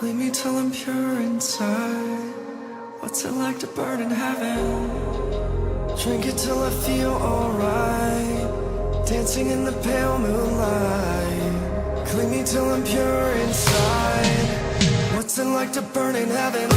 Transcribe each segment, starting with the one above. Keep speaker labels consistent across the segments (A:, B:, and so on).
A: Clean me till I'm pure inside. What's it like to burn in heaven? Drink it till I feel alright. Dancing in the pale moonlight. Clean me till I'm pure inside. What's it like to burn in heaven?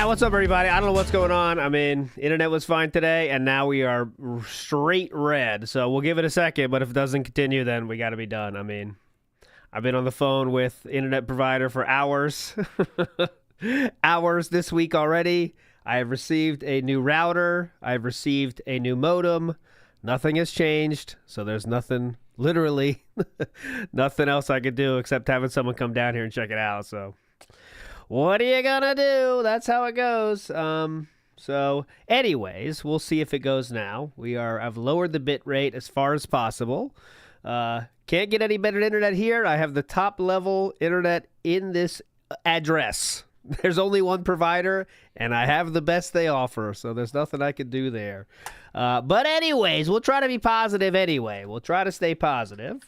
B: What's up, everybody? I don't know what's going on. I mean, internet was fine today, and now we are straight red. So we'll give it a second, but if it doesn't continue, then we got to be done. I mean, I've been on the phone with internet provider for hours. Hours this week already. I have received a new router. I've received a new modem. Nothing has changed, so there's nothing, literally, nothing else I could do except having someone come down here and check it out, so... What are you gonna do? That's how it goes. So anyways, we'll see if it goes now. I've lowered the bit rate as far as possible. Can't get any better internet here. I have the top level internet in this address. There's only one provider, and I have the best they offer, so there's nothing I can do there. But anyways, we'll try to be positive anyway. We'll try to stay positive.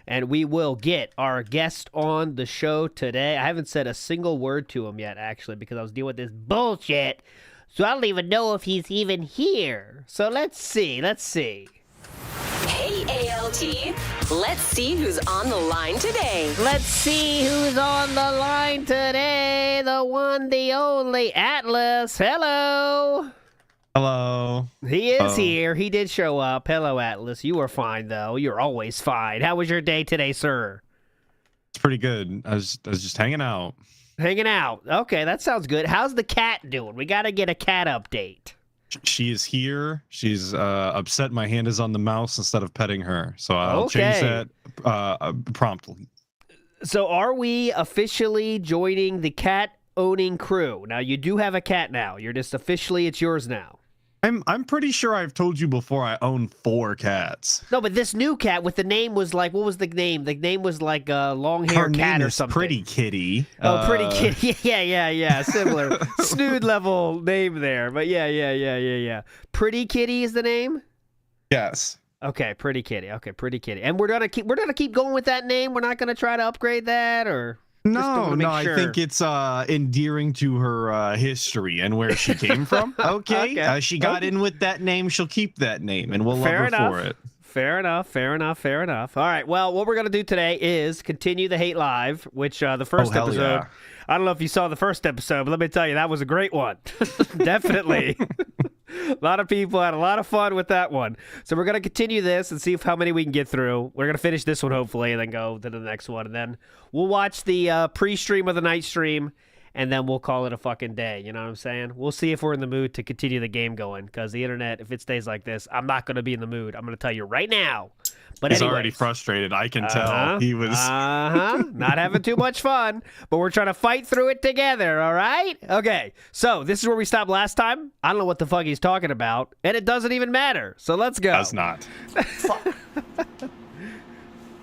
B: And we will get our guest on the show today. I haven't said a single word to him yet, actually, because I was dealing with this bullshit. So I don't even know if he's even here. So let's see.
C: Hey, ALT. Let's see who's on the line today.
B: The one, the only Atlas. Hello.
D: Hello.
B: He is here. He did show up. Hello, Atlas. You are fine, though. You're always fine. How was your day today, sir?
D: It's pretty good. I was just hanging out.
B: Hanging out. Okay, that sounds good. How's the cat doing? We got to get a cat update.
D: She is here. She's upset my hand is on the mouse instead of petting her. So I'll change that promptly.
B: So are we officially joining the cat-owning crew? Now, you do have a cat now. You're just officially, it's yours now.
D: I'm pretty sure I've told you before I own 4 cats.
B: No, but this new cat with the name was like, what was the name? The name was like a long-haired cat or something.
D: Pretty Kitty.
B: Oh, Pretty Kitty. Yeah. Similar. Snood level name there. But yeah. Pretty Kitty is the name?
D: Yes.
B: Okay, Pretty Kitty. And we're gonna keep going with that name. We're not gonna try to upgrade that, or
D: no. I think it's endearing to her history and where she came from. Okay. She got in with that name. She'll keep that name, and we'll love her for it.
B: Fair enough. All right. Well, what we're gonna do today is continue the Hate Live, which the first episode. Yeah. I don't know if you saw the first episode, but let me tell you, that was a great one. Definitely. A lot of people had a lot of fun with that one. So we're going to continue this and see how many we can get through. We're going to finish this one, hopefully, and then go to the next one. And then we'll watch the pre-stream of the night stream, and then we'll call it a fucking day. You know what I'm saying? We'll see if we're in the mood to continue the game going, because the internet, if it stays like this, I'm not going to be in the mood. I'm going to tell you right now. But
D: he's already frustrated. I can tell. He was
B: not having too much fun, but we're trying to fight through it together, all right? Okay, so this is where we stopped last time. I don't know what the fuck he's talking about, and it doesn't even matter. So let's go.
D: Does not.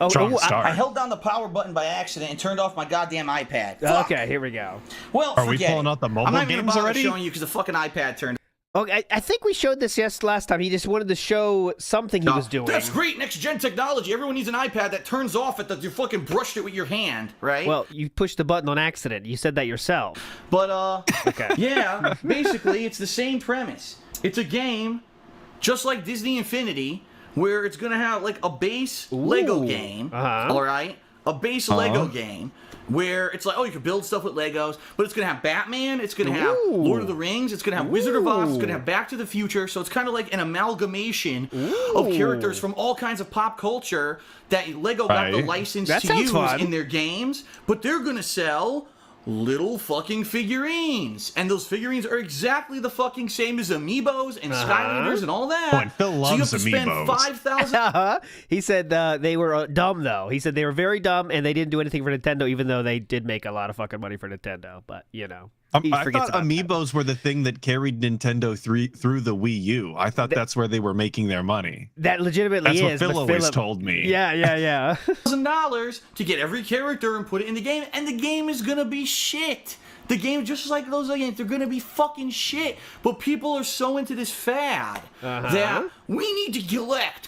E: I held down the power button by accident and turned off my goddamn iPad. Fuck.
B: Okay, here we go.
E: Well,
D: are we pulling out the mobile games already?
E: I'm showing you because the fucking iPad turned.
B: Okay, I think we showed this last time. He just wanted to show something he was doing.
E: That's great, next gen technology. Everyone needs an iPad that turns off at you fucking brushed it with your hand, right?
B: Well, you pushed the button on accident. You said that yourself.
E: But
B: okay.
E: Yeah, basically it's the same premise. It's a game, just like Disney Infinity, where it's gonna have like a base Lego game, all right? A base Lego game. Where it's like, oh, you can build stuff with Legos, but it's going to have Batman, it's going to have Lord of the Rings, it's going to have Wizard of Oz, it's going to have Back to the Future, so it's kind of like an amalgamation of characters from all kinds of pop culture that Lego got the license to use in their games, but they're going to sell little fucking figurines, and those figurines are exactly the fucking same as Amiibos and Skylanders and all that.
D: Oh, and Phil loves
E: so you have to
D: Amiibos.
E: spend $5,000.
B: He said they were dumb, though. He said they were very dumb, and they didn't do anything for Nintendo, even though they did make a lot of fucking money for Nintendo. But, you know.
D: I thought Amiibos were the thing that carried Nintendo through the Wii U. I thought that's where they were making their money.
B: That legitimately
D: is.
B: That's
D: what Phil always told me.
B: Yeah.
E: $1,000 to get every character and put it in the game, and the game is gonna be shit. The game, just like those games, they're gonna be fucking shit. But people are so into this fad that we need to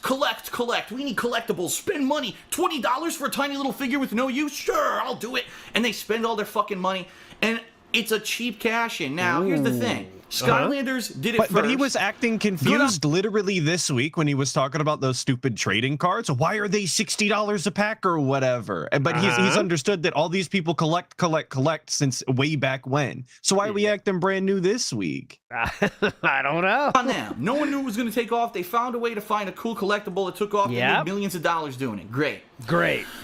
E: collect. We need collectibles. Spend money. $20 for a tiny little figure with no use? Sure, I'll do it. And they spend all their fucking money. And it's a cheap cash in. Now, here's the thing. Skylanders did it first.
D: But he was acting confused literally this week when he was talking about those stupid trading cards. Why are they $60 a pack or whatever? But he's understood that all these people collect since way back when. So why are we acting brand new this week?
B: I don't know.
E: Now, no one knew it was going to take off. They found a way to find a cool collectible that took off and made millions of dollars doing it. Great.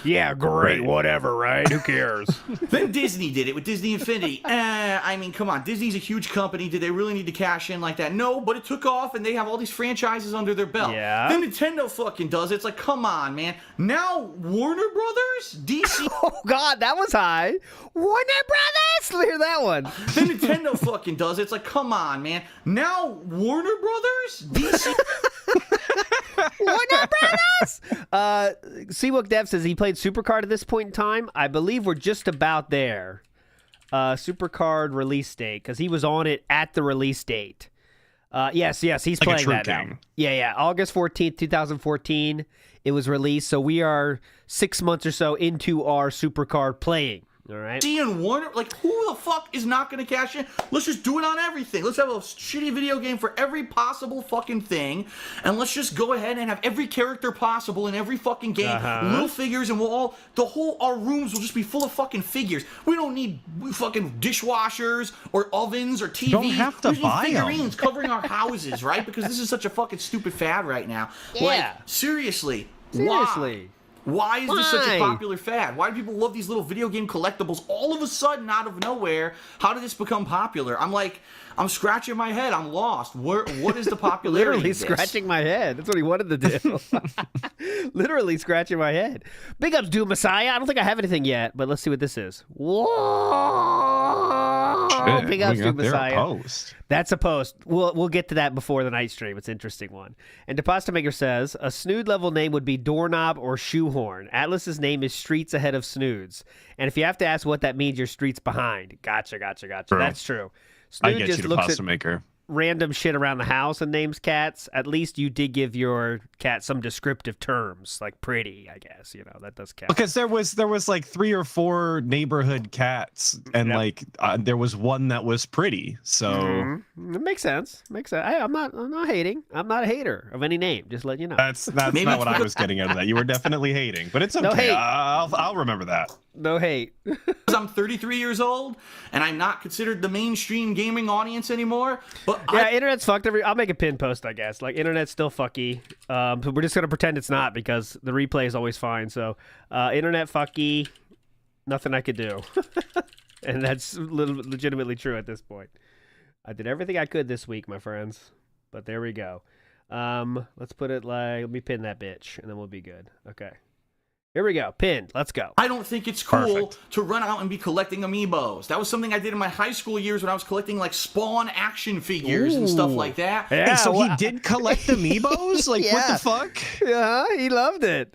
B: Yeah, great. Whatever, right? Who cares?
E: Then Disney did it with Disney Infinity. I mean, come on. Disney's a huge company. Did they really need to cash in like that? No, but it took off, and they have all these franchises under their belt.
B: Yeah.
E: Then Nintendo fucking does it. It's like, come on, man. Now Warner Brothers? DC?
B: Oh, God, that was high. Warner Brothers? Hear that one.
E: Then Nintendo fucking does it. It's like, come on, man. Now Warner Brothers? DC?
B: Warner Brothers! Seawook Dev says he played Supercard at this point in time. I believe we're just about there. Supercard release date, because he was on it at the release date. Yes, he's like playing that now. Yeah. August 14th, 2014, it was released. So we are 6 months or so into our Supercard playing. All right.
E: Seeing Warner, like, who the fuck is not going to cash in? Let's just do it on everything. Let's have a shitty video game for every possible fucking thing, and let's just go ahead and have every character possible in every fucking game, little figures, and our rooms will just be full of fucking figures. We don't need fucking dishwashers or ovens or TVs.
D: You don't have to
E: we just
D: buy
E: need figurines covering our houses, right? Because this is such a fucking stupid fad right now.
B: Yeah.
E: Like, seriously. Why is this such a popular fad? Why do people love these little video game collectibles all of a sudden out of nowhere? How did this become popular? I'm scratching my head. I'm lost. What is the popularity
B: Literally
E: of this?
B: scratching my head. That's what he wanted to do. Literally scratching my head. Big ups, Doom Messiah. I don't think I have anything yet, but let's see what this is. Whoa!
D: Shit,
B: Big ups, Doom Messiah.
D: Post.
B: That's a post. We'll get to that before the night stream. It's an interesting one. And Deposit Maker says, a Snood level name would be Doorknob or Shoehorn. Atlas's name is Streets ahead of Snood's. And if you have to ask what that means, your Streets behind. Gotcha.
D: True.
B: That's true.
D: I
B: Snood
D: get
B: just
D: you,
B: looks
D: Deposit
B: at
D: Maker.
B: random shit around the house and names cats. At least you did give your cat some descriptive terms, like pretty, I guess. You know, that does count.
D: Because there was like 3 or 4 neighborhood cats, and there was one that was pretty. So
B: It makes sense. I'm not hating. I'm not a hater of any name. Just letting you know.
D: that's not what I was getting out of that. You were definitely hating, but it's okay.
B: No hate.
D: I'll remember that.
B: No hate.
E: I'm 33 years old, and I'm not considered the mainstream gaming audience anymore. But
B: Yeah, internet's fucked. I'll make a pin post, I guess. Like, internet's still fucky. But we're just gonna pretend it's not because the replay is always fine. So, internet fucky. Nothing I could do, and that's legitimately true at this point. I did everything I could this week, my friends. But there we go. Let's put it like, let me pin that bitch, and then we'll be good. Okay. Here we go. Pinned. Let's go.
E: I don't think it's cool
D: Perfect.
E: to run out and be collecting amiibos. That was something I did in my high school years when I was collecting like Spawn action figures and stuff like that.
B: Yeah,
D: Hey, so he did collect amiibos? Like, what the fuck?
B: Yeah, he loved it.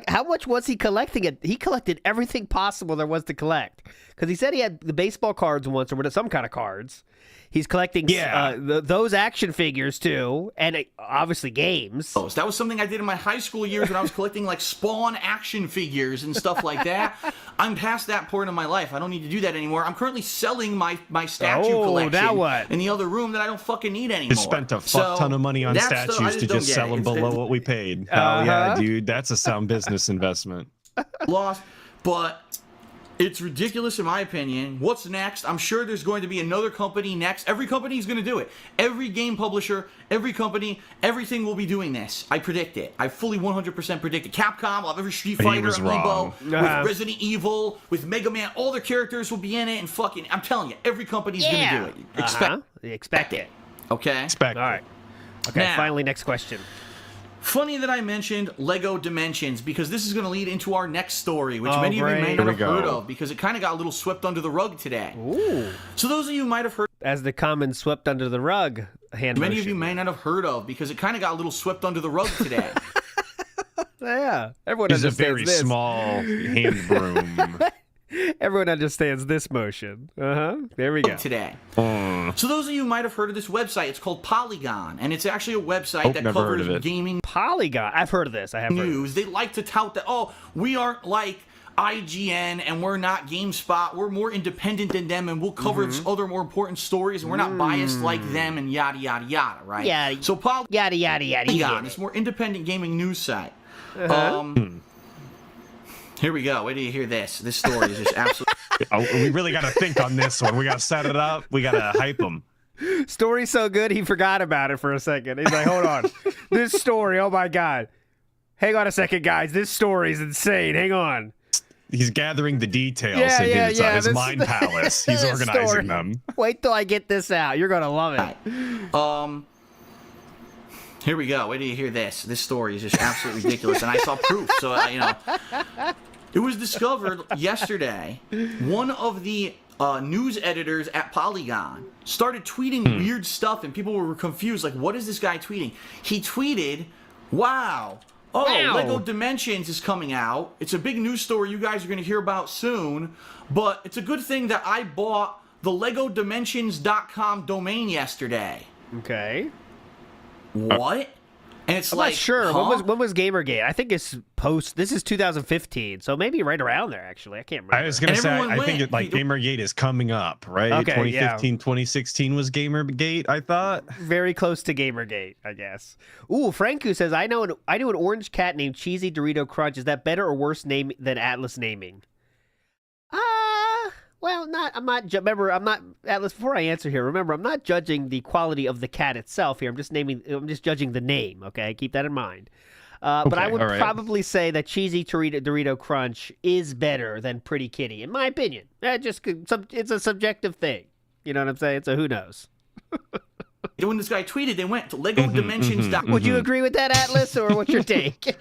B: How much was he collecting it? He collected everything possible there was to collect. Because he said he had the baseball cards once, or some kind of cards. He's collecting those action figures too, and obviously games.
E: That was something I did in my high school years when I was collecting like Spawn action figures and stuff like that. I'm past that point of my life. I don't need to do that anymore. I'm currently selling my statue collection
B: now what?
E: in the other room that I don't fucking need anymore.
D: You spent a fuck ton of money on statues to just sell them below what we paid. Hell yeah, dude. That's a sound business investment.
E: Lost, but it's ridiculous in my opinion. What's next? I'm sure there's going to be another company next. Every company is going to do it. Every game publisher, every company, everything will be doing this. I predict it. I fully 100% predict it. Capcom will have every Street Fighter amiibo with Resident Evil, with Mega Man. All their characters will be in it, and fucking, I'm telling you, every company's going to do it.
B: Expect it.
E: Okay?
D: Expect
B: All right. Okay,
E: Now,
B: finally, next question.
E: Funny that I mentioned Lego Dimensions, because this is going to lead into our next story, which many of you may not have heard of, because it kind of got a little swept under the rug today.
B: Ooh.
E: So those of you might have heard,
B: As the common swept under the rug hand
E: many
B: motion.
E: of you may not have heard of, because it kind of got a little swept under the rug today.
B: Yeah, everyone
D: It's a
B: understands
D: very
B: this.
D: small hand broom.
B: Everyone understands this motion. There we go.
E: Today. So those of you might have heard of this website. It's called Polygon, and it's actually a website that
D: never heard
E: covers
D: of it.
E: gaming
B: Polygon. I've heard of this. I have heard of
E: news. They like to tout that, oh, we aren't like IGN and we're not GameSpot. We're more independent than them, and we'll cover other more important stories, and we're not biased like them, and yada yada yada, right?
B: Yeah.
E: So
B: Yada, yada, yada.
E: Polygon, it's more independent gaming news site. Here we go. Wait till you hear this. This story is just absolutely.
D: We really got to think on this one. We got to set it up. We got to hype them.
B: Story's so good, he forgot about it for a second. He's like, hold on. This story, oh my God. Hang on a second, guys. This story's insane. Hang on.
D: He's gathering the details
B: Yeah,
D: in
B: yeah,
D: his,
B: yeah,
D: his
B: this-
D: mind palace. He's
B: this
D: organizing
B: story.
D: them.
B: Wait till I get this out. You're going to love it.
E: Here we go. Wait till you hear this. This story is just absolutely ridiculous, and I saw proof. So it was discovered yesterday. One of the news editors at Polygon started tweeting weird stuff, and people were confused. Like, what is this guy tweeting? He tweeted, "Wow, Lego Dimensions is coming out. It's a big news story you guys are going to hear about soon. But it's a good thing that I bought the LegoDimensions.com domain yesterday."
B: Okay.
E: What? And it's
B: I'm
E: like,
B: not sure.
E: huh?
B: When was Gamergate? I think it's post. This is 2015, so maybe right around there. Actually, I can't remember.
D: I was gonna
E: And
D: say,
E: everyone
D: I think
E: went.
D: like Gamergate is coming up, right?
B: Okay,
D: 2015, 2016 was Gamergate, I thought.
B: Very close to Gamergate, I guess. Ooh, Franku says, I knew an orange cat named Cheesy Dorito Crunch. Is that better or worse name than Atlas naming? Well, I'm not Atlas. Before I answer here, remember, I'm not judging the quality of the cat itself here. I'm just judging the name. Okay, keep that in mind. But I would probably say that Cheesy Dorito Crunch is better than Pretty Kitty, in my opinion. It's a subjective thing. You know what I'm saying? So who knows?
E: When this guy tweeted, they went to Lego Dimensions.
B: Would you agree with that, Atlas, or what's your take?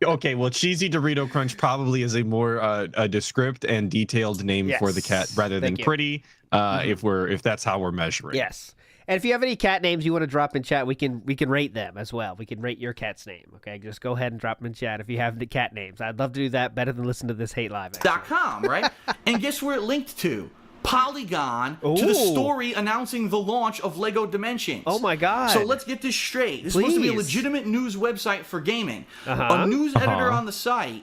D: Okay, well, Cheesy Dorito Crunch probably is a more a descript and detailed name for the cat rather than Pretty. If that's how we're measuring.
B: Yes. And if you have any cat names you want to drop in chat, we can rate them as well. We can rate your cat's name. Okay, just go ahead and drop them in chat if you have the cat names. I'd love to do that better than listen to this hate live.
E: .com, right? And guess where it linked to? Polygon to the story announcing the launch of Lego Dimensions.
B: Oh my god.
E: So let's get this straight. This is supposed to be a legitimate news website for gaming. A news editor on the site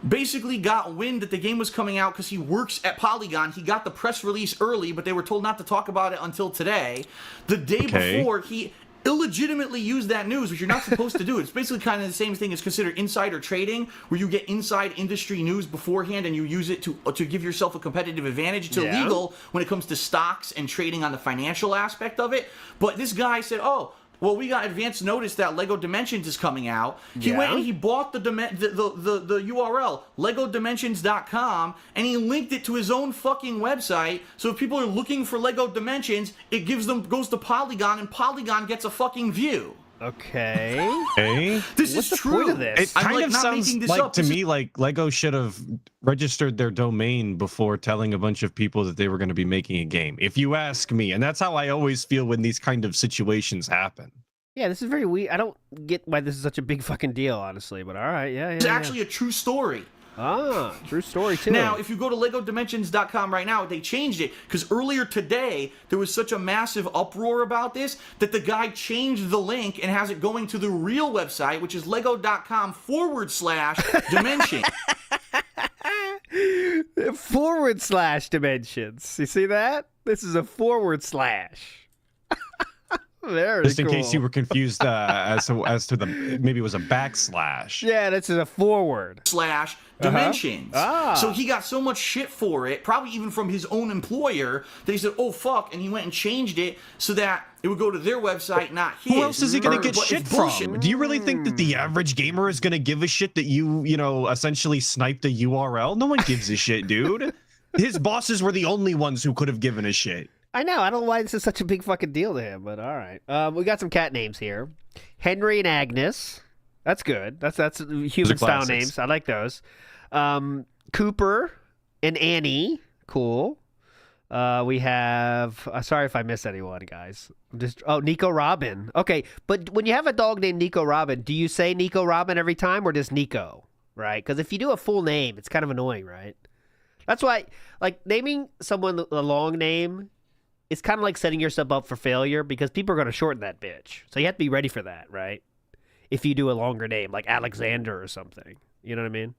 E: basically got wind that the game was coming out because he works at Polygon. He got the press release early, but they were told not to talk about it until today. The day before, he illegitimately used that news, which you're not supposed to do. It's basically kind of the same thing as considered insider trading, where you get inside industry news beforehand and you use it to give yourself a competitive advantage. It's illegal when it comes to stocks and trading on the financial aspect of it. But this guy said, oh, well, we got advance notice that Lego Dimensions is coming out. He went and he bought the URL, LegoDimensions.com, and he linked it to his own fucking website. So if people are looking for Lego Dimensions, it goes to Polygon, and Polygon gets a fucking view.
B: Okay.
E: This is true.
B: Point of this?
D: It kind of sounds like to me like Lego should have registered their domain before telling a bunch of people that they were going to be making a game, if you ask me. And that's how I always feel when these kind of situations happen.
B: Yeah, this is very weird. I don't get why this is such a big fucking deal, honestly. But all right,
E: It's actually a true story.
B: Ah, true story too.
E: Now, if you go to LegoDimensions.com right now, they changed it because earlier today there was such a massive uproar about this that the guy changed the link and has it going to the real website, which is Lego.com/dimension.
B: /dimensions. You see that? This is a /. Very
D: Just in case you were confused as to the maybe it was a backslash.
B: Yeah, this is a
E: /dimensions. So he got so much shit for it, probably even from his own employer, that he said, oh fuck, and he went and changed it so that it would go to their website, not his.
D: Who else is he going to get shit from? Do you really think that the average gamer is going to give a shit that you essentially sniped a URL? No one gives a shit, dude. His bosses were the only ones who could have given a shit.
B: I know. I don't know why this is such a big fucking deal to him, but all right. We got some cat names here. Henry and Agnes. That's good. That's human style names. I like those. Cooper and Annie. Cool. We have. Sorry if I missed anyone, guys. Nico Robin. Okay, but when you have a dog named Nico Robin, do you say Nico Robin every time or just Nico? Right? Because if you do a full name, it's kind of annoying, right? That's why, like, naming someone a long name. It's kind of like setting yourself up for failure because people are going to shorten that bitch. So you have to be ready for that, right? If you do a longer name, like Alexander or something. You know what I mean?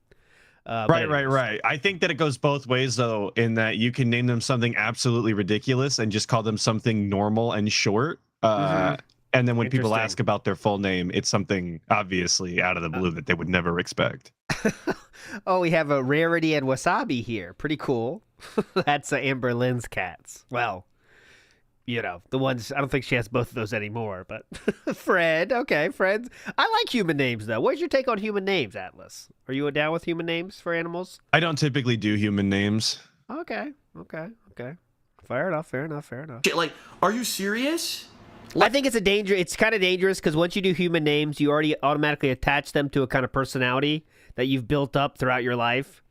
D: Right. I think that it goes both ways, though, in that you can name them something absolutely ridiculous and just call them something normal and short. And then when people ask about their full name, it's something obviously out of the blue that they would never expect.
B: Oh, we have a Rarity and Wasabi here. Pretty cool. That's Amber Lynn's cats. Well, the ones, I don't think she has both of those anymore, but Fred. Okay, Fred. I like human names, though. What's your take on human names, Atlas? Are you down with human names for animals?
D: I don't typically do human names.
B: Okay. Fair enough.
E: Like, are you serious?
B: I think it's kind of dangerous because once you do human names, you already automatically attach them to a kind of personality that you've built up throughout your life.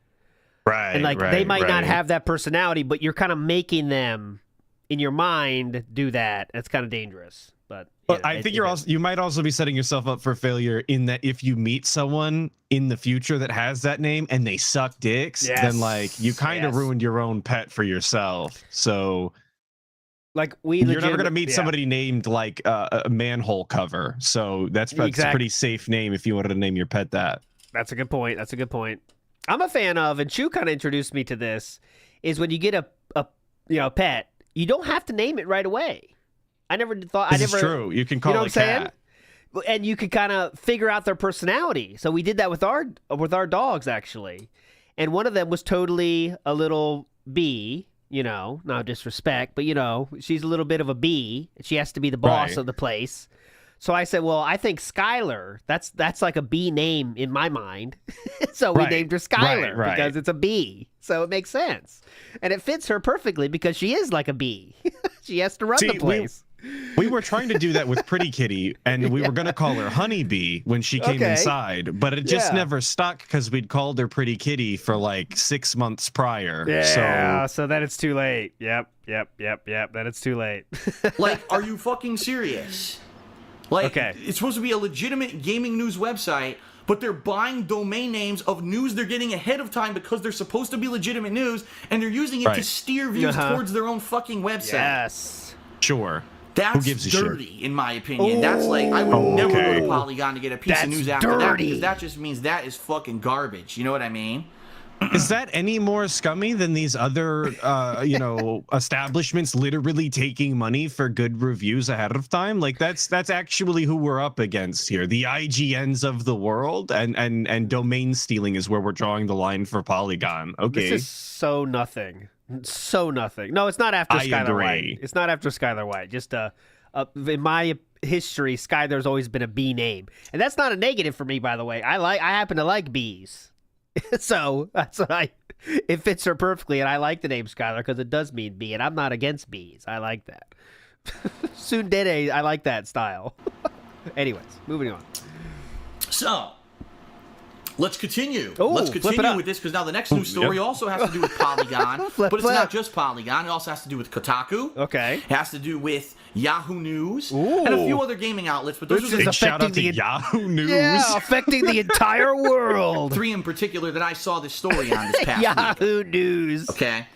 D: Right.
B: And they might not have that personality, but you're kind of making them in your mind do that. That's kind of dangerous. But
D: I think you might also be setting yourself up for failure in that if you meet someone in the future that has that name and they suck dicks, then like you kind of ruined your own pet for yourself. So
B: Like
D: you're never gonna meet somebody named like a manhole cover. So that's a pretty safe name if you wanted to name your pet that.
B: That's a good point. That's a good point. I'm a fan of, and Chu kind of introduced me to this, is when you get a pet, you don't have to name it right away. I never thought.
D: This is true. You can call it cat.
B: And you can kind of figure out their personality. So we did that with our dogs actually, and one of them was totally a little bee. No disrespect, but she's a little bit of a bee. She has to be the boss of the place. So I said, well, I think Skylar, that's like a bee name in my mind. So we named her Skylar because it's a bee. So it makes sense. And it fits her perfectly because she is like a bee. She has to run the place.
D: We were trying to do that with Pretty Kitty, and we were going to call her Honeybee when she came inside, but it just never stuck because we'd called her Pretty Kitty for like 6 months prior.
B: Yeah, so then it's too late. Yep. Then it's too late.
E: Like, are you fucking serious? Like, it's supposed to be a legitimate gaming news website, but they're buying domain names of news they're getting ahead of time because they're supposed to be legitimate news, and they're using it to steer views towards their own fucking website.
B: Yes.
D: Sure.
E: That's
D: Who gives a
E: dirty,
D: shit?
E: In my opinion. That's like, I would never go to Polygon to get a piece of news after that, because that just means that is fucking garbage. You know what I mean?
D: Is that any more scummy than these other, establishments literally taking money for good reviews ahead of time? Like that's actually who we're up against here. The IGNs of the world, and domain stealing is where we're drawing the line for Polygon. Okay,
B: this is so nothing. So nothing. No, it's not after Skylar White. It's not after Skylar White. Just in my history, Skylar's always been a bee name, and that's not a negative for me, by the way. I happen to like bees. So that's what it fits her perfectly, and I like the name Skylar because it does mean bee, and I'm not against bees. I like that. Tsundere, I like that style. Anyways, moving on.
E: So, let's continue.
B: Ooh,
E: let's continue with this, because now the next news story also has to do with Polygon, but it's not just Polygon. It also has to do with Kotaku.
B: Okay.
E: It has to do with Yahoo News
B: and
E: a few other gaming outlets. But those are the
D: shout out to Yahoo News.
B: Yeah, affecting the entire world.
E: 3 in particular that I saw this story on this past
B: Yahoo
E: week.
B: News.
E: Okay.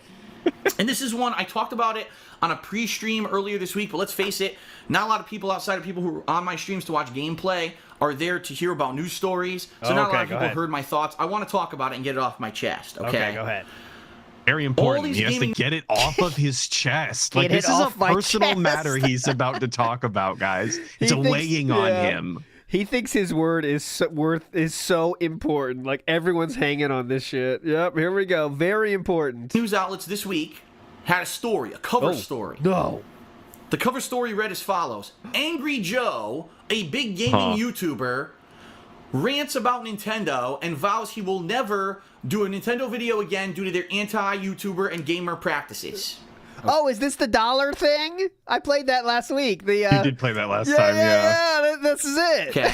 E: And this is one, I talked about it on a pre-stream earlier this week, but let's face it, not a lot of people outside of people who are on my streams to watch gameplay are there to hear about news stories. So not a lot of people heard my thoughts. I want to talk about it and get it off my chest. Okay,
B: go ahead.
D: Very important. He has to get it off of his chest. Like, this is a personal matter he's about to talk about, guys. It's weighing on him.
B: He thinks his word is so important. Like, everyone's hanging on this shit. Yep, here we go. Very important.
E: News outlets this week had a story, a cover story.
B: No.
E: The cover story read as follows. Angry Joe, a big gaming YouTuber, rants about Nintendo and vows he will never do a Nintendo video again due to their anti-YouTuber and gamer practices.
B: Oh, is this the dollar thing? I played that last week.
D: You did play that last time,
B: Yeah, this is it.
E: Okay.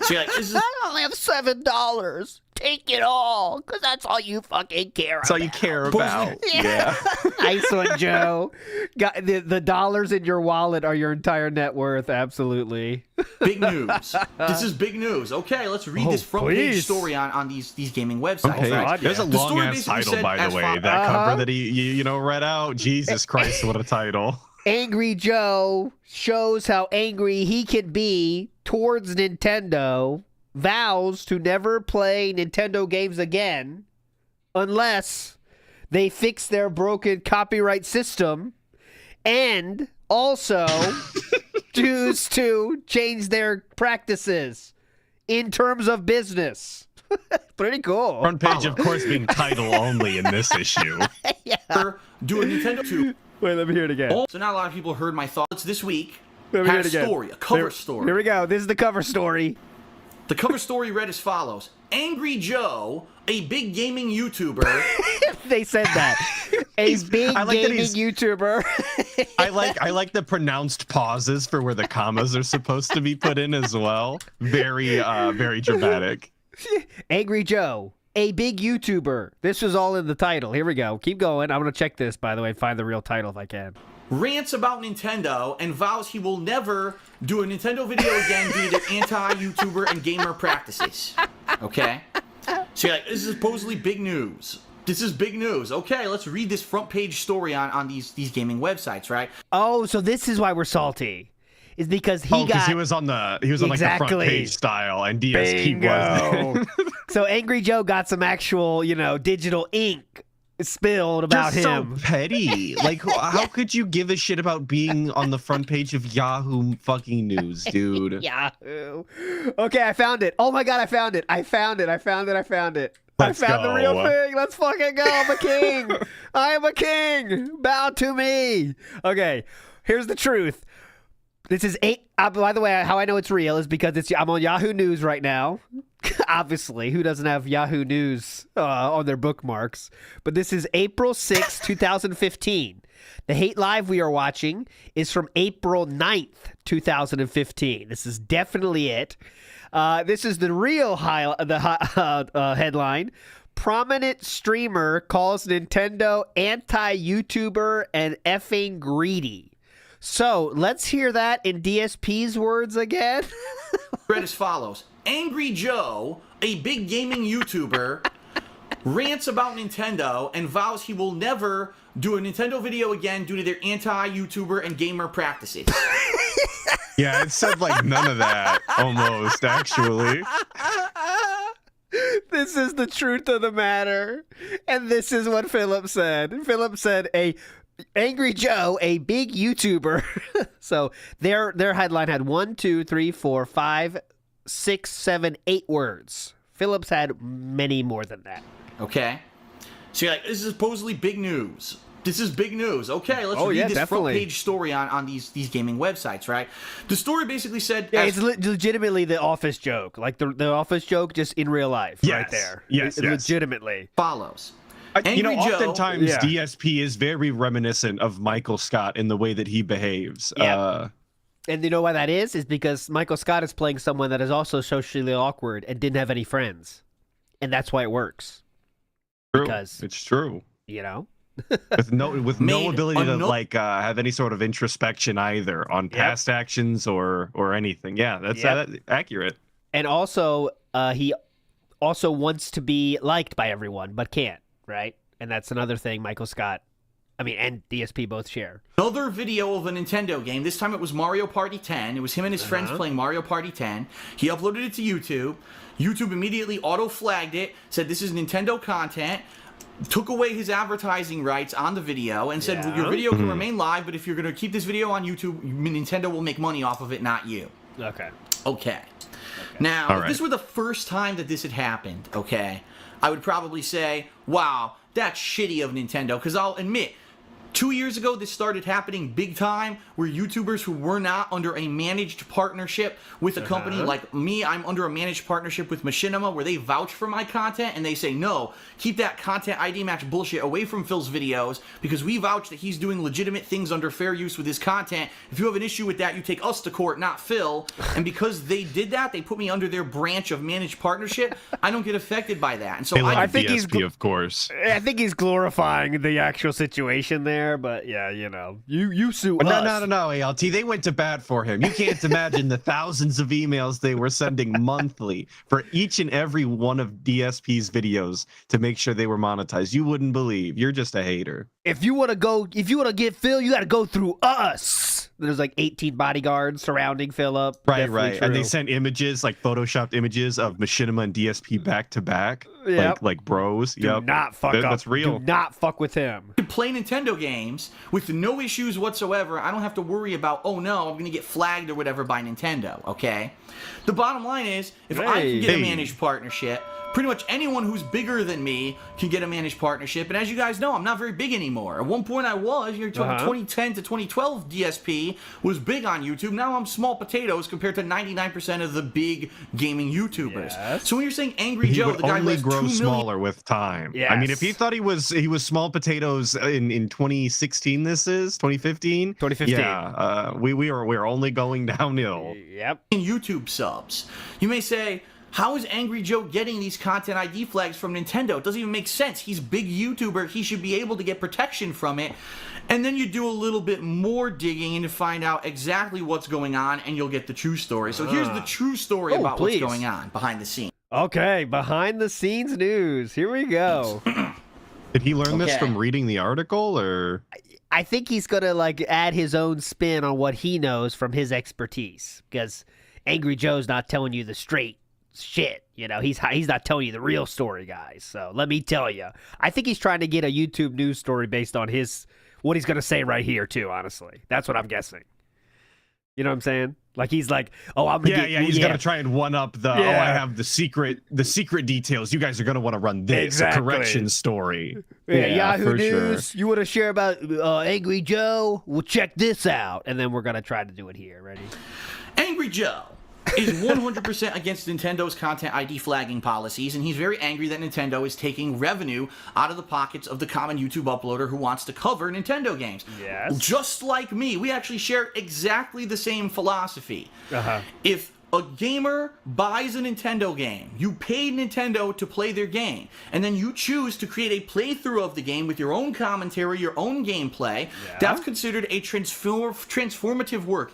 E: So you're like,
B: I only have $7. Take it all, because that's all you fucking care about.
D: That's all you care about. Yeah.
B: Nice one, Joe. Got the dollars in your wallet are your entire net worth. Absolutely.
E: Big news. This is big news. Okay, let's read this front page story on these gaming websites.
D: Okay.
E: Right?
D: There's a long ass title, by the way. That cover that he read out. Jesus Christ, what a title.
B: Angry Joe shows how angry he can be towards Nintendo, vows to never play Nintendo games again unless they fix their broken copyright system, and also choose to change their practices in terms of business. Pretty cool.
D: Front page, of course, being title only in this issue.
E: Do a Nintendo 2.
B: Wait, let me hear it again.
E: So not a lot of people heard my thoughts this week.
B: Let me hear
E: Had
B: it
E: a
B: again.
E: story, a cover story.
B: Here we go. This is the cover story.
E: The cover story read as follows. Angry Joe, a big gaming YouTuber.
B: They said that. A big gaming YouTuber.
D: I like the pronounced pauses for where the commas are supposed to be put in as well. Very dramatic.
B: Angry Joe, a big YouTuber. This was all in the title. Here we go. Keep going. I'm going to check this, by the way, and find the real title if I can.
E: Rants about Nintendo and vows he will never do a Nintendo video again due to their anti-YouTuber and gamer practices. Okay? So you're like, this is supposedly big news. This is big news. Okay, let's read this front page story on these gaming websites, right?
B: Oh, so this is why we're salty. Is because he
D: because
B: got
D: he was on like the front page style, and DSP wasn't.
B: So Angry Joe got some actual, digital ink spilled about
D: Just
B: him.
D: So petty. Like, how could you give a shit about being on the front page of Yahoo fucking News, dude?
B: Yahoo. Okay, I found it. Oh my god, I found it. I found it.
D: Let's
B: I found the real thing. Let's fucking go. I'm a king. I am a king. Bow to me. Okay, here's the truth. This is by the way, how I know it's real is because I'm on Yahoo News right now. Obviously, who doesn't have Yahoo News on their bookmarks? But this is April 6, 2015. The Hate Live we are watching is from April 9th, 2015. This is definitely it. This is the real headline. Prominent streamer calls Nintendo anti-YouTuber and effing greedy. So let's hear that in DSP's words again.
E: Read as follows. Angry Joe, a big gaming YouTuber, rants about Nintendo and vows he will never do a Nintendo video again due to their anti-YouTuber and gamer practices.
D: Yeah, it said like none of that, almost, actually.
B: This is the truth of the matter. And this is what Philip said. Philip said, Angry Joe, a big YouTuber. So their headline had 1, 2, 3, 4, 5, 6, 7, 8 words. Phillips had many more than that.
E: Okay. So you're like, this is supposedly big news. This is big news. Okay, let's read this front page story on these gaming websites, right? The story basically said...
B: Yeah, it's legitimately the Office joke. Like the Office joke just in real life right there.
D: Yes,
B: legitimately.
E: Follows.
D: Oftentimes DSP is very reminiscent of Michael Scott in the way that he behaves.
B: Yep. And you know why that is? Is because Michael Scott is playing someone that is also socially awkward and didn't have any friends. And that's why it works.
D: True.
B: Because
D: it's true.
B: With
D: no ability to have any sort of introspection either on past actions or anything. Yeah, that's accurate.
B: And also, he also wants to be liked by everyone, but can't, right? And that's another thing Michael Scott, and DSP both share.
E: Another video of a Nintendo game. This time it was Mario Party 10. It was him and his friends playing Mario Party 10. He uploaded it to YouTube. YouTube immediately auto-flagged it, said this is Nintendo content, took away his advertising rights on the video, and said your video can remain live, but if you're going to keep this video on YouTube, Nintendo will make money off of it, not you. Okay. Now, if this were the first time that this had happened, I would probably say, wow, that's shitty of Nintendo, because I'll admit, 2 years ago, this started happening big time, where YouTubers who were not under a managed partnership with a company like me, I'm under a managed partnership with Machinima, where they vouch for my content, and they say, no, keep that content ID match bullshit away from Phil's videos, because we vouch that he's doing legitimate things under fair use with his content. If you have an issue with that, you take us to court, not Phil. And because they did that, they put me under their branch of managed partnership. I don't get affected by that. And so
D: I think DSP, of course.
B: I think he's glorifying the actual situation there. But yeah, you sue us.
D: No, ALT. They went to bat for him. You can't imagine the thousands of emails they were sending monthly for each and every one of DSP's videos to make sure they were monetized. You wouldn't believe. You're just a hater.
B: If you want to get Phil, you got to go through us. There's like 18 bodyguards surrounding Philip.
D: Right. True. And they sent images, like photoshopped images of Machinima and DSP back to back, like bros.
B: Do not fuck up.
D: That's real.
B: Do not fuck with him.
E: Play Nintendo games with no issues whatsoever. I don't have to worry about, oh no, I'm going to get flagged or whatever by Nintendo, okay? The bottom line is, if I can get a managed partnership, pretty much anyone who's bigger than me can get a managed partnership. And as you guys know, I'm not very big anymore. At one point I was. You're talking 2010 to 2012 DSP was big on YouTube. Now I'm small potatoes compared to 99% of the big gaming YouTubers. So when you're saying Angry Joe, the guy who has 2 million...
D: smaller with time.
B: Yes.
D: I mean, if he thought he was small potatoes in 2016, this is 2015.
B: 2015.
D: Yeah, we're only going downhill.
B: Yep.
E: In YouTube subs, you may say, how is Angry Joe getting these content ID flags from Nintendo? It doesn't even make sense. He's a big YouTuber. He should be able to get protection from it. And then you do a little bit more digging and to find out exactly what's going on, and you'll get the true story. So here's the true story about what's going on behind the scenes.
B: Okay, behind the scenes news. Here we go.
D: Did he learn this
E: Okay.
D: from reading the article, or?
B: I think he's gonna like add his own spin on what he knows from his expertise, because Angry Joe's not telling you the straight shit. You know, he's not telling you the real story, guys. So let me tell you, I think he's trying to get a YouTube news story based on what he's gonna say right here too. Honestly, that's what I'm guessing. You know what I'm saying? Like he's like, oh, I'm gonna
D: he's gonna try and one up the.
B: Yeah.
D: Oh, I have the secret details. You guys are gonna want to run this
B: Exactly.
D: a correction story.
B: Yahoo
D: for
B: News.
D: sure.
B: You want to share about Angry Joe? Well, check this out, and then we're gonna try to do it here. Ready?
E: Angry Joe is 100% against Nintendo's content ID flagging policies, and he's very angry that Nintendo is taking revenue out of the pockets of the common YouTube uploader who wants to cover Nintendo games.
B: Yes.
E: Just like me, we actually share exactly the same philosophy. If a gamer buys a Nintendo game, you paid Nintendo to play their game, and then you choose to create a playthrough of the game with your own commentary, your own gameplay, that's considered a transformative work,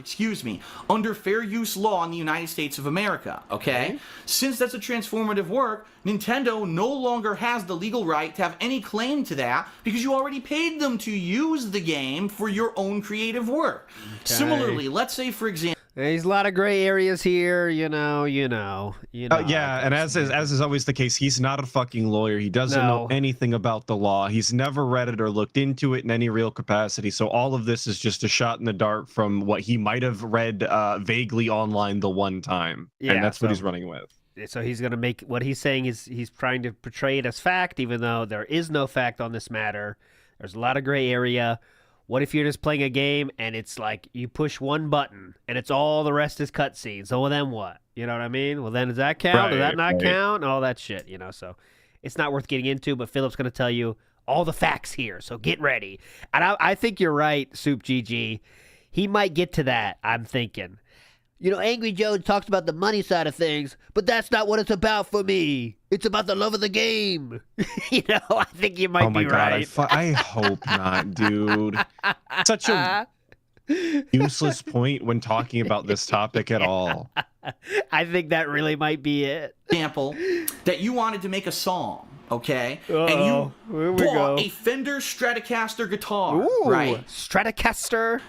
E: under fair use law in the United States of America, okay? Since that's a transformative work, Nintendo no longer has the legal right to have any claim to that because you already paid them to use the game for your own creative work. Similarly, let's say, for example,
B: There's a lot of gray areas here, you know.
D: Yeah, and as is always the case, he's not a fucking lawyer. He doesn't know anything about the law. He's never read it or looked into it in any real capacity. So all of this is just a shot in the dark from what he might have read vaguely online the one time.
B: Yeah,
D: and that's what he's running with.
B: So he's going to make what he's saying is he's trying to portray it as fact, even though there is no fact on this matter. There's a lot of gray area. What if you're just playing a game and it's like you push one button and it's all the rest is cutscenes? So well, then what? You know what I mean? Well, then does that count? Does that not count? All that shit, you know. So it's not worth getting into. But Philip's going to tell you all the facts here. So get ready. And I think you're right, Soup GG. He might get to that. I'm thinking. You know, Angry Joe talks about the money side of things, but that's not what it's about for me. It's about the love of the game. You know, I think you might be right.
D: I hope not, dude. Such a useless point when talking about this topic at all.
B: I think that really might be it.
E: Example, that you wanted to make a song, okay? And
B: Here
E: you
B: we
E: bought
B: go.
E: a Fender Stratocaster guitar,
B: Ooh,
E: right?
B: Stratocaster.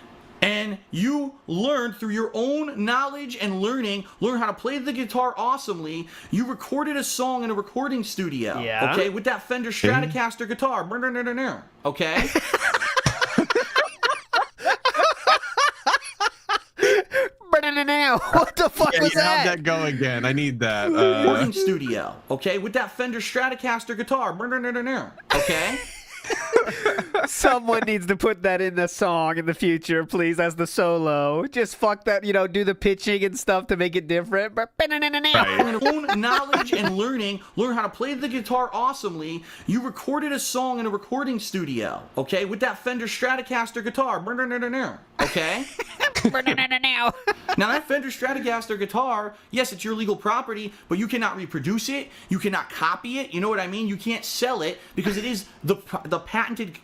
E: And you learned through your own knowledge and learn how to play the guitar awesomely. You recorded a song in a recording studio, okay, with that Fender Stratocaster guitar, okay?
B: What the fuck was that?
D: How'd that go again? I need that.
E: Recording studio, okay, with that Fender Stratocaster guitar, okay?
B: Someone needs to put that in the song in the future, please, as the solo. Just fuck that, you know, do the pitching and stuff to make it different.
E: Own knowledge and learn how to play the guitar awesomely. You recorded a song in a recording studio, okay, with that Fender Stratocaster guitar, okay? Now that Fender Stratocaster guitar, yes, it's your legal property, but you cannot reproduce it, you cannot copy it, you know what I mean? You can't sell it because it is the patented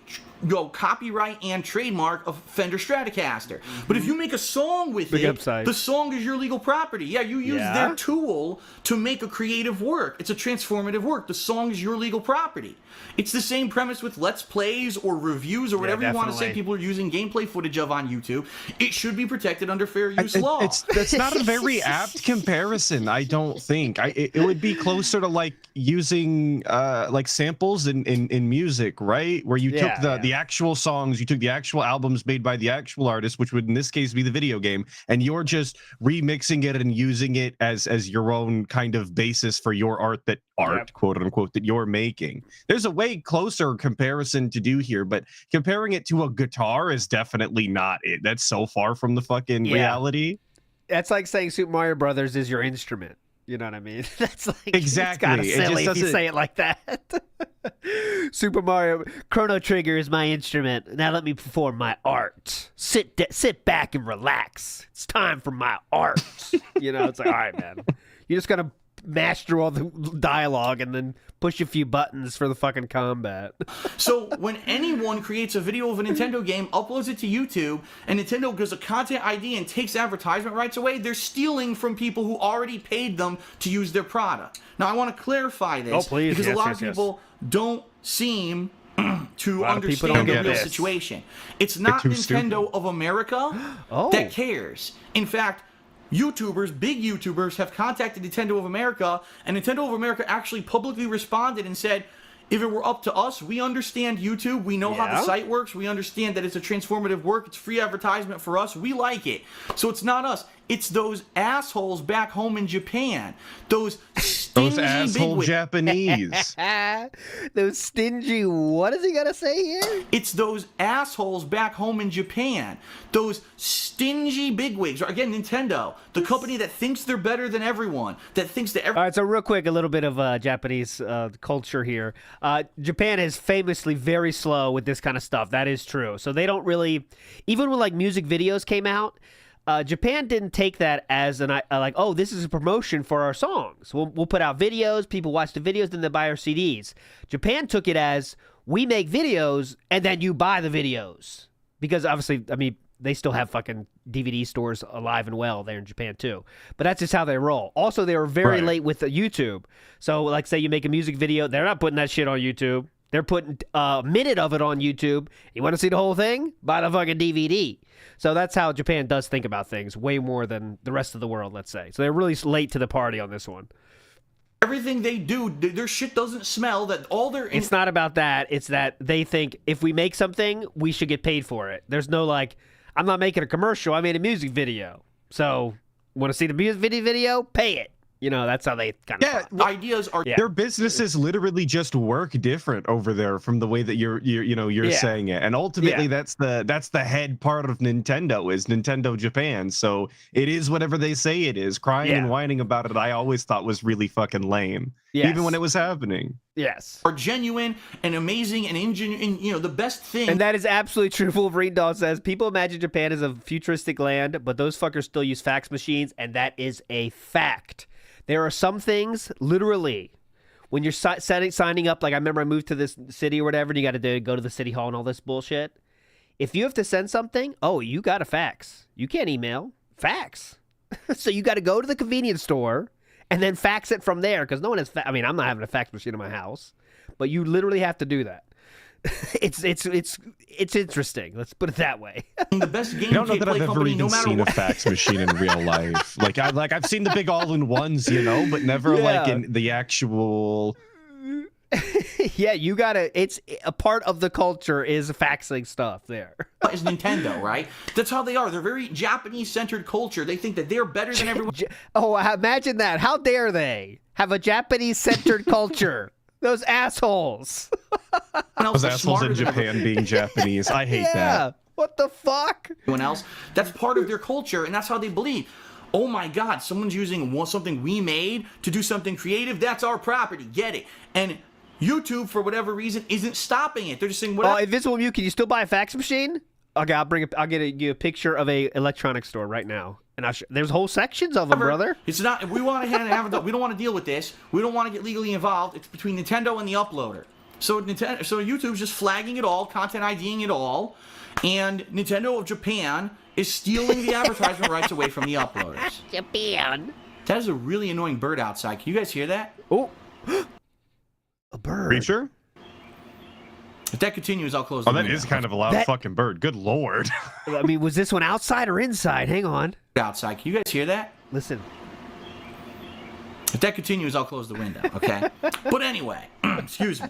E: copyright and trademark of Fender Stratocaster. But if you make a song with the song is your legal property. Yeah, you use their tool to make a creative work. It's a transformative work. The song is your legal property. It's the same premise with Let's Plays or reviews or whatever you want to say people are using gameplay footage of on YouTube. It should be protected under fair use law.
D: That's not a very apt comparison, I don't think. It would be closer to like using like samples in music, right? Where you took the actual songs, you took the actual albums made by the actual artist, which would in this case be the video game, and you're just remixing it and using it as your own kind of basis for your art, quote unquote, that you're making. There's a way closer comparison to do here, but comparing it to a guitar is definitely not it. That's so far from the fucking reality.
B: That's like saying Super Mario Brothers is your instrument. You know what I mean? That's like
D: exactly.
B: It's kind of silly if you say it like that. Super Mario Chrono Trigger is my instrument. Now let me perform my art. Sit back and relax. It's time for my art. You know, it's like, all right, man. You just gotta mash through all the dialogue and then push a few buttons for the fucking combat.
E: So when anyone creates a video of a Nintendo game, uploads it to YouTube, and Nintendo gives a content ID and takes advertisement rights away, they're stealing from people who already paid them to use their product. Now I want to clarify this because a lot of people don't seem to
B: lot of people
E: understand
B: don't
E: the
B: get
E: real
B: this.
E: situation. It's not
D: too
E: Nintendo of America
B: Oh.
E: that cares. In fact, YouTubers, big YouTubers, have contacted Nintendo of America, and Nintendo of America actually publicly responded and said, if it were up to us, we understand YouTube. We know how the
B: Yeah.
E: site works. We understand that it's a transformative work. It's free advertisement for us. We like it. So it's not us. It's those assholes back home in Japan. Those stingy
D: Those asshole
E: bigwigs.
D: Japanese.
B: Those stingy. What is he gonna say here?
E: It's those assholes back home in Japan. Those stingy bigwigs. Again, Nintendo, the company that thinks they're better than everyone, that thinks that
B: All right, so real quick, a little bit of Japanese culture here. Japan is famously very slow with this kind of stuff. That is true. So they don't really, even when like music videos came out, Japan didn't take that as an like, oh, this is a promotion for our songs. We'll put out videos, people watch the videos, then they buy our CDs. Japan took it as we make videos and then you buy the videos. Because obviously, I mean, they still have fucking DVD stores alive and well there in Japan too. But that's just how they roll. Also, they were very late with YouTube. So like say you make a music video, they're not putting that shit on YouTube. They're putting a minute of it on YouTube. You want to see the whole thing? Buy the fucking DVD. So that's how Japan does think about things, way more than the rest of the world, let's say. So they're really late to the party on this one.
E: everything they do, their shit doesn't smell. That all their
B: It's not about that. It's that they think if we make something, we should get paid for it. There's no like, I'm not making a commercial. I made a music video. So want to see the music video? Pay it. You know, that's how they kind of
E: ideas are.
B: Yeah.
D: Their businesses literally just work different over there from the way that you're saying it, and ultimately that's the head part of Nintendo is Nintendo Japan. So it is whatever they say it is. Crying and whining about it, I always thought was really fucking lame, even when it was happening.
B: Yes,
E: are genuine and amazing and the best thing.
B: And that is absolutely true. Wolverine Doll says people imagine Japan as a futuristic land, but those fuckers still use fax machines, and that is a fact. There are some things, literally, when you're signing up, like I remember I moved to this city or whatever, and you got to go to the city hall and all this bullshit. If you have to send something, you got to fax. You can't email. Fax. So you got to go to the convenience store and then fax it from there, because no one has I mean, I'm not having a fax machine in my house, but you literally have to do that. It's interesting. Let's put it that way.
E: The best game
D: I don't know that I've ever even seen a fax machine in real life. I've seen the big all-in-ones, but never like in the actual.
B: Yeah, you gotta. It's a part of the culture is faxing stuff. There
E: is Nintendo, right? That's how they are. They're very Japanese-centered culture. They think that they're better than everyone.
B: Oh, imagine that! How dare they have a Japanese-centered culture? Those assholes.
D: Those assholes in Japan being Japanese. I hate that.
B: What the fuck?
E: Everyone else. That's part of their culture, and that's how they believe. Oh my God, someone's using something we made to do something creative. That's our property. Get it? And YouTube, for whatever reason, isn't stopping it. They're just saying, "What?"
B: Invisible Mute, can you still buy a fax machine? Okay, I'll get you a picture of a electronics store right now. And there's whole sections of them, brother.
E: It's not. If we want to have we don't want to deal with this. We don't want to get legally involved. It's between Nintendo and the uploader. So YouTube's just flagging it all, content IDing it all, and Nintendo of Japan is stealing the advertisement rights away from the uploaders.
B: Japan.
E: That is a really annoying bird outside. Can you guys hear that?
B: Oh, a bird.
D: Creature?
E: If that continues, I'll close the window.
D: That is kind of a loud fucking bird. Good lord.
B: I mean, was this one outside or inside? Hang on.
E: Outside. Can you guys hear that?
B: Listen.
E: If that continues, I'll close the window, okay? But anyway, excuse me.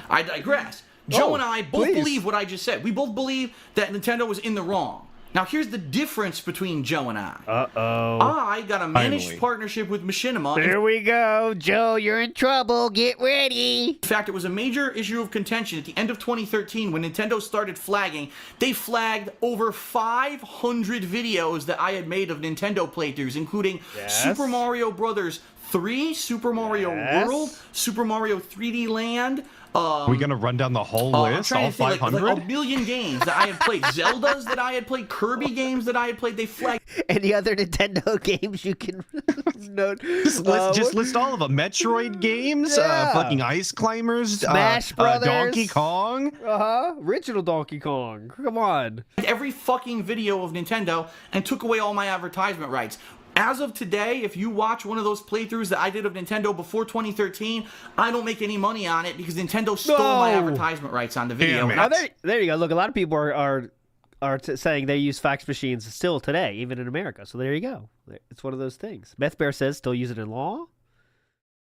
E: I digress. Joe and I both believe what I just said. We both believe that Nintendo was in the wrong. Now, here's the difference between Joe and I.
B: Uh-oh.
E: I got a managed partnership with Machinima.
B: There we go. Joe, you're in trouble. Get ready.
E: In fact, it was a major issue of contention at the end of 2013 when Nintendo started flagging. They flagged over 500 videos that I had made of Nintendo playthroughs, including Super Mario Brothers 3, Super Mario World, Super Mario 3D Land.
D: Are we going to run down the whole list, all 500?
E: Like a million games that I had played. Zeldas that I had played. Kirby games that I had played. They flagged.
B: Any other Nintendo games you can note?
D: Just list all of them. Metroid games, fucking Ice Climbers,
B: Smash Brothers,
D: Donkey Kong.
B: Original Donkey Kong. Come on.
E: Every fucking video of Nintendo and took away all my advertisement rights. As of today, if you watch one of those playthroughs that I did of Nintendo before 2013, I don't make any money on it because Nintendo stole my advertisement rights on the video.
B: Oh, there you go. Look, a lot of people are saying they use fax machines still today, even in America. So there you go. It's one of those things. Beth Bear says still use it in law.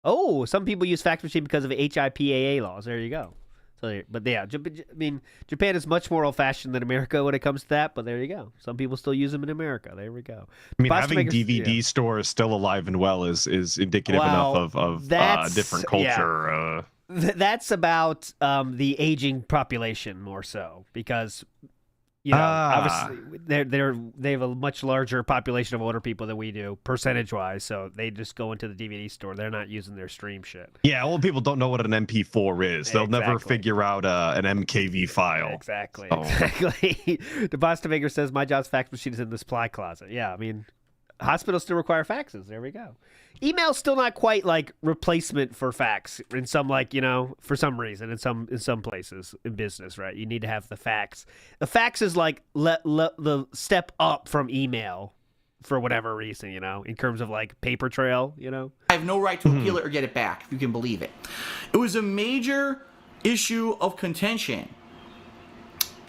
B: Oh, some people use fax machine because of HIPAA laws. There you go. So, but yeah, I mean, Japan is much more old-fashioned than America when it comes to that. But there you go. Some people still use them in America. There we go.
D: I mean, having DVD stores still alive and well is indicative enough of different culture.
B: Yeah. That's about the aging population more so because. You know, obviously, they have a much larger population of older people than we do, percentage-wise. So they just go into the DVD store. They're not using their stream shit.
D: Yeah, old people don't know what an MP4 is. They'll never figure out an MKV file.
B: Exactly. The Boston Maker says, my job's fax machine is in the supply closet. Yeah, I mean, hospitals still require faxes. There we go. Email's still not quite like replacement for fax in some, like, you know, for some reason in some places in business, right? You need to have the fax. The fax is like the step up from email for whatever reason, you know, in terms of like paper trail, you know.
E: I have no right to appeal it or get it back, if you can believe it. It was a major issue of contention.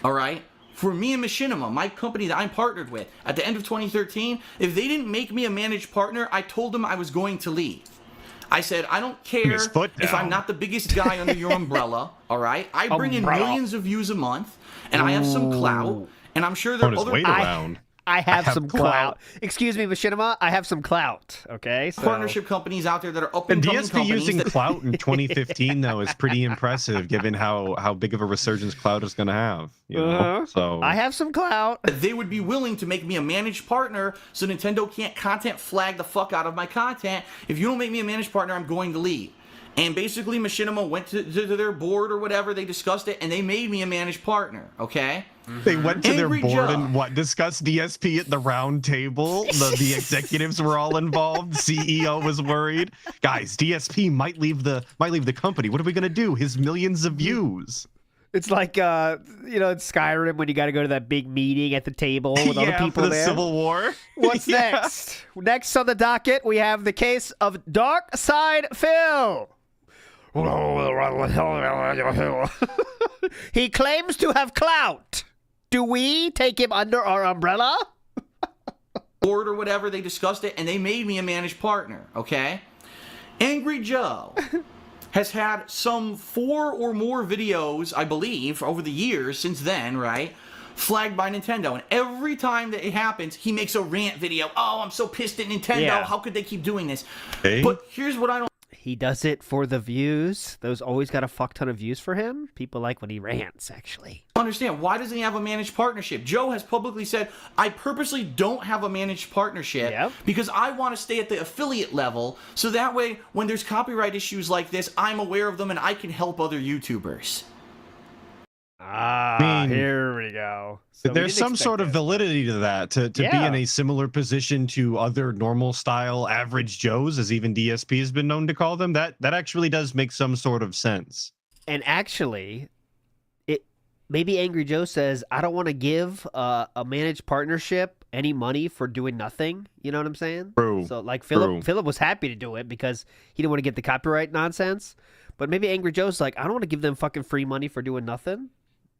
E: All right? For me and Machinima, my company that I'm partnered with, at the end of 2013, if they didn't make me a managed partner, I told them I was going to leave. I said, I don't care if I'm not the biggest guy under your umbrella, all right? I bring in millions of views a month, and I have some clout, and I'm sure there are other...
B: I have some clout. Excuse me, Machinima. I have some clout. Okay, so.
E: Partnership companies out there that are up and coming
D: DSP using clout in 2015 though is pretty impressive, given how big of a resurgence clout is going to have. You know? So
B: I have some clout.
E: They would be willing to make me a managed partner, so Nintendo can't content flag the fuck out of my content. If you don't make me a managed partner, I'm going to leave. And basically, Machinima went to their board or whatever. They discussed it, and they made me a managed partner. Okay.
D: They went to their board and discussed DSP at the round table. The executives were all involved. CEO was worried. Guys, DSP might leave the company. What are we gonna do? His millions of views.
B: It's like you know, in Skyrim when you got to go to that big meeting at the table with other people
D: for the
B: there.
D: Civil War.
B: What's next? Next on the docket, we have the case of Dark Side Phil. He claims to have clout. Do we take him under our umbrella?
E: Board or whatever, they discussed it, and they made me a managed partner, okay? Angry Joe has had some 4 or more videos, I believe, over the years since then, right? Flagged by Nintendo. And every time that it happens, he makes a rant video. Oh, I'm so pissed at Nintendo. Yeah. How could they keep doing this? Hey. But here's what I don't...
B: He does it for the views. Those always got a fuck ton of views for him. People like when he rants, actually.
E: Understand, why doesn't he have a managed partnership? Joe has publicly said, I purposely don't have a managed partnership because I want to stay at the affiliate level, so that way, when there's copyright issues like this, I'm aware of them and I can help other YouTubers.
B: Here we go. So
D: there's some sort of validity to that, to be in a similar position to other normal style average Joes, as even DSP has been known to call them. That actually does make some sort of sense.
B: And actually, maybe Angry Joe says, I don't want to give a managed partnership any money for doing nothing. You know what I'm saying?
D: True.
B: So like Philip was happy to do it because he didn't want to get the copyright nonsense. But maybe Angry Joe's like, I don't want to give them fucking free money for doing nothing.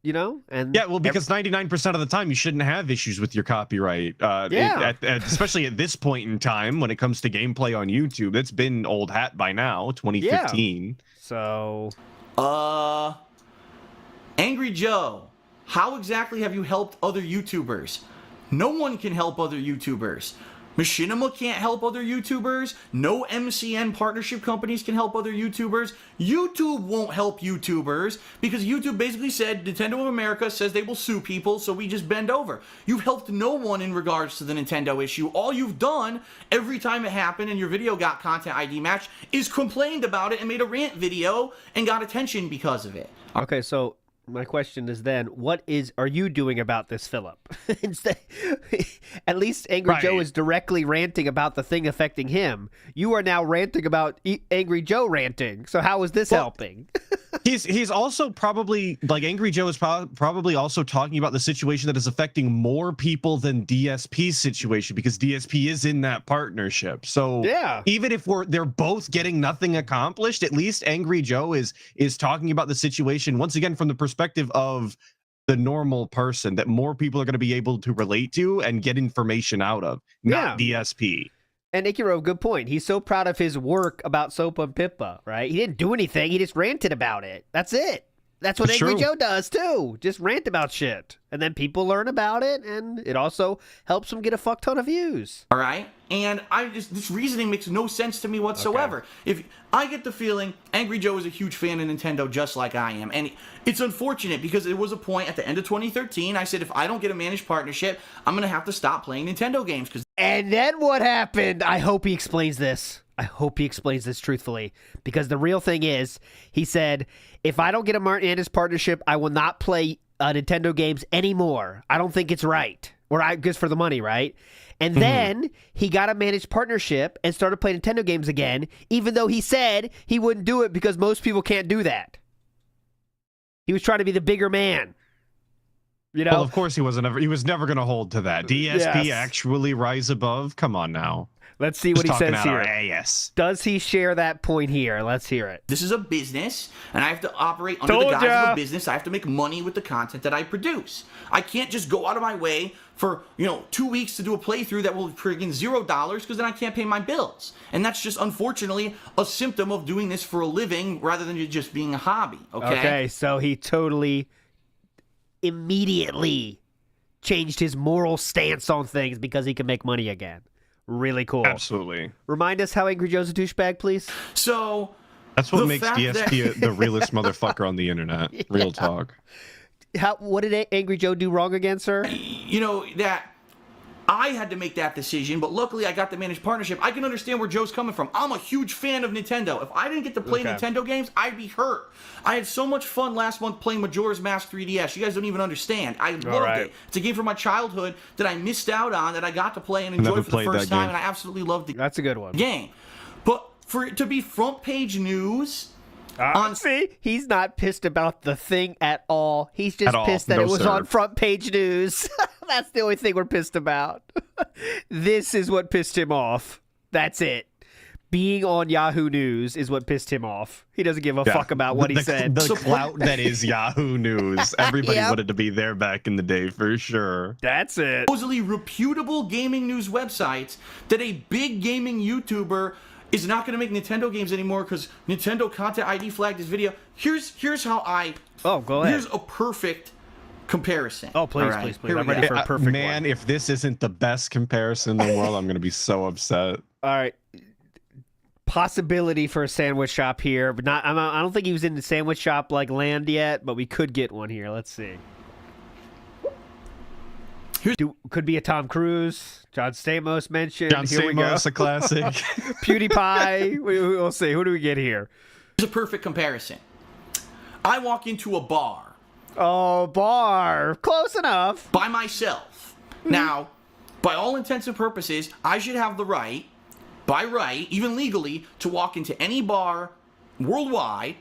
B: You know, and
D: yeah, well, because 99% of the time you shouldn't have issues with your copyright. Especially at this point in time when it comes to gameplay on YouTube, it's been old hat by now, 2015.
B: Yeah. So,
E: Angry Joe, how exactly have you helped other YouTubers? No one can help other YouTubers. Machinima can't help other YouTubers. No MCN partnership companies can help other YouTubers. YouTube won't help YouTubers because YouTube basically said Nintendo of America says they will sue people, so we just bend over. You've helped no one in regards to the Nintendo issue. All you've done every time it happened and your video got content ID matched is complained about it and made a rant video and got attention because of it.
B: Okay, so my question is then, what are you doing about this, Philip? Instead, at least Angry Joe is directly ranting about the thing affecting him. You are now ranting about Angry Joe ranting. So how is this helping?
D: He's also probably, like, Angry Joe is probably also talking about the situation that is affecting more people than DSP's situation, because DSP is in that partnership. So
B: yeah,
D: even if they're both getting nothing accomplished, at least Angry Joe is talking about the situation once again from the perspective of the normal person that more people are going to be able to relate to and get information out of, not DSP.
B: And Ikiro, good point. He's so proud of his work about Sopa and Pippa, right? He didn't do anything. He just ranted about it. That's it. That's what Angry Joe does, too. Just rant about shit. And then people learn about it, and it also helps him get a fuck ton of views.
E: All right? And this reasoning makes no sense to me whatsoever. Okay. If I get the feeling Angry Joe is a huge fan of Nintendo just like I am. And it's unfortunate because there was a point at the end of 2013, I said if I don't get a managed partnership, I'm going to have to stop playing Nintendo games.
B: And then what happened? I hope he explains this. I hope he explains this truthfully, because the real thing is, he said, if I don't get a managed partnership, I will not play Nintendo games anymore. I don't think it's right. Or I guess for the money, right? And then he got a managed partnership and started playing Nintendo games again, even though he said he wouldn't do it because most people can't do that. He was trying to be the bigger man. You know?
D: Well, of course he was never going to hold to that. DSP actually rise above? Come on now.
B: Let's see what he says here.
D: Ass.
B: Does he share that point here? Let's hear it.
E: This is a business, and I have to operate under the guise of a business. I have to make money with the content that I produce. I can't just go out of my way for 2 weeks to do a playthrough that will friggin' $0 because then I can't pay my bills. And that's just unfortunately a symptom of doing this for a living rather than just being a hobby.
B: Okay, so he totally immediately changed his moral stance on things because he can make money again. Really cool.
D: Absolutely.
B: Remind us how Angry Joe's a douchebag, please.
E: So
D: that's what makes DSP the realest motherfucker on the internet. Real talk.
B: What did Angry Joe do wrong again, sir?
E: That I had to make that decision, but luckily I got the managed partnership. I can understand where Joe's coming from. I'm a huge fan of Nintendo. If I didn't get to play Nintendo games, I'd be hurt. I had so much fun last month playing Majora's Mask 3DS. You guys don't even understand. I loved it. It's a game from my childhood that I missed out on, that I got to play and enjoy for the first time, and I absolutely loved the
B: That's a good one.
E: Game. But for it to be front page news...
B: see, he's not pissed about the thing at all. He's just pissed that it was on front page news. That's the only thing we're pissed about. This is what pissed him off. That's it. Being on Yahoo News is what pissed him off. He doesn't give a fuck about what he said.
D: The clout that is Yahoo News. Everybody wanted to be there back in the day, for sure.
B: That's it.
E: Supposedly reputable gaming news websites that a big gaming YouTuber is not going to make Nintendo games anymore because Nintendo Content ID flagged his video. Here's how I...
B: Oh, go ahead.
E: Here's a perfect comparison.
B: Oh, please, please. I'm ready for a perfect
D: one. If this isn't the best comparison in the world, I'm going to be so upset.
B: All right. Possibility for a sandwich shop here, but I don't think he was in the sandwich shop like land yet, but we could get one here. Let's see. Could be a Tom Cruise, John Stamos mentioned.
D: John Stamos, a classic.
B: PewDiePie. We'll see. Who do we get here?
E: Here's a perfect comparison. I walk into a bar.
B: Oh, bar. Close enough.
E: By myself. Now, by all intents and purposes, I should have the right, by right, even legally, to walk into any bar worldwide,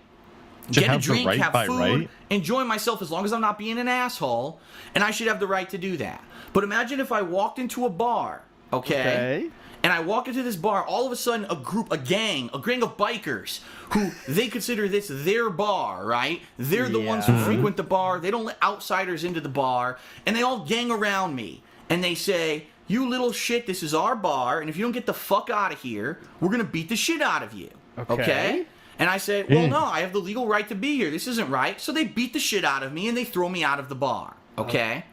E: get a drink, have food, enjoy myself as long as I'm not being an asshole, and I should have the right to do that. But imagine if I walked into a bar, okay? And I walk into this bar, all of a sudden a gang of bikers who they consider this their bar, right? They're the ones who frequent the bar. They don't let outsiders into the bar, and they all gang around me. And they say, you little shit, this is our bar, and if you don't get the fuck out of here, we're going to beat the shit out of you. Okay? And I said, well, no, I have the legal right to be here. This isn't right. So they beat the shit out of me, and they throw me out of the bar. Okay?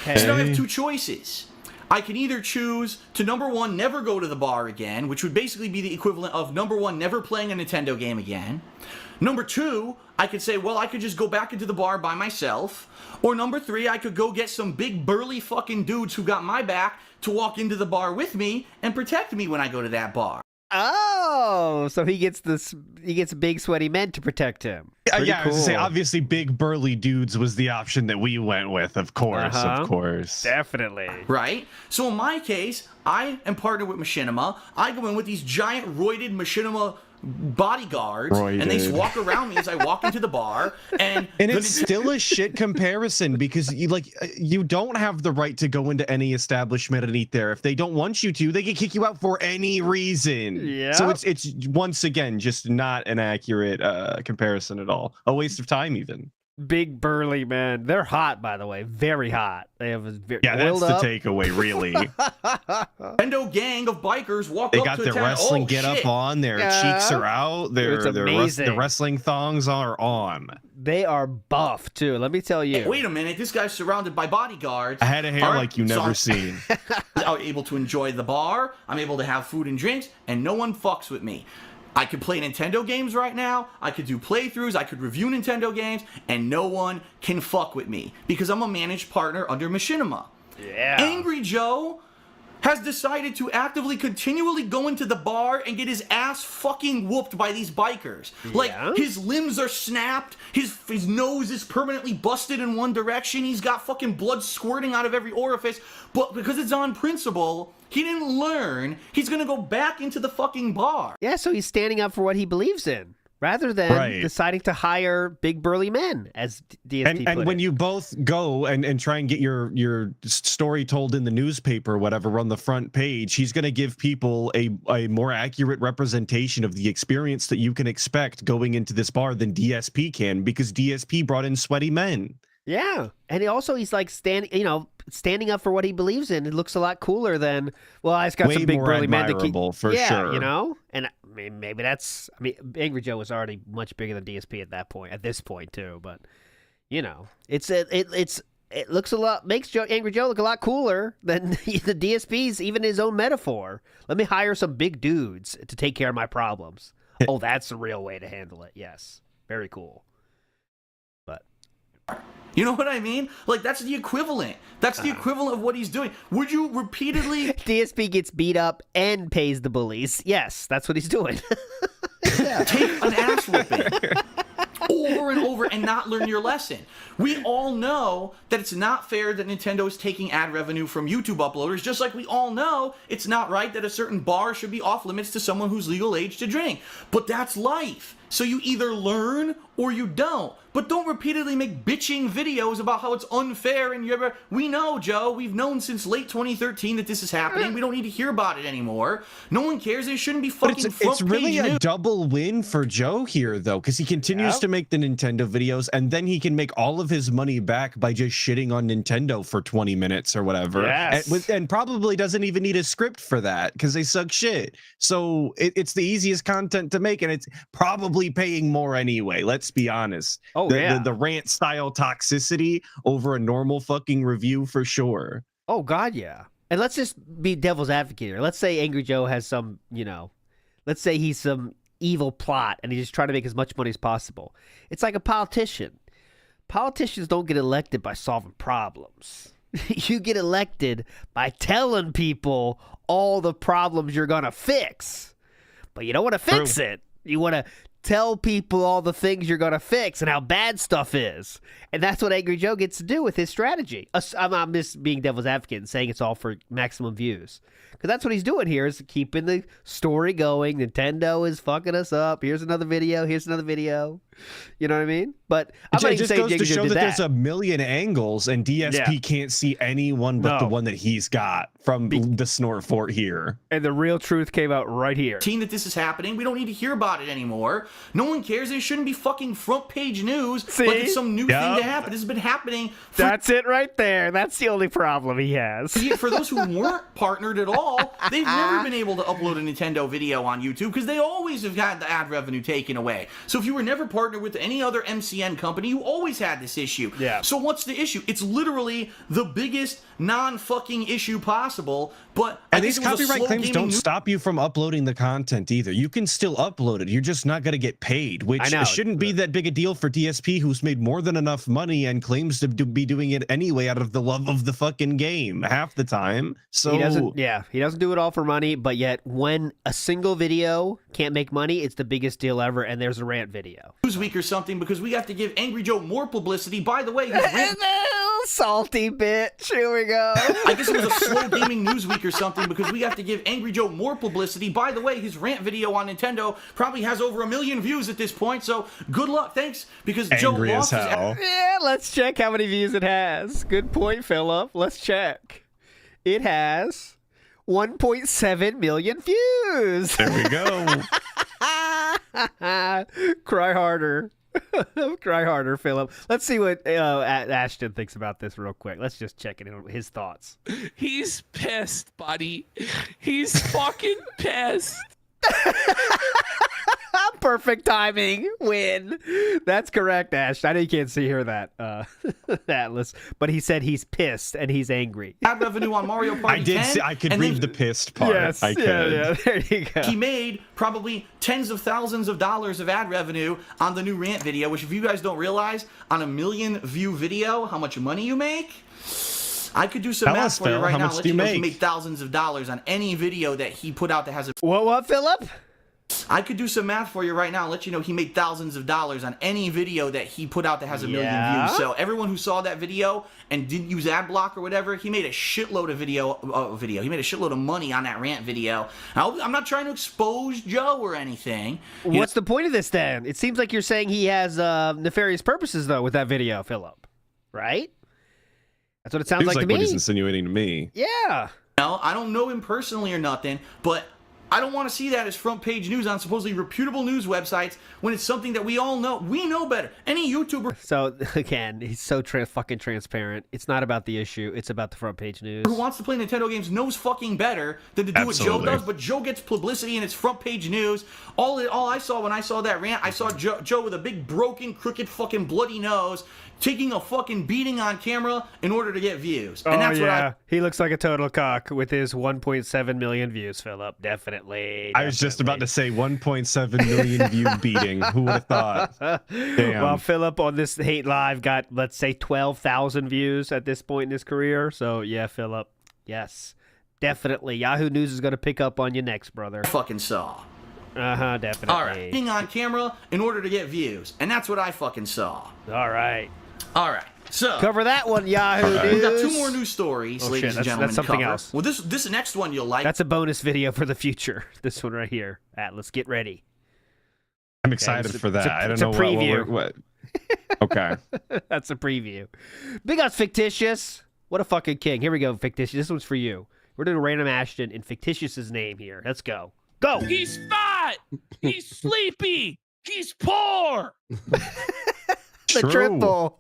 E: So now I have two choices. I can either choose to, number one, never go to the bar again, which would basically be the equivalent of, number one, never playing a Nintendo game again. Number two, I could say, well, I could just go back into the bar by myself. Or number three, I could go get some big burly fucking dudes who got my back to walk into the bar with me and protect me when I go to that bar.
B: Oh, so he gets big sweaty men to protect him. Pretty
D: I was gonna say, obviously big burly dudes was the option that we went with, of course, of course.
B: Definitely.
E: Right? So in my case, I am partnered with Machinima. I go in with these giant roided Machinima bodyguards, and they walk around me as I walk into the bar, and
D: it's still a shit comparison because you don't have the right to go into any establishment and eat there. If they don't want you to, they can kick you out for any reason. Yeah. So it's once again just not an accurate comparison at all. A waste of time even.
B: Big burly men. They're hot, by the way. Very hot. They have a very
D: that's the takeaway, really.
E: Nintendo gang of bikers walk
D: they
E: up
D: got
E: to
D: their wrestling get up on. Their cheeks are out. The wrestling thongs are on.
B: They are buff too. Let me tell you.
E: Hey, wait a minute. This guy's surrounded by bodyguards.
D: I had a hair like you never seen.
E: I'm able to enjoy the bar. I'm able to have food and drinks, and no one fucks with me. I could play Nintendo games right now, I could do playthroughs, I could review Nintendo games, and no one can fuck with me because I'm a managed partner under Machinima.
B: Yeah.
E: Angry Joe has decided to actively continually go into the bar and get his ass fucking whooped by these bikers. Yeah. Like, his limbs are snapped, his nose is permanently busted in one direction, he's got fucking blood squirting out of every orifice, but because it's on principle, he didn't learn, he's gonna go back into the fucking bar.
B: Yeah, so he's standing up for what he believes in, rather than deciding to hire big burly men, as DSP
D: and when you both go and try and get your story told in the newspaper or whatever on the front page, he's going to give people a more accurate representation of the experience that you can expect going into this bar than DSP can, because DSP brought in sweaty men.
B: Yeah, and he's like standing up for what he believes in. It looks a lot cooler than, well, I've got some big burly men to keep.
D: For sure.
B: You know, and I mean, maybe that's. I mean, Angry Joe was already much bigger than DSP at this point too. But you know, it looks a lot, makes Angry Joe look a lot cooler than the DSP's even his own metaphor. Let me hire some big dudes to take care of my problems. Oh, that's the real way to handle it. Yes, very cool.
E: You know what I mean? Like, that's the equivalent. That's the equivalent of what he's doing. Would you repeatedly...
B: DSP gets beat up and pays the bullies. Yes, that's what he's doing.
E: Take an ass whooping over and over and not learn your lesson. We all know that it's not fair that Nintendo is taking ad revenue from YouTube uploaders, just like we all know it's not right that a certain bar should be off limits to someone who's legal age to drink. But that's life. So you either learn or you don't. But don't repeatedly make bitching videos about how it's unfair and we know, Joe, we've known since late 2013 that this is happening. We don't need to hear about it anymore. No one cares. It shouldn't be fucking front page
D: It's really
E: news.
D: a double win for Joe here, though, because he continues to make the Nintendo videos, and then he can make all of his money back by just shitting on Nintendo for 20 minutes or whatever.
B: Yes.
D: And probably doesn't even need a script for that because they suck shit. So it's the easiest content to make, and it's probably paying more anyway. Let's be honest. The rant style toxicity over a normal fucking review for sure.
B: Oh God, yeah. And let's just be devil's advocate here. Let's say Angry Joe has some, let's say he's some evil plot and he's just trying to make as much money as possible. It's like a politician. Politicians don't get elected by solving problems. You get elected by telling people all the problems you're gonna fix. But you don't want to fix it. You want to tell people all the things you're going to fix and how bad stuff is. And that's what Angry Joe gets to do with his strategy. I'm just being devil's advocate and saying it's all for maximum views. Because that's what he's doing here, is keeping the story going. Nintendo is fucking us up. Here's another video. Here's another video. You know what I mean? But I'm not even saying
D: goes to show that there's a million angles, and DSP can't see anyone but the one that he's got from the snort fort here.
B: And the real truth came out right here.
E: That this is happening. We don't need to hear about it anymore. No one cares. It shouldn't be fucking front page news.
B: See?
E: Like it's some new thing to happen. This has been happening.
B: That's it right there. That's the only problem he has.
E: For those who weren't partnered at all, they've never been able to upload a Nintendo video on YouTube because they always have had the ad revenue taken away. So if you were never partnered with any other MCN company, you always had this issue.
B: Yeah.
E: So what's the issue? It's literally the biggest non-fucking issue possible. But
D: and these copyright claims don't stop you from uploading the content either. You can still upload it. You're just not going to get paid, which shouldn't be that big a deal for DSP, who's made more than enough money and claims to be doing it anyway out of the love of the fucking game half the time. So
B: he doesn't do it all for money, but yet when a single video can't make money, it's the biggest deal ever, and there's a rant video.
E: Newsweek or something, because we have to give Angry Joe more publicity. By the way, his rant
B: salty bitch. Here we go.
E: I guess it was a slow gaming Newsweek or something, because we have to give Angry Joe more publicity. By the way, his rant video on Nintendo probably has over 1 million views at this point, so good luck. Thanks, because Joe
D: Angry
E: lost
D: as
E: his...
D: hell.
B: Yeah, let's check how many views it has. Good point, Philip. Let's check. It has 1.7 million views.
D: There we go.
B: Cry harder. Cry harder, Philip. Let's see what Ashton thinks about this real quick. Let's just check it in his thoughts.
F: He's pissed, buddy. He's fucking pissed.
B: Perfect timing. Win. That's correct, Ash. I know you can't see here that Atlas, but he said he's pissed and he's angry.
E: ad revenue on Mario Party
D: I did
E: 10,
D: see, I could
E: and
D: read
E: then
D: the pissed part.
B: Yes.
D: I could.
B: Yeah. There you go.
E: he made probably tens of thousands of dollars of ad revenue on the new Rant video, which if you guys don't realize, on a 1 million view video, how much money you make? I could do some
D: Tell
E: math
D: us,
E: for you
D: Phil.
E: right
D: How
E: now.
D: much
E: Let
D: do
E: you
D: you
E: know he
D: make?
E: made thousands of dollars on any video that he put out that has a...
B: What, Philip?
E: I could do some math for you right now and let you know he made thousands of dollars on any video that he put out that has 1 million views. So everyone who saw that video and didn't use ad block or whatever, he made a shitload of He made a shitload of money on that Rant video. Now, I'm not trying to expose Joe or anything.
B: What's the point of this then? It seems like you're saying he has nefarious purposes though with that video, Philip. Right? That's what it sounds
D: Seems
B: like to
D: what
B: me.
D: he's insinuating to me.
B: Yeah.
E: No, I don't know him personally or nothing, but I don't want to see that as front page news on supposedly reputable news websites when it's something that we all know. We know better. Any YouTuber
B: So again, he's so fucking transparent. It's not about the issue. It's about the front page news.
E: who wants to play Nintendo games knows fucking better than to do what Joe
D: Absolutely.
E: does, but Joe gets publicity and it's front page news. All I saw when I saw that rant, I saw Joe with a big broken, crooked, fucking bloody nose taking a fucking beating on camera in order to get views. And that's what
B: He looks like a total cock with his 1.7 million views, Philip. Definitely.
D: I was just about to say 1.7 million view beating. Who would have thought? Damn.
B: Well, Philip on this Hate Live got, let's say, 12,000 views at this point in his career. So, yeah, Philip. Yes. Definitely. Yahoo News is going to pick up on you next, brother.
E: fucking saw.
B: Uh-huh, definitely.
E: All right. Beating on camera in order to get views. And that's what I fucking saw.
B: All right.
E: All right. So
B: Cover that one, Yahoo News.
E: we got 2 more news stories,
B: Oh,
E: ladies
B: shit,
E: and gentlemen.
B: that's something
E: to cover.
B: else.
E: Well, this next one you'll like.
B: That's a bonus video for the future. This one right here. Atlas, get ready.
D: I'm excited
B: it's a-
D: for that.
B: it's a-
D: I don't
B: it's a
D: know
B: preview.
D: what. Okay.
B: That's a preview. Big Ups Fictitious. What a fucking king. Here we go, Fictitious. This one's for you. We're doing random Ashton in Fictitious's name here. Let's go. Go!
F: He's fat. He's sleepy. He's poor.
B: The
D: True.
B: triple.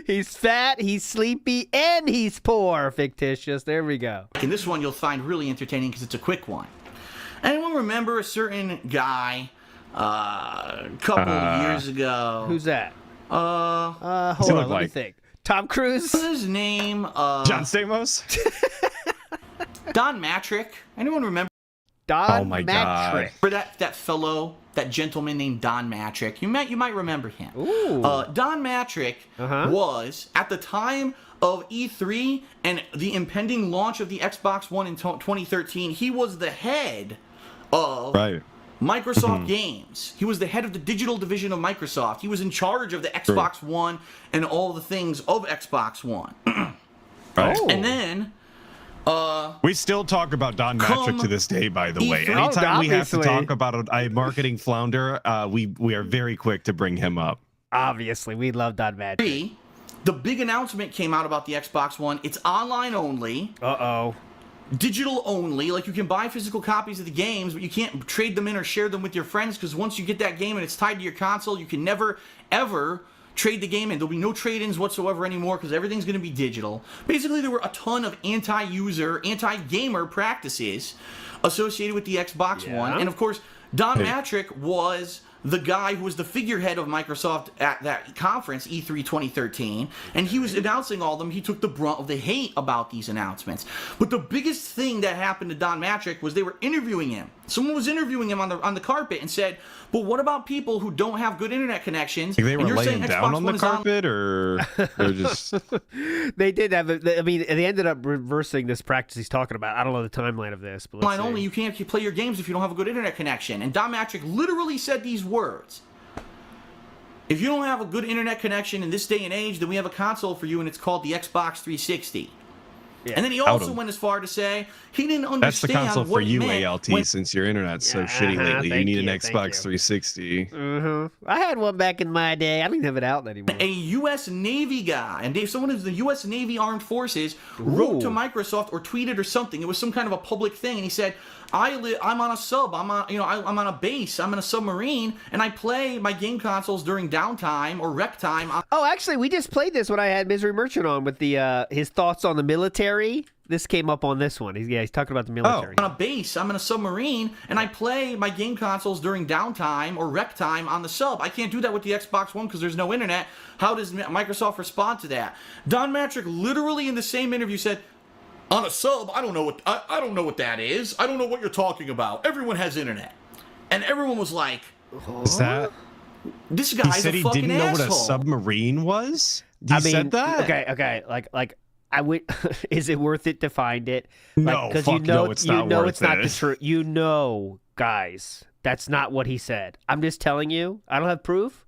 B: He's fat, he's sleepy, and he's poor, Fictitious. There we go.
E: And this one you'll find really entertaining because it's a quick one. Anyone remember a certain guy a couple years ago?
B: Who's that?
E: What
B: Hold on,
D: look
B: let me
D: like?
B: think. Tom Cruise?
E: was his name?
D: John Stamos?
E: Don Matrick. Anyone remember
B: Don
D: Oh my
B: Matrick.
E: that fellow, that gentleman named Don Matrick? You might remember him.
B: Ooh.
E: Don Matrick was, at the time of E3 and the impending launch of the Xbox One in 2013, he was the head of
D: Right.
E: Microsoft Games. He was the head of the digital division of Microsoft. He was in charge of the Xbox One and all the things of Xbox One.
D: Right.
B: Oh.
E: And then
D: We still talk about Don Matrick to this day, by the way.
E: E3.
D: Anytime we have to
B: Obviously.
D: talk about a marketing flounder, we are very quick to bring him up.
B: Obviously, we love Don Matrick.
E: the big announcement came out about the Xbox One. It's online only.
B: Uh-oh.
E: Digital only, like you can buy physical copies of the games, but you can't trade them in or share them with your friends because once you get that game and it's tied to your console, you can never, ever trade the game in. There'll be no trade-ins whatsoever anymore because everything's going to be digital. Basically, there were a ton of anti-user, anti-gamer practices associated with the Xbox One. And of course, Don Matrick was the guy who was the figurehead of Microsoft at that conference, E3 2013, and he was announcing all of them. He took the brunt of the hate about these announcements. But the biggest thing that happened to Don Matrick was they were interviewing him. Someone was interviewing him on the carpet and said, "But what about people who don't have good internet connections?"
D: Like they were
E: and you're
D: laying
E: saying
D: down
E: Xbox
D: on
E: One
D: the
E: is
D: carpet, or they're just
B: They did have, I mean, they ended up reversing this practice he's talking about. I don't know the timeline of this, but let's
E: online
B: see.
E: only. You can't play your games if you don't have a good internet connection. And Don Matrick literally said these words: "If you don't have a good internet connection in this day and age, then we have a console for you, and it's called the Xbox 360." And then he also went as far to say he didn't understand.
D: That's the console for you, ALT,
E: when...
D: since your internet's so shitty lately. You need an Xbox 360.
B: I had one back in my day. I don't even have it out anymore.
E: A U.S. Navy guy, and Dave, someone who's the U.S. Navy Armed Forces, wrote to Microsoft or tweeted or something. It was some kind of a public thing, and he said, I'm on a sub. I'm on a base. I'm in a submarine, and I play my game consoles during downtime or rec time.
B: Oh, actually, we just played this when I had Misery Merchant on with the his thoughts on the military. This came up on this one. He's talking about the military.
E: On a base. I'm in a submarine, and I play my game consoles during downtime or rec time on the sub. I can't do that with the Xbox One because there's no internet. How does Microsoft respond to that? Don Matrick literally in the same interview said, on a sub, I don't know what that is. I don't know what you're talking about. Everyone has internet. And everyone was like,
D: is that
E: this guy's
D: he said
E: a
D: he
E: fucking
D: didn't know
E: asshole.
D: what a submarine was? He said that?
B: Okay. Like I would. Is it worth it to find it?
D: No,
B: because
D: it's not worth
B: it's not
D: it.
B: the truth. You know, guys, that's not what he said. I'm just telling you. I don't have proof,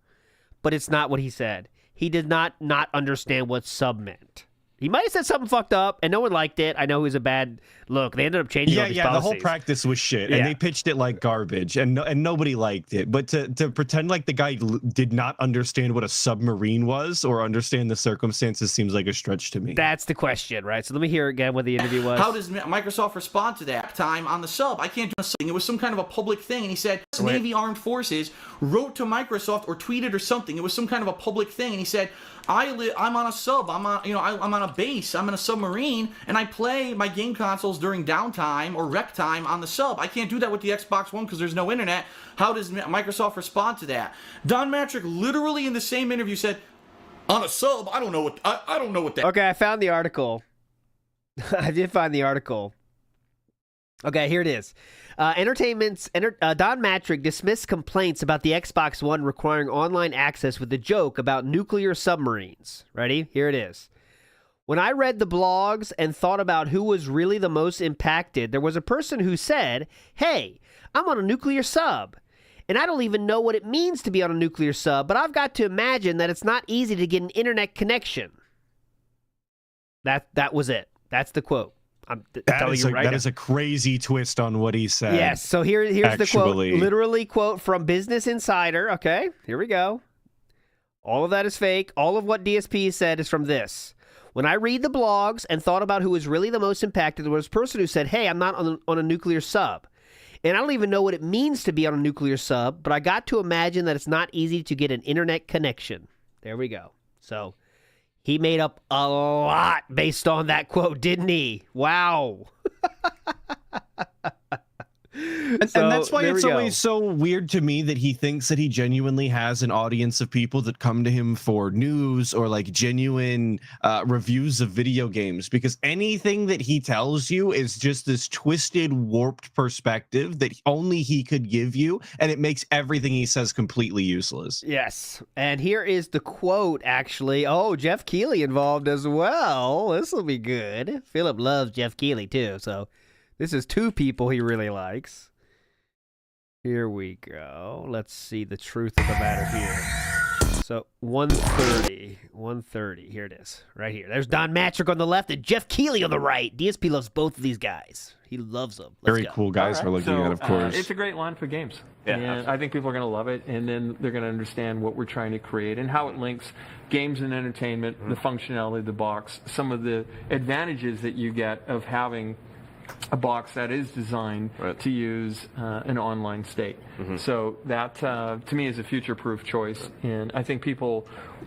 B: but it's not what he said. He did not understand what sub meant. He might have said something fucked up, and no one liked it. I know it was a bad look. They ended up changing all these policies.
D: The whole practice was shit, and they pitched it like garbage, and nobody liked it. But to pretend like the guy did not understand what a submarine was or understand the circumstances seems like a stretch to me.
B: That's the question, right? So let me hear again what the interview was.
E: How does Microsoft respond to that time on the sub? I can't do something. It was some kind of a public thing, and he said, Navy Armed Forces wrote to Microsoft or tweeted or something. It was some kind of a public thing, and he said, I'm on a sub. I'm on a base. I'm in a submarine, and I play my game consoles during downtime or rec time on the sub. I can't do that with the Xbox One because there's no internet. How does Microsoft respond to that? Don Matrick literally in the same interview said, on a sub, I don't know what that.
B: Okay, I found the article. I did find the article. Okay, here it is. Don Matrick dismissed complaints about the Xbox One requiring online access with a joke about nuclear submarines. Ready? Here it is. When I read the blogs and thought about who was really the most impacted, there was a person who said, hey, I'm on a nuclear sub. And I don't even know what it means to be on a nuclear sub, but I've got to imagine that it's not easy to get an internet connection. That was it. That's the quote. I'm telling you right now.
D: That is a crazy twist on what he said.
B: Yes, so here's the quote. Literally quote from Business Insider. Okay, here we go. All of that is fake. All of what DSP said is from this. When I read the blogs and thought about who was really the most impacted, there was a person who said, hey, I'm not on a nuclear sub. And I don't even know what it means to be on a nuclear sub, but I got to imagine that it's not easy to get an internet connection. There we go. So he made up a lot based on that quote, didn't he? Wow.
D: And that's why it's always so weird to me that he thinks that he genuinely has an audience of people that come to him for news or like genuine reviews of video games, because anything that he tells you is just this twisted, warped perspective that only he could give you, and it makes everything he says completely useless.
B: Yes. And here is the quote, actually. Oh, Jeff Keighley involved as well. This will be good. Philip loves Jeff Keighley, too, so this is two people he really likes. Here we go. Let's see the truth of the matter here. So 130. Here it is. Right here. There's Don Matrick on the left and Jeff Keighley on the right. DSP loves both of these guys. He loves them.
D: Very cool guys we're looking at, of course.
G: It's a great line for games. Yeah, and I think people are going to love it, and then they're going to understand what we're trying to create and how it links games and entertainment, the functionality of the box, some of the advantages that you get of having a box that is designed to use an online state. So that, to me, is a future-proof choice, and I think people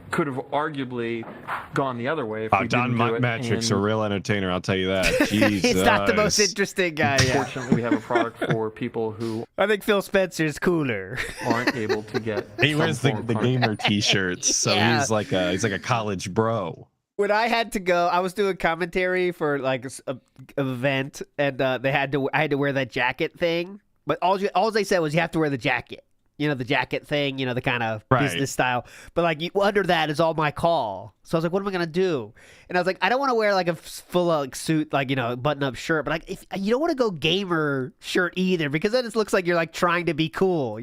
G: could have arguably gone the other way if we didn't do it.
D: Don Matrick's a real entertainer, I'll tell you that.
B: He's not the most interesting guy.
G: Fortunately, we have a product for people who
B: I think Phil Spencer's cooler.
G: aren't able to get.
D: He wears the gamer T-shirts, so he's like a college bro.
B: When I had to go, I was doing commentary for like an event, and I had to wear that jacket thing. But all they said was you have to wear the jacket. the jacket thing, the kind of
D: Right.
B: business style. But like under that is all my call. So I was like, what am I gonna do? And I was like, I don't want to wear like a full suit, like button up shirt. But like, if you don't want to go gamer shirt either, because then it looks like you're like trying to be cool,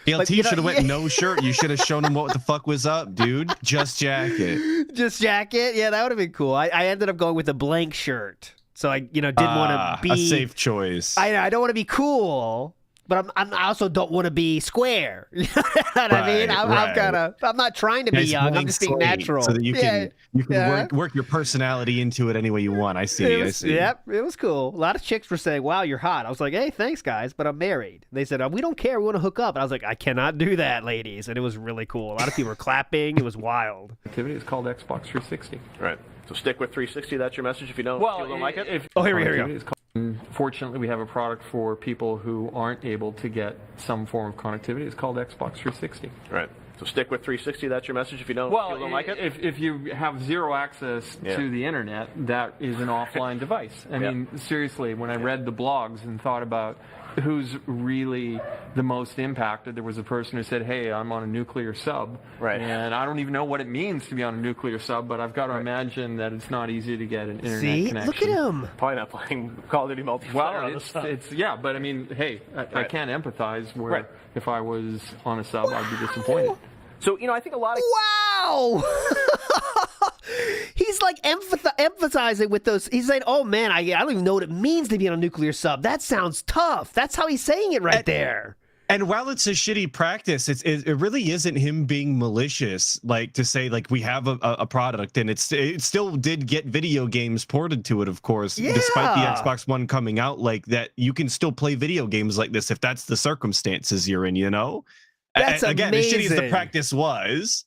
D: DLT should have went no shirt. You should have shown him what the fuck was up, dude. Just jacket.
B: Just jacket. Yeah, that would have been cool. I ended up going with a blank shirt. So I, didn't want to be
D: a safe choice.
B: I don't want to be cool, but I also don't want to be square. You know what I mean? I'm not trying to be young. I'm just being natural.
D: So that you can work your personality into it any way you want. I see.
B: Yep, it was cool. A lot of chicks were saying, "Wow, you're hot." I was like, "Hey, thanks, guys, but I'm married." They said, "We don't care. We want to hook up." And I was like, "I cannot do that, ladies." And it was really cool. A lot of people were clapping. It was wild.
G: Activity is called Xbox 360.
H: Right. So stick with 360. That's your message. If you don't, like it.
B: Here we go.
G: Fortunately, we have a product for people who aren't able to get some form of connectivity. It's called Xbox 360.
H: Right. So stick with 360. That's your message. If you don't, like it.
G: If you have zero access to the internet, that is an offline device. I mean, seriously, when I read the blogs and thought about who's really the most impacted, there was a person who said, "Hey, I'm on a nuclear sub, and I don't even know what it means to be on a nuclear sub, but I've got to imagine that it's not easy to get an internet connection."
B: Look at him.
H: Probably not playing Call of Duty multiplayer.
G: Well, it's but I mean, hey, I can't empathize where if I was on a sub, I'd be disappointed.
H: So I think a lot of
B: wow. He's like emphasizing with those. He's saying, "Oh man, I don't even know what it means to be on a nuclear sub. That sounds tough." That's how he's saying it right there.
D: And while it's a shitty practice, it really isn't him being malicious, like to say like we have a product and it still did get video games ported to it, of course, despite the Xbox One coming out like that. You can still play video games like this if that's the circumstances you're in,
B: That's
D: again,
B: amazing.
D: as shitty as the practice was.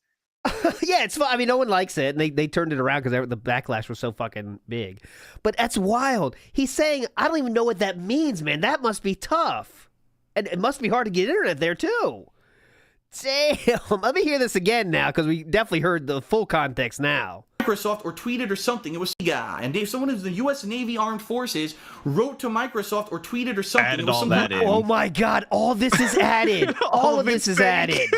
B: Yeah, it's fun. I mean, no one likes it, and they turned it around because the backlash was so fucking big. But that's wild. He's saying, I don't even know what that means, man. That must be tough. And it must be hard to get internet there, too. Damn. Let me hear this again now, because we definitely heard the full context now.
E: Microsoft or tweeted or something. It was a guy. And Dave, someone in the U.S. Navy Armed Forces wrote to Microsoft or tweeted or something.
D: Added all that in.
B: Oh my God. All this is added. all of this is added.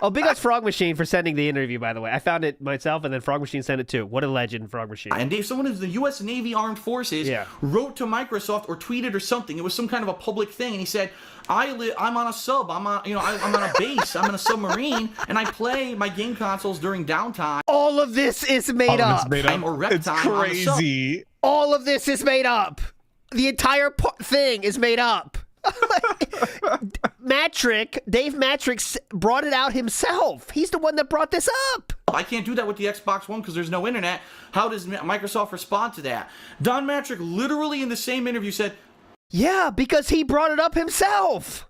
B: Oh, big ups Frog Machine for sending the interview, by the way. I found it myself, and then Frog Machine sent it too. What a legend, Frog Machine.
E: And Dave, someone in the U.S. Navy Armed Forces wrote to Microsoft or tweeted or something. It was some kind of a public thing, and he said, I'm on a sub. I'm on a base. I'm in a submarine, and I play my game consoles during downtime.
B: All of this is made up.
D: It's crazy.
B: All of this is made up. The entire thing is made up. Dave Matrick brought it out himself. He's the one that brought this up.
E: I can't do that with the Xbox One because there's no internet. How does Microsoft respond to that? Don Matrick literally in the same interview said,
B: "Yeah, because he brought it up himself."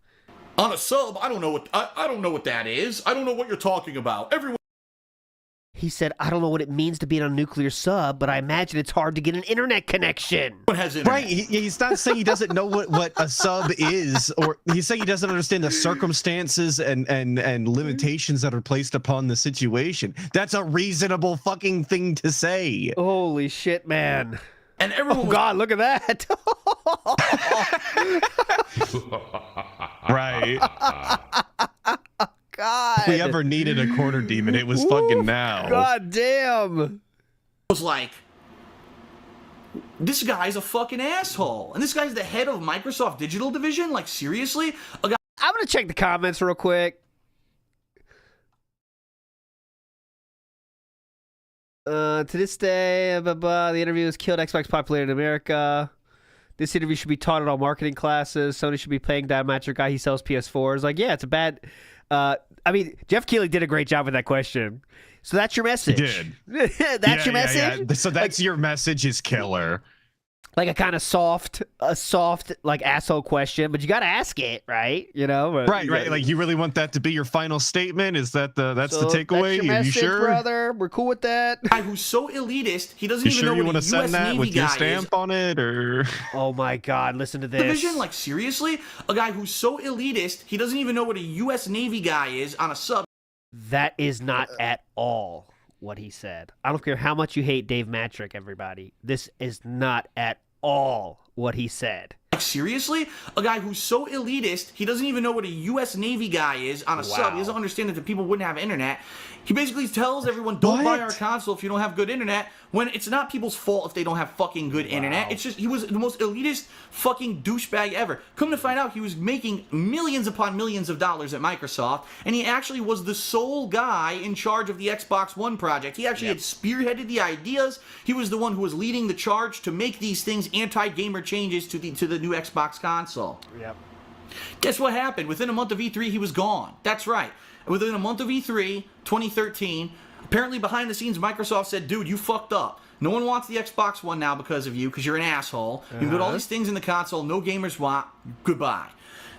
E: On a sub, I don't know what that is. I don't know what you're talking about. Everyone.
B: He said, "I don't know what it means to be on a nuclear sub, but I imagine it's hard to get an internet connection."
E: Has internet.
D: Right, he's not saying he doesn't know what a sub is, or he's saying he doesn't understand the circumstances and limitations that are placed upon the situation. That's a reasonable fucking thing to say.
B: Holy shit, man.
E: And everyone
B: God, look at that.
D: Right.
B: God.
D: If we ever needed a corner demon, it was fucking now.
B: God damn.
E: was like, this guy's a fucking asshole. And this guy's the head of Microsoft Digital Division? Like, seriously? A guy
B: I'm going to check the comments real quick. To this day, the interview has killed Xbox popularity in America. This interview should be taught in all marketing classes. Sony should be paying Diametric guy. He sells PS4s. Like, yeah, it's a bad... I mean, Jeff Keighley did a great job with that question. So that's your message.
D: He did.
B: That's your message?
D: Yeah. So that's your message is killer.
B: Like a kind of soft, like asshole question, but you got to ask it, right? You know, but
D: right. Like you really want that to be your final statement? Is that that's the takeaway?
B: That's your message,
D: you sure,
B: brother? We're cool with that.
E: Guy who's so elitist, he doesn't
D: you
E: even
D: sure
E: know
D: you
E: what
D: want
E: a
D: to
E: U.S.
D: send that
E: Navy
D: with your
E: guy
D: stamp
E: is.
D: on it, or?
B: Oh my God! Listen to this.
E: Division, like seriously, a guy who's so elitist, he doesn't even know what a U.S. Navy guy is on a sub.
B: That is not at all what he said. I don't care how much you hate Dave Matrick, everybody. This is not at all what he said.
E: Like, seriously? A guy who's so elitist, he doesn't even know what a U.S. Navy guy is on a sub. He doesn't understand that the people wouldn't have internet. He basically tells everyone, don't buy our console if you don't have good internet, when it's not people's fault if they don't have fucking good internet. It's just, he was the most elitist fucking douchebag ever. Come to find out, he was making millions upon millions of dollars at Microsoft, and he actually was the sole guy in charge of the Xbox One project. He actually had spearheaded the ideas. He was the one who was leading the charge to make these things anti-gamer changes to the new Xbox console.
B: Yep.
E: Guess what happened? Within a month of E3, he was gone. That's right. Within a month of E3, 2013, apparently behind the scenes, Microsoft said, dude, you fucked up. No one wants the Xbox One now because of you, because you're an asshole. You put all these things in the console no gamers want. Goodbye.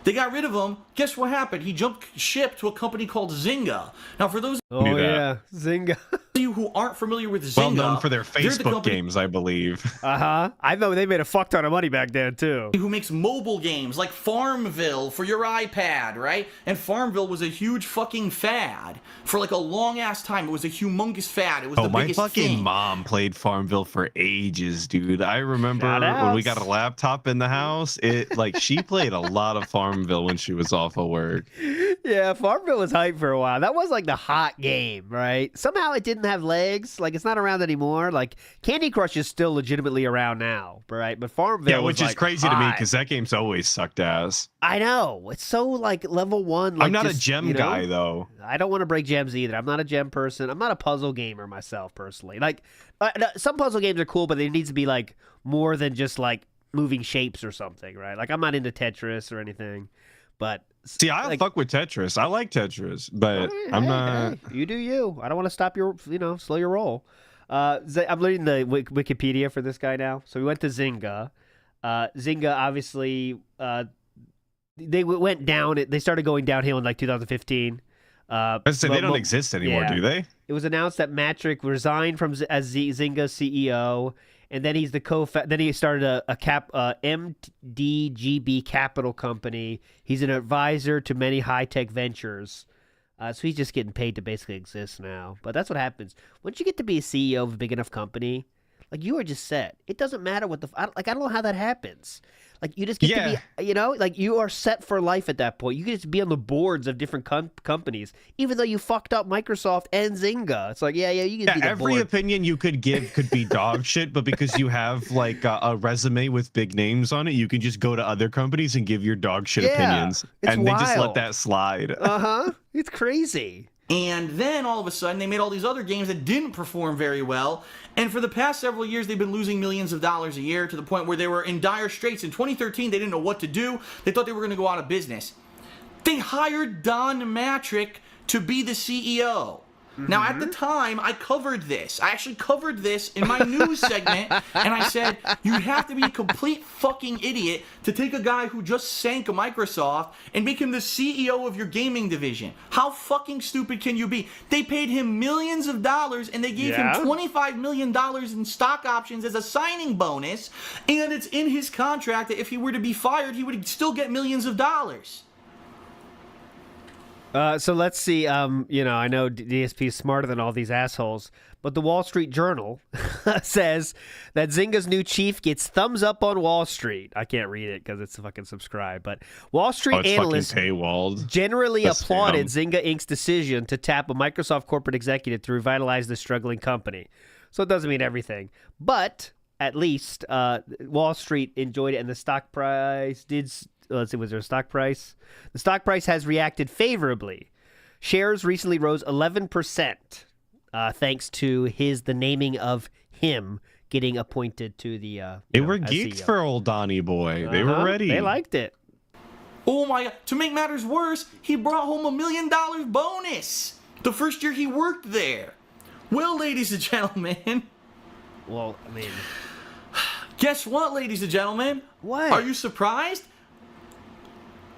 E: They got rid of him. Guess what happened? He jumped ship to a company called Zynga. Now, for those
B: Zynga.
E: of you who aren't familiar with Zynga,
D: well known for their Facebook games, I believe.
B: I know they made a fuck ton of money back then too.
E: Who makes mobile games like Farmville for your iPad, right? And Farmville was a huge fucking fad for like a long ass time. It was a humongous fad. It was the biggest
D: my fucking
E: thing.
D: mom played Farmville for ages, dude. I remember when we got a laptop in the house. It like she played a lot of Farmville when she was off of work.
B: Yeah, Farmville was hype for a while. That was like the hot game, right? Somehow it didn't have legs. Like it's not around anymore. Like Candy Crush is still legitimately around now, right? But Farmville,
D: which is
B: like
D: crazy to me because that game's always sucked ass.
B: I know, it's so like level one. Like,
D: I'm not a gem guy though.
B: I don't want to break gems either. I'm not a gem person. I'm not a puzzle gamer myself personally. Like some puzzle games are cool, but there needs to be like more than just like moving shapes or something, right? Like I'm not into Tetris or anything, but
D: see, I fuck with Tetris. I like Tetris, but I'm not.
B: Hey, you do you. I don't want to stop your, slow your roll. I'm reading the Wikipedia for this guy now. So we went to Zynga. Zynga obviously they went down. They started going downhill in like 2015.
D: I say they don't exist anymore, do they?
B: It was announced that Matrick resigned from as Zynga's CEO, and then he's the Then he started a MDGB Capital company. He's an advisor to many high-tech ventures. So he's just getting paid to basically exist now. But that's what happens once you get to be a CEO of a big enough company. Like you are just set. It doesn't matter what I don't know how that happens. Like you just get to be, like you are set for life at that point. You can just be on the boards of different companies, even though you fucked up Microsoft and Zynga. It's like, you can be the
D: every
B: board.
D: opinion you could give could be dog shit, but because you have like a resume with big names on it, you can just go to other companies and give your dog shit opinions, and
B: wild.
D: They just let that slide.
B: It's crazy.
E: And then all of a sudden, they made all these other games that didn't perform very well. And for the past several years, they've been losing millions of dollars a year to the point where they were in dire straits. In 2013, they didn't know what to do. They thought they were going to go out of business. They hired Don Matrick to be the CEO. Now, at the time, I covered this. I actually covered this in my news segment, and I said, you'd have to be a complete fucking idiot to take a guy who just sank Microsoft and make him the CEO of your gaming division. How fucking stupid can you be? They paid him millions of dollars, and they gave him $25 million in stock options as a signing bonus, and it's in his contract that if he were to be fired, he would still get millions of dollars.
B: So let's see. I know DSP is smarter than all these assholes, but the Wall Street Journal says that Zynga's new chief gets thumbs up on Wall Street. I can't read it because it's fucking subscribed, but Wall Street analysts generally applauded Zynga Inc.'s decision to tap a Microsoft corporate executive to revitalize the struggling company. So it doesn't mean everything, but at least Wall Street enjoyed it, and the stock price did. Let's see, was there a stock price? The stock price has reacted favorably. Shares recently rose 11%, thanks to the naming of him getting appointed to the.
D: They were geeked for old Donnie boy. They were ready.
B: They liked it.
E: Oh my God! To make matters worse, he brought home $1 million bonus the first year he worked there. Well, ladies and gentlemen.
B: Well, I mean.
E: Guess what, ladies and gentlemen?
B: What?
E: Are you surprised?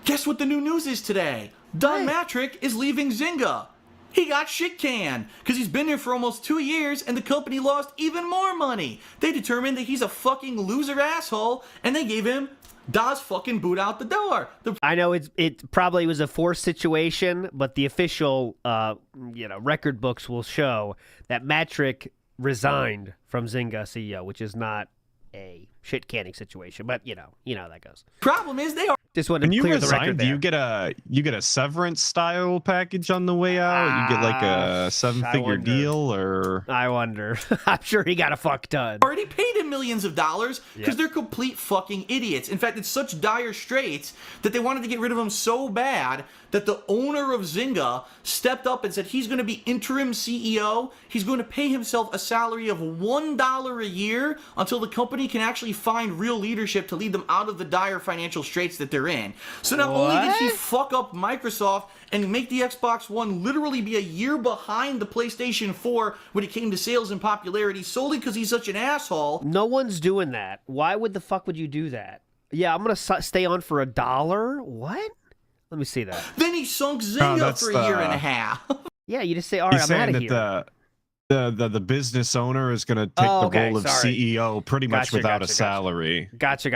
E: Guess what the new news is today? Don Matrick is leaving Zynga. He got shit canned because he's been there for almost 2 years and the company lost even more money. They determined that he's a fucking loser asshole and they gave him Da's fucking boot out the door.
B: I know it probably was a forced situation, but the official record books will show that Matrick resigned from Zynga CEO, which is not a shit canning situation. But you know how that goes.
E: Problem is they are.
B: Just wanted
D: When
B: to
D: you
B: clear the record
D: resign, do
B: there.
D: you get a severance style package on the way out? You get like a 7-figure deal, or
B: I wonder. I'm sure he got a fuck ton.
E: Already paid him millions of dollars because they're complete fucking idiots. In fact, it's such dire straits that they wanted to get rid of him so bad that the owner of Zynga stepped up and said he's going to be interim CEO. He's going to pay himself a salary of $1 a year until the company can actually find real leadership to lead them out of the dire financial straits that they're in. So not only did he fuck up Microsoft and make the Xbox One literally be a year behind the PlayStation 4 when it came to sales and popularity solely because he's such an asshole.
B: No one's doing that. Why would the fuck would you do that? Yeah, I'm going to stay on for $1. What? Let me see that.
E: Then he sunk Zynga for a year and a half.
B: Yeah, you just say, all right, I'm out of here.
D: The business owner is going to take the role of CEO pretty much without a salary.
B: Gotcha.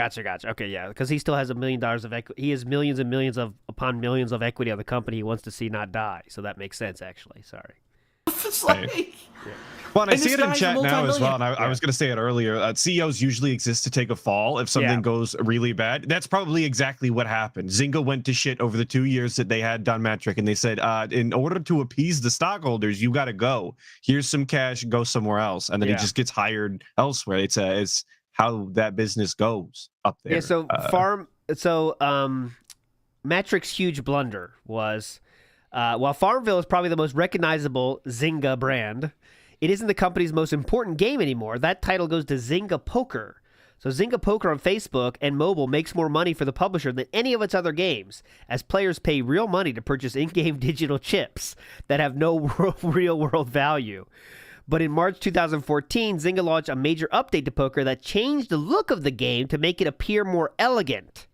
B: Okay, yeah, because he still has $1 million of equity. He has millions and millions upon millions of equity on the company he wants to see not die. So that makes sense, actually. Sorry.
E: It's like...
D: Well, and I see it in chat now as well, and I was going to say it earlier. CEOs usually exist to take a fall if something goes really bad. That's probably exactly what happened. Zynga went to shit over the 2 years that they had Don Matrick, and they said, in order to appease the stockholders, you got to go. Here's some cash, go somewhere else. And then he just gets hired elsewhere. It's how that business goes up there.
B: Yeah, so Matrick's huge blunder was, while Farmville is probably the most recognizable Zynga brand, it isn't the company's most important game anymore. That title goes to Zynga Poker. So Zynga Poker on Facebook and mobile makes more money for the publisher than any of its other games, as players pay real money to purchase in-game digital chips that have no real-world value. But in March 2014, Zynga launched a major update to poker that changed the look of the game to make it appear more elegant.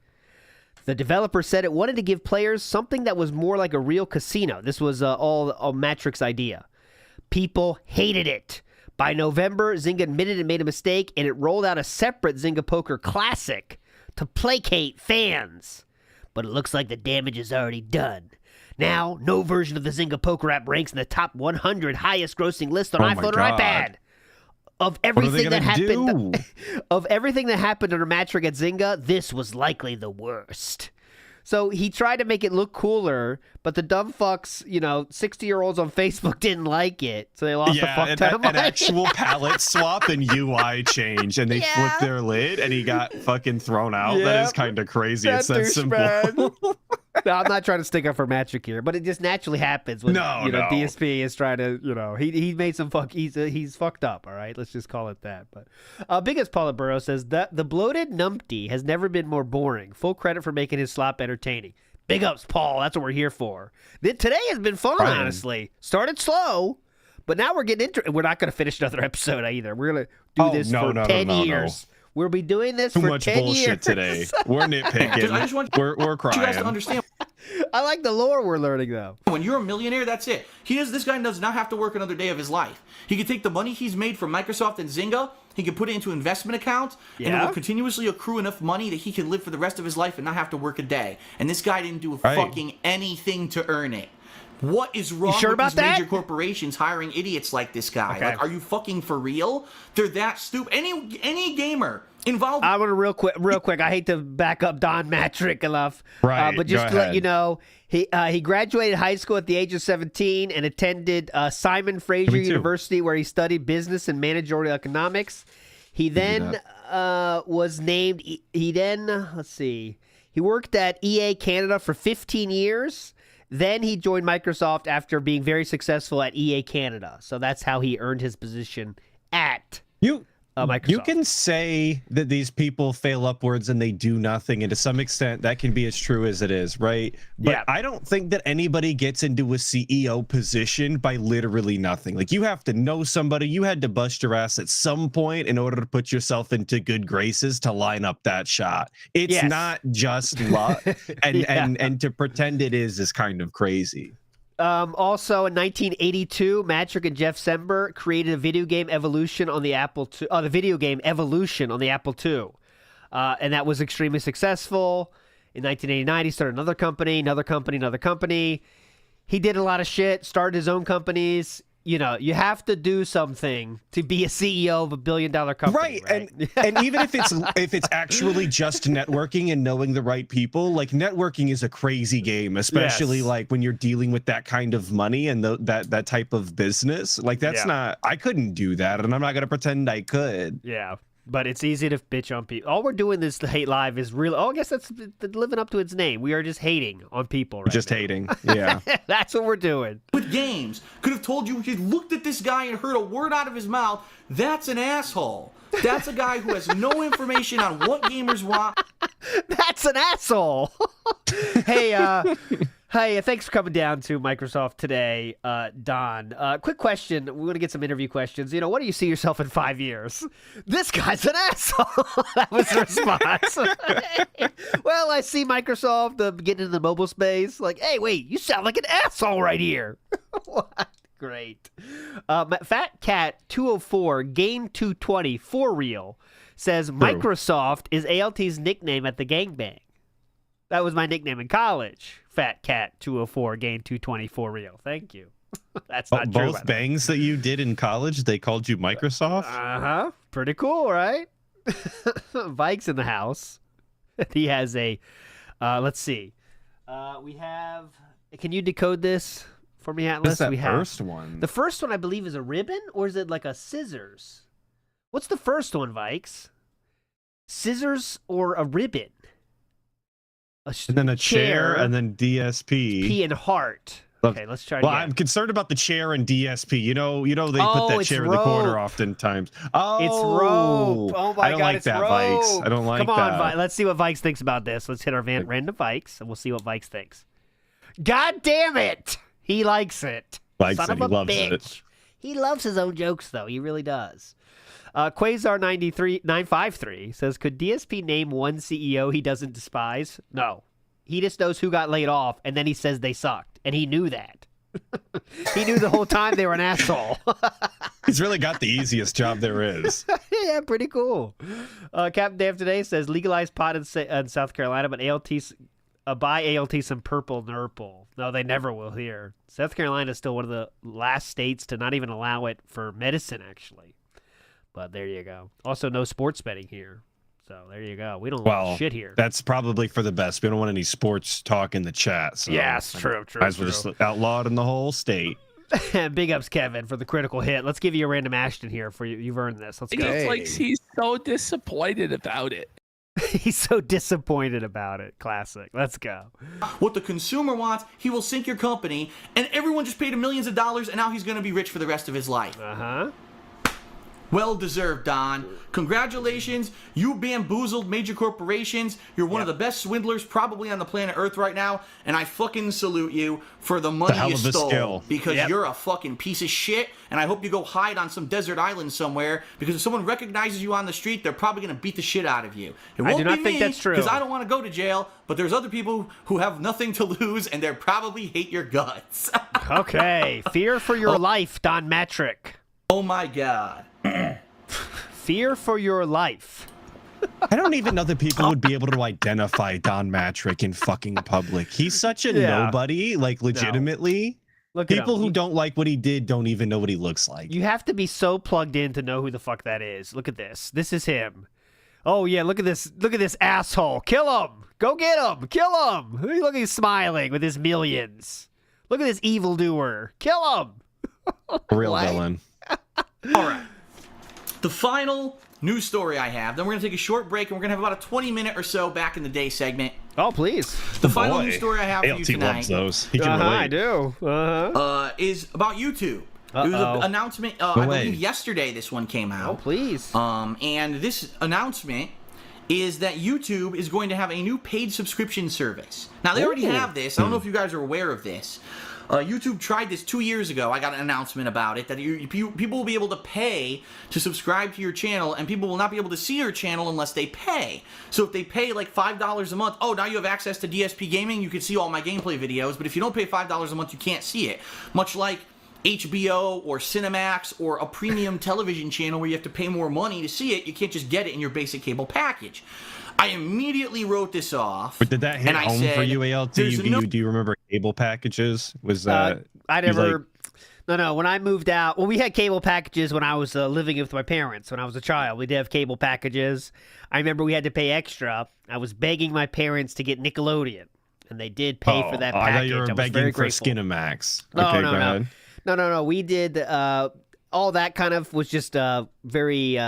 B: The developer said it wanted to give players something that was more like a real casino. This was all Matrick's idea. People hated it. By November, Zynga admitted it made a mistake, and it rolled out a separate Zynga Poker Classic to placate fans. But it looks like the damage is already done. Now, no version of the Zynga Poker app ranks in the top 100 highest grossing list on iPhone or iPad. Of everything that happened, under Matrick at Zynga, this was likely the worst. So he tried to make it look cooler, but the dumb fucks, 60-year-olds on Facebook didn't like it, so they lost a fuck ton of money.
D: An actual palette swap and UI change, and they flipped their lid, and he got fucking thrown out. That is kind of crazy. It's that simple.
B: No, I'm not trying to stick up for Matrick here, but it just naturally happens when DSP is trying to, he made some he's fucked up, all right? Let's just call it that. But biggest Paula Burrow says that the bloated numpty has never been more boring. Full credit for making his slop entertaining. Big ups, Paul. That's what we're here for. Today has been fun, honestly. Started slow, but now we're getting into it. We're not going to finish another episode either. We're going to do this for 10 years. We'll be doing this for 10 years.
D: Too much bullshit today. We're nitpicking.
E: I just want
D: we're crying.
E: you guys to understand.
B: I like the lore we're learning, though.
E: When you're a millionaire, that's it. This guy does not have to work another day of his life. He can take the money he's made from Microsoft and Zynga, he can put it into an investment account, and it will continuously accrue enough money that he can live for the rest of his life and not have to work a day. And this guy didn't do fucking anything to earn it. What is wrong with these major corporations hiring idiots like this guy?
B: Okay.
E: Like, are you fucking for real? They're that stupid. Any gamer involved.
B: I want to real quick. I hate to back up Don Matrick enough, but just to let you know, he graduated high school at the age of 17 and attended Simon Fraser University, where he studied business and managerial economics. He then was named. He worked at EA Canada for 15 years. Then he joined Microsoft after being very successful at EA Canada. So that's how he earned his position at Microsoft.
D: You can say that these people fail upwards and they do nothing, and to some extent that can be as true as it is, right? But I don't think that anybody gets into a CEO position by literally nothing. Like, you have to know somebody. You had to bust your ass at some point in order to put yourself into good graces to line up that shot. It's not just luck, and to pretend it is kind of crazy.
B: Also, in 1982, Matrick and Jeff Sember created a video game Evolution on the Apple II. The video game Evolution on the Apple II, and that was extremely successful. In 1989, he started another company. He did a lot of shit. Started his own companies. you know, you have to do something to be a CEO of a billion-dollar company,
D: right? And even if it's actually just networking and knowing the right people, like networking is a crazy game, especially like when you're dealing with that kind of money and that type of business. Like that's not, I couldn't do that, and I'm not gonna pretend I could.
B: Yeah. But it's easy to bitch on people. All we're doing this hate live is really. Oh, I guess that's living up to its name. We are just hating on people. Right
D: just
B: now.
D: Hating. Yeah.
B: That's what we're doing.
E: With games, could have told you if you looked at this guy and heard a word out of his mouth, that's an asshole. That's a guy who has no information on what gamers want.
B: That's an asshole. Hey, thanks for coming down to Microsoft today, Don. Quick question. We're going to get some interview questions. You know, what do you see yourself in 5 years? This guy's an asshole. That was the response. Well, I see Microsoft getting into the mobile space. Like, hey, wait, you sound like an asshole right here. What? Great. Fat Cat 204 Game 220 for real says Microsoft is ALT's nickname at the gangbang. That was my nickname in college. Fat Cat 204 Game 220 for real. Thank you. That's not true.
D: Both bangs that you did in college, they called you Microsoft?
B: Uh-huh. Pretty cool, right? Vike's in the house. He has a, let's see. We have, can you decode this for me, Atlas?
D: What's that first one?
B: The first one, I believe, is a ribbon, or is it like a scissors? What's the first one, Vikes? Scissors or a ribbon?
D: And then a chair, and then DSP.
B: P and heart. Okay, let's try.
D: Well, I'm concerned about the chair and DSP. You know, they put that chair in the corner oftentimes. Oh,
B: it's rope. Oh my
D: I don't
B: God,
D: like
B: it's
D: that,
B: rope.
D: Vikes. I don't like that.
B: Come on, let's see what Vikes thinks about this. Let's hit our random Vikes, and we'll see what Vikes thinks. God damn it! He likes it. Son of a bitch. He loves his own jokes, though. He really does. Quasar953 says, could DSP name one CEO he doesn't despise? No. He just knows who got laid off, and then he says they sucked. And he knew that. He knew the whole time they were an asshole.
D: He's really got the easiest job there is.
B: Yeah, pretty cool. Captain Dave today says, legalize pot in South Carolina, but buy ALT some purple nurple. No, they never will here. South Carolina is still one of the last states to not even allow it for medicine, actually. But there you go. Also, no sports betting here. So there you go. We don't want shit here.
D: That's probably for the best. We don't want any sports talk in the chat. So
B: yes, true.
D: Might as well just outlawed in the whole state.
B: Big ups, Kevin, for the critical hit. Let's give you a random Ashton here for you. You've earned this. Let's go.
F: It's like he's so disappointed about it.
B: He's so disappointed about it. Classic. Let's go.
E: What the consumer wants, he will sink your company, and everyone just paid him millions of dollars, and now he's going to be rich for the rest of his life.
B: Uh-huh.
E: Well deserved, Don. Congratulations. You bamboozled major corporations. You're one of the best swindlers probably on the planet Earth right now, and I fucking salute you for the money you stole. Because you're a fucking piece of shit, and I hope you go hide on some desert island somewhere, because if someone recognizes you on the street, they're probably going to beat the shit out of you. It won't
B: I do not
E: be
B: think
E: me,
B: that's true.
E: because I don't want to go to jail, but there's other people who have nothing to lose, and they probably hate your guts.
B: Okay. Fear for your life, Don Matrick.
E: Oh my God.
B: Fear for your life.
D: I don't even know that people would be able to identify Don Matrick in fucking public. He's such a nobody, like legitimately. No. People who don't like what he did don't even know what he looks like.
B: You have to be so plugged in to know who the fuck that is. Look at this. This is him. Oh yeah, look at this. Look at this asshole. Kill him. Go get him. Kill him. Look, he's smiling with his millions. Look at this evildoer. Kill him.
D: Real villain.
E: All right. The final news story I have, then we're going to take a short break, and we're going to have about a 20-minute or so back in the day segment.
B: Oh, please.
E: The final news story I have for you
D: ALT
E: tonight
D: loves those. He can relate.
B: I do.
E: Is about YouTube. It was an announcement, I believe yesterday this one came out.
B: Oh, please.
E: And this announcement is that YouTube is going to have a new paid subscription service. Now, they already have this. I don't know if you guys are aware of this. YouTube tried this 2 years ago. I got an announcement about it, that people will be able to pay to subscribe to your channel, and people will not be able to see your channel unless they pay. So if they pay like $5 a month, oh, now you have access to DSP Gaming, you can see all my gameplay videos, but if you don't pay $5 a month, you can't see it. Much like HBO or Cinemax or a premium television channel where you have to pay more money to see it, you can't just get it in your basic cable package. I immediately wrote this off.
D: But did that hit home for you, ALT? Do you remember cable packages? Was that
B: I never. No. When I moved out, well, we had cable packages when I was living with my parents. When I was a child, we did have cable packages. I remember we had to pay extra. I was begging my parents to get Nickelodeon, and they did pay for that package.
D: I thought you were begging for
B: grateful.
D: Skinamax.
B: No,
D: Okay,
B: no,
D: go ahead.
B: No. We did all that kind of was just very.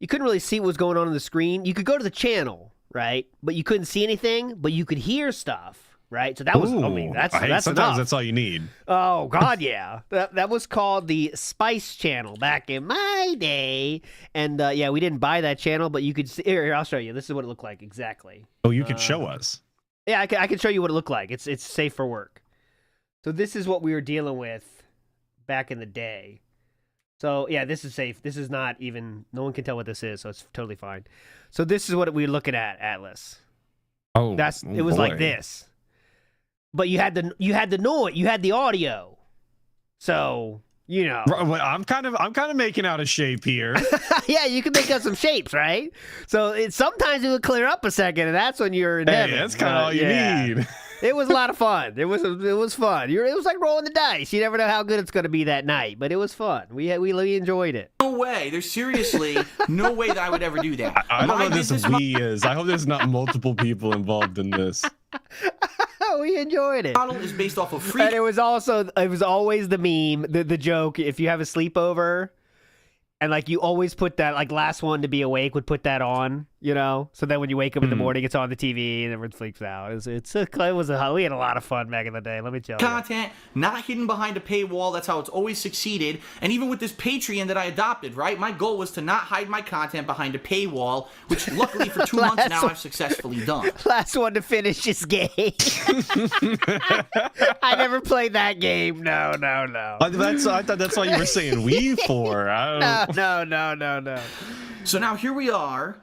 B: You couldn't really see what was going on the screen. You could go to the channel, right? But you couldn't see anything. But you could hear stuff. Right, so that was. I mean, that's
D: sometimes
B: enough.
D: that's all you need.
B: Oh God, yeah. That was called the Spice Channel back in my day, and yeah, we didn't buy that channel, but you could see. Here, I'll show you. This is what it looked like exactly.
D: Oh, you could show us.
B: Yeah, I can show you what it looked like. It's safe for work. So this is what we were dealing with back in the day. So yeah, this is safe. This is not even. No one can tell what this is, so it's totally fine. So this is what we're looking at, Atlas.
D: Oh,
B: it was like this. But you had the noise, you had the audio, so you know.
D: I'm kind of making out a shape here.
B: Yeah, you can make out some shapes, right? So sometimes it would clear up a second, and that's when you're in heaven.
D: That's kind of all you need.
B: It was a lot of fun. It was fun. It was like rolling the dice. You never know how good it's going to be that night, but it was fun. We enjoyed it.
E: No way. There's seriously no way that I would ever do that.
D: I don't know what this we is. I hope there's not multiple people involved in this.
B: We enjoyed it.
E: Model is based off of free.
B: And it was always the meme, the joke. If you have a sleepover, and like you always put that, like last one to be awake would put that on, you know. So then when you wake up in the morning, it's on the TV and everyone sleeps out. We had a lot of fun back in the day. Let me tell you.
E: Content not hidden behind a paywall. That's how it's always succeeded. And even with this Patreon that I adopted, right? My goal was to not hide my content behind a paywall, which luckily for 2 months now I've successfully done.
B: Last one to finish this game. I never played that game. No.
D: I thought that's all you were saying we for.
B: No.
E: So now here we are.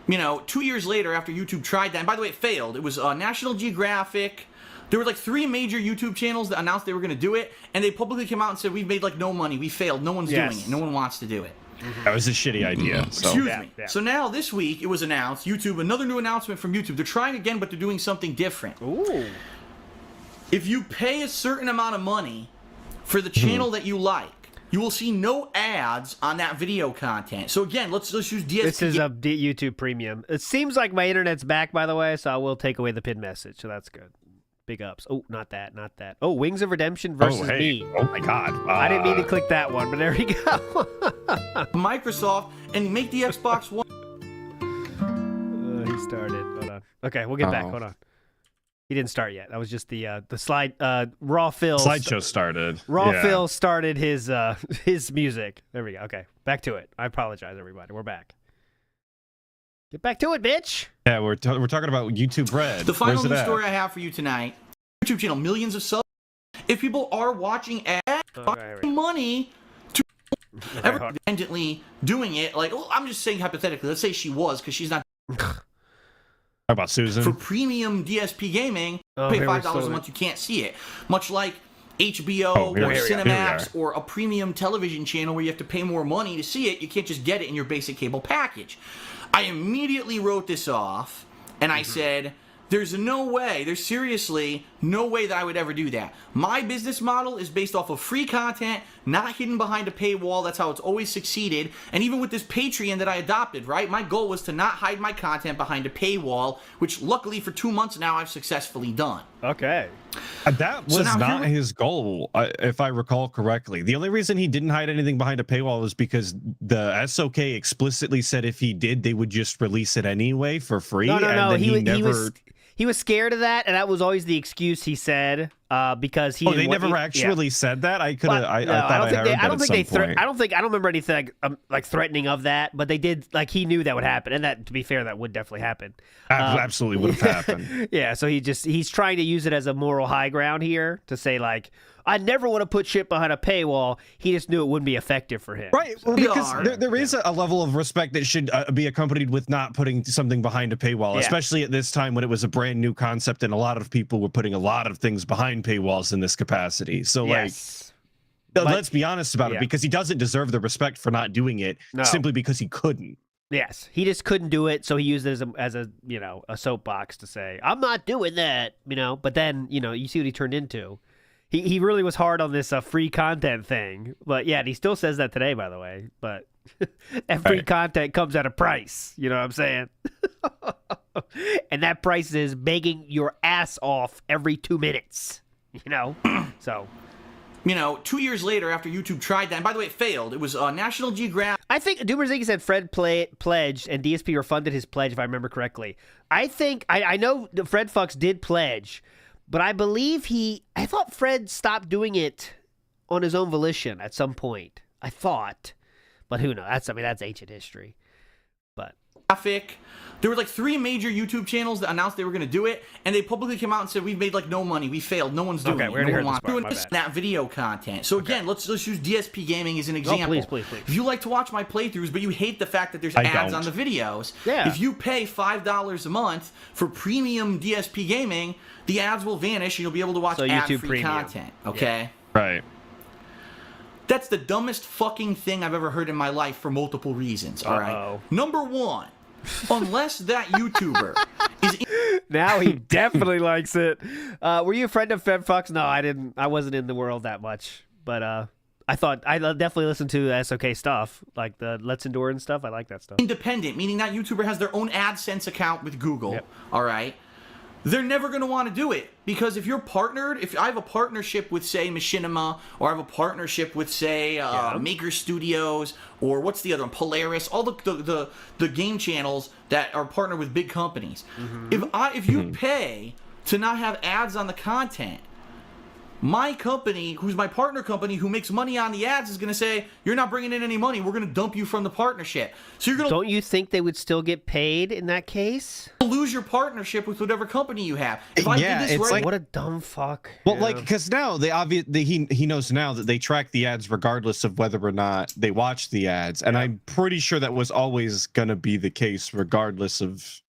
E: 2 years later after YouTube tried that, and by the way, it failed. It was National Geographic. There were like 3 major YouTube channels that announced they were going to do it, and they publicly came out and said, we've made like no money, we failed, no one's doing it, no one wants to do it.
D: That was a shitty idea.
E: Excuse me. Yeah. So now this week it was announced, another new announcement from YouTube. They're trying again, but they're doing something different.
B: Ooh.
E: If you pay a certain amount of money for the channel that you like, you will see no ads on that video content. So again, let's use DSP.
B: This is a YouTube Premium. It seems like my internet's back, by the way, so I will take away the pinned message. So that's good. Big ups. Oh, not that. Oh, Wings of Redemption versus me.
D: Oh my God.
B: I didn't mean to click that one, but there we go.
E: Microsoft and make the Xbox One.
B: He started. Hold on. Okay, we'll get back. Hold on. He didn't start yet. That was just the slide. Raw Phil.
D: Slideshow started.
B: Phil started his music. There we go. Okay, back to it. I apologize, everybody. We're back. Get back to it, bitch.
D: Yeah, we're talking about YouTube Red.
E: The final news story I have for you tonight. YouTube channel, millions of subs. If people are watching ads, money to independently doing it, like I'm just saying hypothetically. Let's say she was, because she's not.
D: How about Susan?
E: For premium DSP gaming, pay $5 a month, you can't see it. Much like HBO or Cinemax or a premium television channel where you have to pay more money to see it, you can't just get it in your basic cable package. I immediately wrote this off, and I said, there's seriously no way that I would ever do that. My business model is based off of free content, not hidden behind a paywall. That's how it's always succeeded. And even with this Patreon that I adopted, right? My goal was to not hide my content behind a paywall, which luckily for 2 months now I've successfully done.
B: Okay.
D: That was not his goal, if I recall correctly. The only reason he didn't hide anything behind a paywall was because the SOK explicitly said if he did, they would just release it anyway for free.
B: No. He was scared of that, and that was always the excuse he said because he.
D: Oh, they never actually said that. I could have. I thought I heard that at some point.
B: I don't remember anything like threatening of that, but they did. Like he knew that would happen, and that, to be fair, that would definitely happen.
D: Absolutely would have happened.
B: Yeah, so he's trying to use it as a moral high ground here to say like, I never want to put shit behind a paywall. He just knew it wouldn't be effective for him.
D: Right, well, because there is a level of respect that should be accompanied with not putting something behind a paywall, especially at this time when it was a brand new concept and a lot of people were putting a lot of things behind paywalls in this capacity. So let's be honest about it, because he doesn't deserve the respect for not doing it simply because he couldn't.
B: Yes, he just couldn't do it, so he used it as a a soapbox to say, I'm not doing that, But then, you see what he turned into. He really was hard on this free content thing. But yeah, he still says that today, by the way. But that free content comes at a price. You know what I'm saying? And that price is begging your ass off every 2 minutes. You know? So.
E: 2 years later after YouTube tried that, and by the way, it failed. It was National Geographic.
B: I think Doomerziggy said Fred pledged and DSP refunded his pledge, if I remember correctly. I think, I know Fred Fucks did pledge, but I believe I thought Fred stopped doing it on his own volition at some point. I thought. But who knows? That's ancient history. But.
E: There were like 3 major YouTube channels that announced they were going to do it, and they publicly came out and said, we've made like no money, we failed, no one's doing it.
B: We already heard this part.
E: Doing that video content. So again, let's use DSP Gaming as an example.
B: Please.
E: If you like to watch my playthroughs, but you hate the fact that there's ads on the videos, if you pay $5 a month for premium DSP Gaming, the ads will vanish and you'll be able to watch ad-free content. Okay?
D: Yeah. Right.
E: That's the dumbest fucking thing I've ever heard in my life for multiple reasons. All right. Number 1. Unless that YouTuber is...
B: Now he definitely likes it. Were you a friend of Fred Fox? No, I didn't. I wasn't in the world that much. But I thought I definitely listened to the SOK stuff, like the Let's Endure and stuff. I like that stuff.
E: Independent, meaning that YouTuber has their own AdSense account with Google. Yep. All right. They're never going to want to do it because if you're partnered, if I have a partnership with, say, Machinima, or I have a partnership with, say, Maker Studios, or what's the other one, Polaris, all the game channels that are partnered with big companies. If you pay to not have ads on the content, my company, who's my partner company, who makes money on the ads, is going to say, you're not bringing in any money. We're going to dump you from the partnership. So you're going to...
B: Don't you think they would still get paid in that case?
E: Lose your partnership with whatever company you have. If I did this
D: it's
B: like... What a dumb fuck.
D: Well, like, because now he knows now that they track the ads regardless of whether or not they watch the ads. And I'm pretty sure that was always going to be the case regardless of...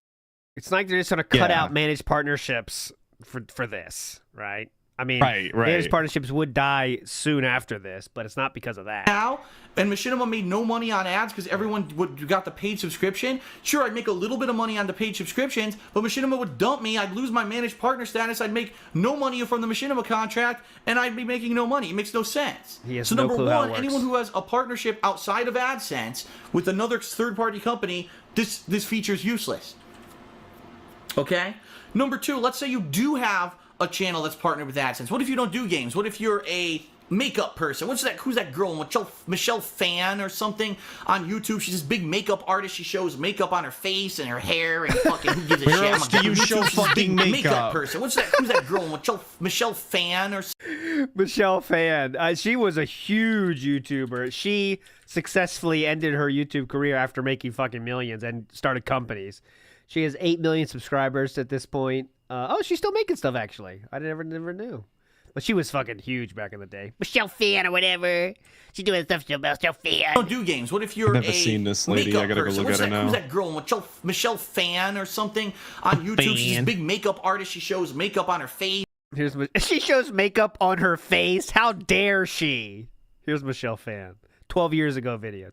B: It's like they're just going to cut out managed partnerships for this, right? I mean, managed partnerships would die soon after this, but it's not because of that.
E: Now, and Machinima made no money on ads because everyone got the paid subscription. Sure, I'd make a little bit of money on the paid subscriptions, but Machinima would dump me. I'd lose my managed partner status. I'd make no money from the Machinima contract, and I'd be making no money. It makes no sense.
B: So number 1,
E: anyone who has a partnership outside of AdSense with another third-party company, this feature is useless. Okay? Number 2, let's say you do have a channel that's partnered with AdSense. What if you don't do games? What if you're a makeup person? Who's that girl? Michelle Fan or something on YouTube? She's this big makeup artist. She shows makeup on her face and her hair and fucking who gives a shit?
D: Where else do you show fucking makeup
E: person? Who's that girl? Michelle Fan or
B: Michelle Fan. She was a huge YouTuber. She successfully ended her YouTube career after making fucking millions and started companies. She has 8 million subscribers at this point. She's still making stuff, actually. I never knew. But she was fucking huge back in the day. Michelle Fan or whatever. She's doing stuff to Michelle Fan.
E: Don't do games. What if you're
D: I've never seen this lady. I gotta go look at her now.
E: Who's that girl? Michelle Fan or something on YouTube. She's a big makeup artist. She shows makeup on her face.
B: She shows makeup on her face? How dare she? Here's Michelle Fan. 12 years ago video.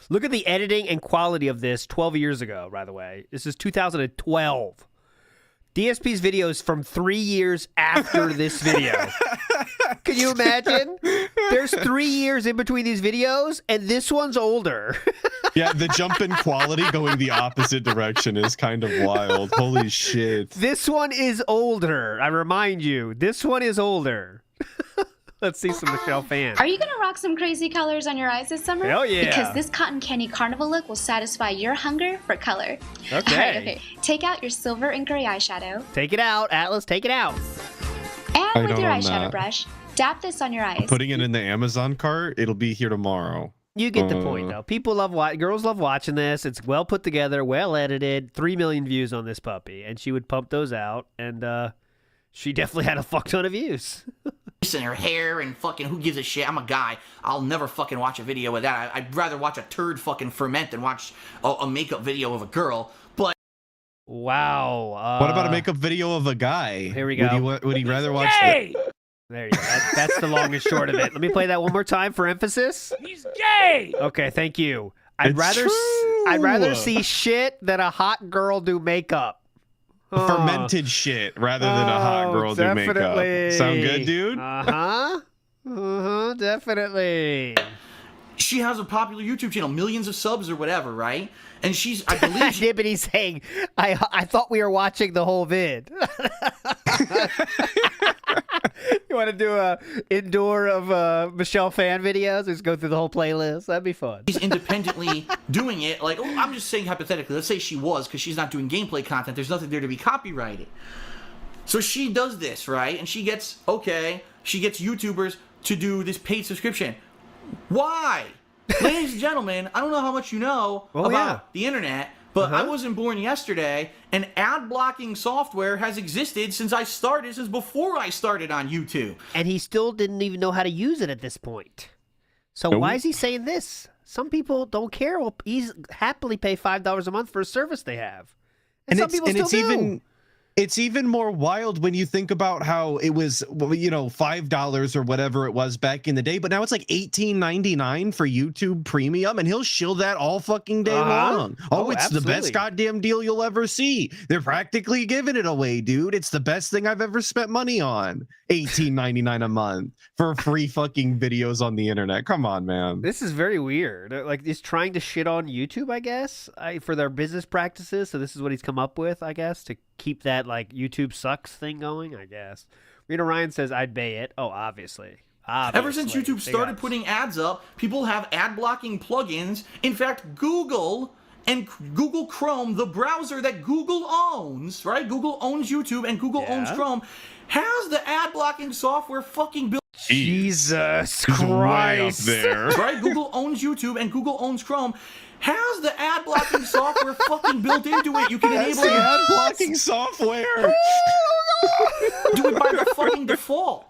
B: Look at the editing and quality of this 12 years ago, by the way. This is 2012. DSP's video is from 3 years after this video. Can you imagine? There's 3 years in between these videos, and this one's older.
D: Yeah, the jump in quality going the opposite direction is kind of wild. Holy shit.
B: This one is older. I remind you, this one is older. Let's see some Michelle Fan.
I: Are you going to rock some crazy colors on your eyes this summer?
B: Hell yeah.
I: Because this cotton candy carnival look will satisfy your hunger for color.
B: Okay.
I: All right, okay. Take out your silver and gray eyeshadow.
B: Take it out, Atlas. Take it out.
I: And with your eyeshadow brush, dab this on your eyes.
D: Putting it in the Amazon cart, it'll be here tomorrow.
B: You get the point, though. People girls love watching this. It's well put together, well edited. 3 million views on this puppy. And she would pump those out, and she definitely had a fuck ton of views.
E: And her hair and fucking who gives a shit? I'm a guy. I'll never fucking watch a video of that. I'd rather watch a turd fucking ferment than watch a makeup video of a girl. But
B: wow.
D: What about a makeup video of a guy?
B: Here we go.
D: Would he rather watch
F: Gay!
B: There you go. That's the long and short of it. Let me play that one more time for emphasis.
F: He's gay!
B: Okay, thank you. I'd rather see shit than a hot girl do makeup.
D: fermented shit rather than a hot girl do makeup. Sound good, dude?
B: Definitely.
E: She has a popular YouTube channel, millions of subs or whatever, right? And she's, I believe,
B: Nibbity's saying, I thought we were watching the whole vid. You want to do a indoor of Michelle fan videos? Just go through the whole playlist. That'd be fun.
E: She's independently doing it. Like, I'm just saying hypothetically. Let's say she was, because she's not doing gameplay content. There's nothing there to be copyrighted. So she does this, right? And she gets YouTubers to do this paid subscription. Why? Ladies and gentlemen, I don't know how much you know about the internet, but I wasn't born yesterday, and ad blocking software has existed since before I started on YouTube.
B: And he still didn't even know how to use it at this point. So why is he saying this? Some people don't care. Will happily pay $5 a month for a service they have. And some people still do.
D: It's even more wild when you think about how it was, $5 or whatever it was back in the day, but now it's like $18.99 for YouTube Premium, and he'll shill that all fucking day long. It's absolutely the best goddamn deal you'll ever see. They're practically giving it away, dude. It's the best thing I've ever spent money on. $18.99 a month for free fucking videos on the internet. Come on, man.
B: This is very weird. Like, he's trying to shit on YouTube, I guess, for their business practices. So this is what he's come up with, I guess, to keep that like YouTube sucks thing going, I guess. Rita Ryan says I'd pay it. Oh, obviously.
E: Ever since YouTube started putting ads up, people have ad blocking plugins. In fact, Google and Google Chrome, the browser that Google owns, right? Google owns YouTube and Google owns Chrome, has the ad blocking software fucking built.
B: Jesus Christ.
D: Way up there.
E: Right? Google owns YouTube and Google owns Chrome. Has the ad blocking software fucking built into it? You can enable
D: the ad blocking software.
E: Do it by the fucking default.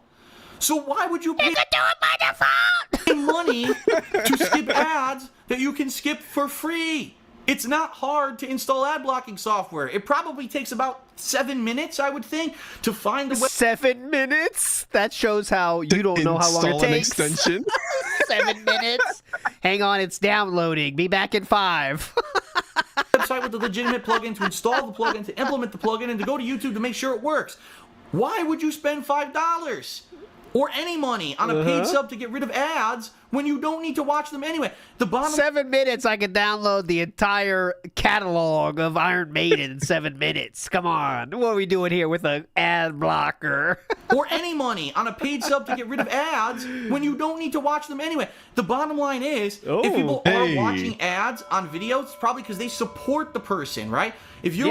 E: So why would you pay?
F: You can do it by default.
E: Money to skip ads that you can skip for free? It's not hard to install ad blocking software. It probably takes about 7 minutes, I would think, to find the
B: 7 minutes? That shows how you don't know how long it takes.
D: Extension.
B: 7 minutes? Hang on, it's downloading. Be back in 5.
E: Website with a legitimate plugin to install the plugin, to implement the plugin, and to go to YouTube to make sure it works. Why would you spend $5 or any money on a paid sub to get rid of ads when you don't need to watch them anyway? The bottom
B: 7 minutes, I could download the entire catalog of Iron Maiden in 7 minutes. Come on, what are we doing here with an ad blocker?
E: Or any money on a paid sub to get rid of ads when you don't need to watch them anyway. The bottom line is, if people are watching ads on videos, it's probably because they support the person, right? If you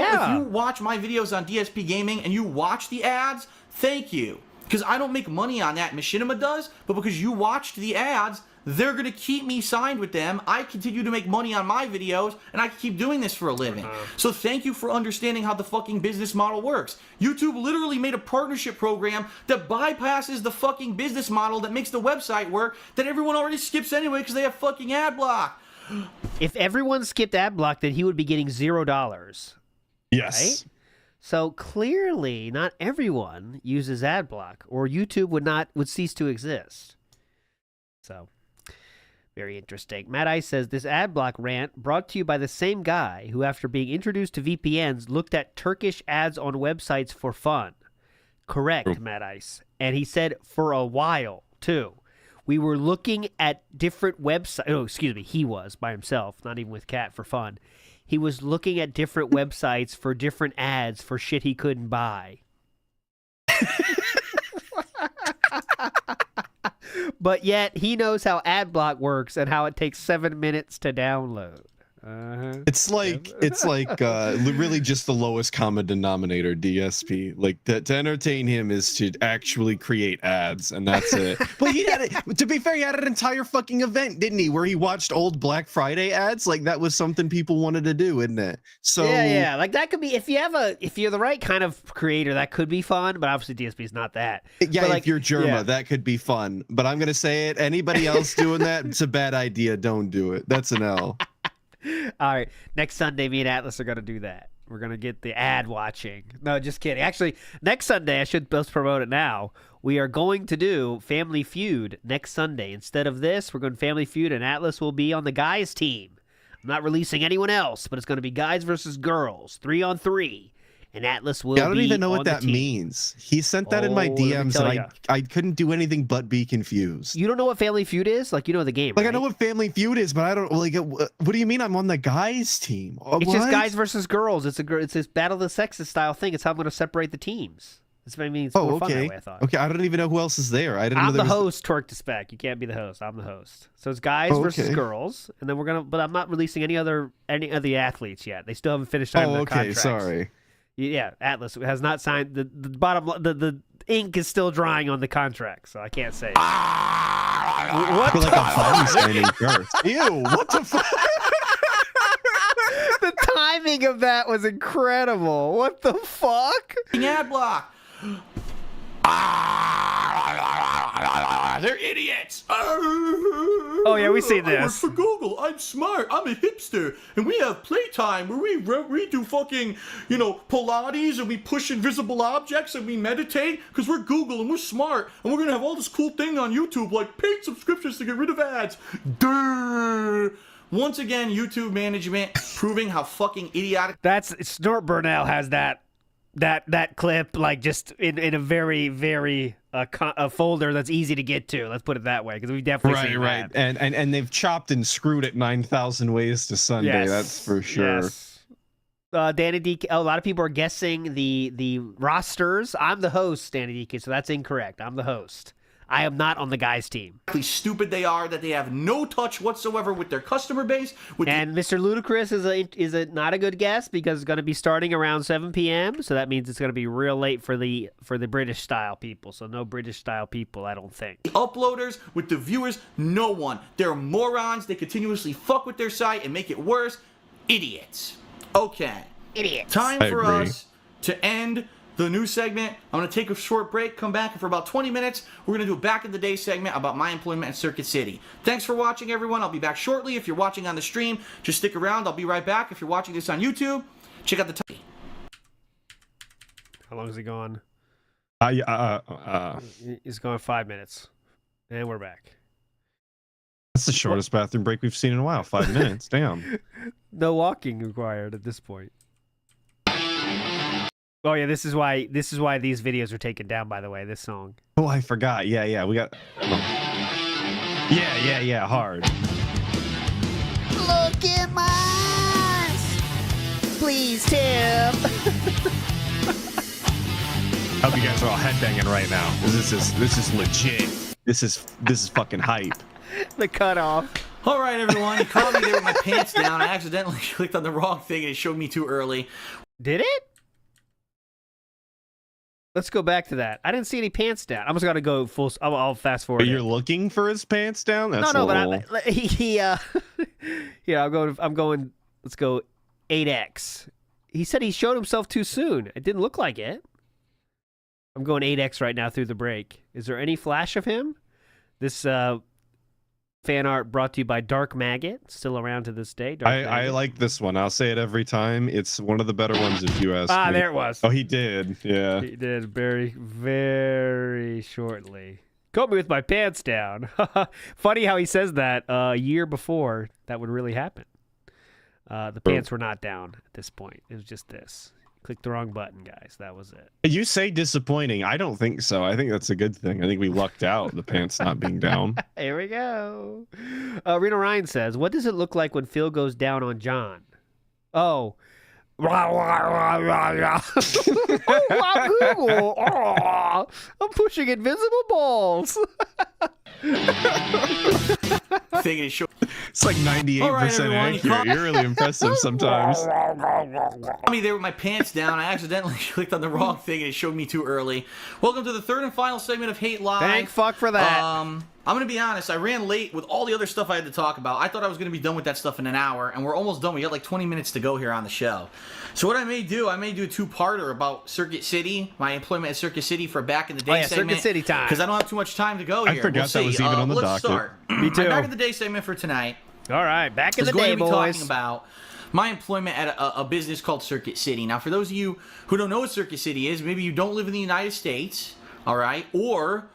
E: watch my videos on DSP Gaming and you watch the ads, thank you. Because I don't make money on that. Machinima does, but because you watched the ads, they're going to keep me signed with them. I continue to make money on my videos, and I keep doing this for a living. So thank you for understanding how the fucking business model works. YouTube literally made a partnership program that bypasses the fucking business model that makes the website work that everyone already skips anyway because they have fucking ad block.
B: If everyone skipped ad block, then he would be getting $0.
D: Yes.
B: Right? So clearly, not everyone uses ad block, or YouTube would cease to exist. So, very interesting. Matt Ice says this ad block rant brought to you by the same guy who, after being introduced to VPNs, looked at Turkish ads on websites for fun. Correct, Matt Ice. And he said for a while too. We were looking at different websites. Oh, excuse me. He was by himself, not even with Kat, for fun. He was looking at different websites for different ads for shit he couldn't buy. But yet he knows how ad block works and how it takes 7 minutes to download.
D: It's like really just the lowest common denominator, DSP. Like to entertain him is to actually create ads, and that's it. But he had it. To be fair, he had an entire fucking event, didn't he? Where he watched old Black Friday ads. Like that was something people wanted to do, isn't it? So
B: yeah. Like that could be if you're the right kind of creator, that could be fun. But obviously, DSP is not that.
D: Yeah,
B: but
D: if you're Germa, that could be fun. But I'm gonna say it. Anybody else doing that, it's a bad idea. Don't do it. That's an L.
B: All right, next Sunday, me and Atlas are going to do that. We're going to get the ad watching. No, just kidding. Actually, next Sunday, I should both promote it now. We are going to do Family Feud next Sunday. Instead of this, we're going Family Feud, and Atlas will be on the guys' team. I'm not releasing anyone else, but it's going to be guys versus girls, 3-on-3. and Atlas will
D: I don't
B: be
D: even know
B: on
D: what
B: the
D: that
B: team.
D: means. He sent that in my
B: Oh, let me
D: DMs,
B: tell
D: and
B: ya.
D: I couldn't do anything but be confused.
B: You don't know what Family Feud is? Like, you know the game,
D: Like,
B: right?
D: I know what Family Feud is, but I don't like. What do you mean I'm on the guys' team?
B: It's just guys versus girls. It's this battle of the sexes style thing. It's how I'm going to separate the teams. That's what I mean. It's more fun that way, I thought.
D: Okay, I don't even know who else is there. I didn't know
B: I'm
D: there
B: the
D: was...
B: host, Twerk to Spec. You can't be the host. I'm the host. So it's guys versus girls, and then we're gonna. But I'm not releasing any of the athletes yet. They still haven't finished signing their contracts.
D: Sorry.
B: Yeah, Atlas has not signed the bottom. The ink is still drying on the contract, so I can't say. What?
D: I feel like I'm finally signing first. Ew! What the fuck?
B: The timing of that was incredible. What the fuck?
E: Ad block. They're idiots.
B: Oh yeah, we see this.
E: I work for Google. I'm smart. I'm a hipster, and we have playtime where we do fucking Pilates, and we push invisible objects, and we meditate because we're Google and we're smart, and we're gonna have all this cool thing on YouTube like paid subscriptions to get rid of ads. Duh. Once again, YouTube management proving how fucking idiotic.
B: That's Snort Burnell has that clip like just in a very very a folder that's easy to get to. Let's put it that way, because we definitely seen that.
D: And they've chopped and screwed it 9,000 ways to Sunday.
B: Yes.
D: That's for sure.
B: Yes. Danny DK. A lot of people are guessing the rosters. I'm the host, Danny DK, so that's incorrect. I'm the host. I am not on the guys' team.
E: Stupid they are that they have no touch whatsoever with their customer base.
B: And Mr. Ludacris is a not a good guess, because it's going to be starting around 7 p.m. So that means it's going to be real late for the British style people. So no British style people, I don't think.
E: The uploaders with the viewers, no one. They're morons. They continuously fuck with their site and make it worse. Idiots. Okay.
B: Idiots.
E: Time for us to end the news segment. I'm going to take a short break, come back, and for about 20 minutes, we're going to do a back in the day segment about my employment at Circuit City. Thanks for watching, everyone. I'll be back shortly. If you're watching on the stream, just stick around. I'll be right back. If you're watching this on YouTube, check out the time.
B: How long is he gone? He's gone 5 minutes. And we're back.
D: That's the shortest bathroom break we've seen in a while. 5 minutes. Damn.
B: No walking required at this point. Oh yeah, this is why these videos are taken down, by the way, this song.
D: Oh, I forgot. Yeah, we got Yeah, hard.
B: Look at my eyes. Please, Tim.
D: I hope you guys are all headbanging right now. This is legit. This is fucking hype.
B: The cutoff.
E: All right, everyone. You caught me there with my pants down. I accidentally clicked on the wrong thing and it showed me too early.
B: Did it? Let's go back to that. I didn't see any pants down. I'm just gonna go full. I'll fast forward.
D: But you're looking for his pants down? That's
B: no, but yeah, I'm going. Let's go 8x. He said he showed himself too soon. It didn't look like it. I'm going 8x right now through the break. Is there any flash of him? This fan art brought to you by Dark Maggot, still around to this day.
D: I like this one. I'll say it every time. It's one of the better ones if you ask me.
B: There it was.
D: Oh, he did. Yeah.
B: He did very, very shortly. Caught me with my pants down. Funny how he says that a year before that would really happen. The pants were not down at this point. It was just this. Clicked the wrong button, guys. That was it.
D: You say disappointing. I don't think so. I think that's a good thing. I think we lucked out, the pants not being down.
B: Here we go. Reno Ryan says, what does it look like when Phil goes down on John? Oh. Oh, I'm pushing invisible balls.
D: It's like 98% accurate. You're really impressive sometimes.
E: I mean, there with my pants down. I accidentally clicked on the wrong thing and it showed me too early. Welcome to the third and final segment of Hate Live.
B: Thank fuck for that.
E: I'm going to be honest. I ran late with all the other stuff I had to talk about. I thought I was going to be done with that stuff in an hour, and we're almost done. We got like 20 minutes to go here on the show. So what I may do a two-parter about Circuit City, my employment at Circuit City for back in the day segment.
B: Circuit City time.
E: Because I don't have too much time to go here.
D: I forgot that was even on the
E: let's
D: docket.
E: Start.
B: Me too.
E: Back in the day segment for tonight.
B: All right, back in the day, boys.
E: Talking about my employment at a business called Circuit City. Now, for those of you who don't know what Circuit City is, maybe you don't live in the United States, all right, or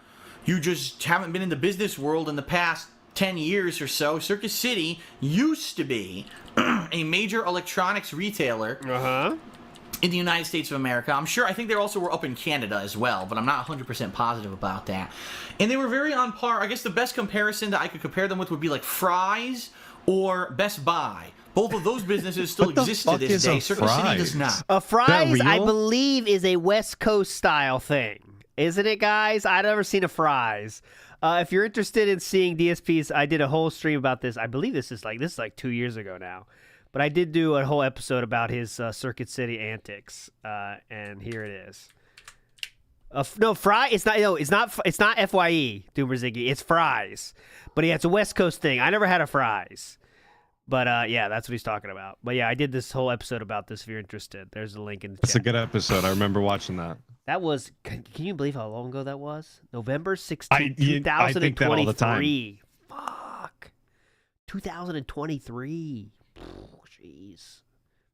E: you just haven't been in the business world in the past 10 years or so. Circuit City used to be a major electronics retailer. in the United States of America. I think they also were up in Canada as well, but I'm not 100% positive about that. And they were very on par. I guess the best comparison that I could compare them with would be like Fry's or Best Buy. Both of those businesses still exist to this day. Circuit City does not.
B: A Fry's, I believe, is a West Coast style thing. Isn't it, guys? I've never seen a Fry's. If you're interested in seeing DSPs, I did a whole stream about this. I believe this is like 2 years ago now. But I did do a whole episode about his Circuit City antics, and here it is. No, Fry. It's not. No, it's not FYE. Doomer Ziggy. It's Fry's. But yeah, it's a West Coast thing. I never had a Fry's. But yeah, that's what he's talking about. But yeah, I did this whole episode about this. If you're interested, there's a link in the chat.
D: It's a good episode. I remember watching that.
B: That was. Can you believe how long ago that was? November 16th, 2023. Fuck. 2023. Jeez,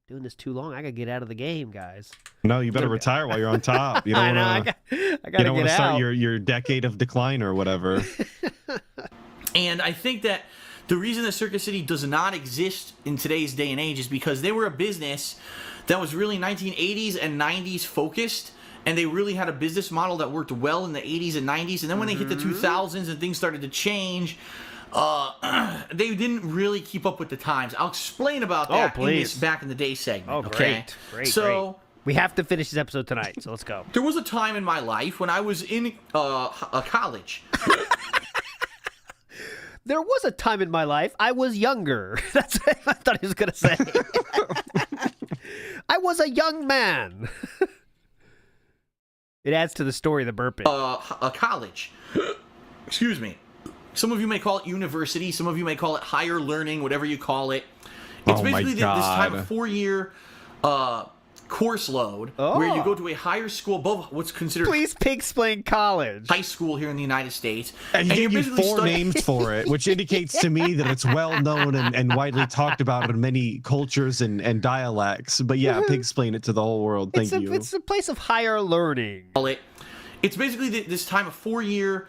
B: doing this too long. I gotta get out of the game, guys.
D: No, you better retire while you're on top. You don't want to start your decade of decline or whatever.
E: And I think that the reason that Circuit City does not exist in today's day and age is because they were a business that was really 1980s and 90s focused, and they really had a business model that worked well in the 80s and 90s. And then when they hit the 2000s and things started to change, they didn't really keep up with the times. I'll explain about that in this back in the day segment.
B: Oh, great. Great. We have to finish this episode tonight, so let's go.
E: There was a time in my life when I was in a college.
B: There was a time in my life I was younger. That's what I thought he was going to say. I was a young man. It adds to the story, the burping.
E: A college. Excuse me. Some of you may call it university. Some of you may call it higher learning, whatever you call it. It's basically this time of 4-year course load where you go to a higher school above what's considered...
B: Please explain college.
E: High school here in the United States.
D: And he gave you 4 names for it, which indicates to me that it's well known and widely talked about in many cultures and dialects. But yeah, explain it to the whole world. Thank you.
B: It's a place of higher learning.
E: It's basically this time of 4-year...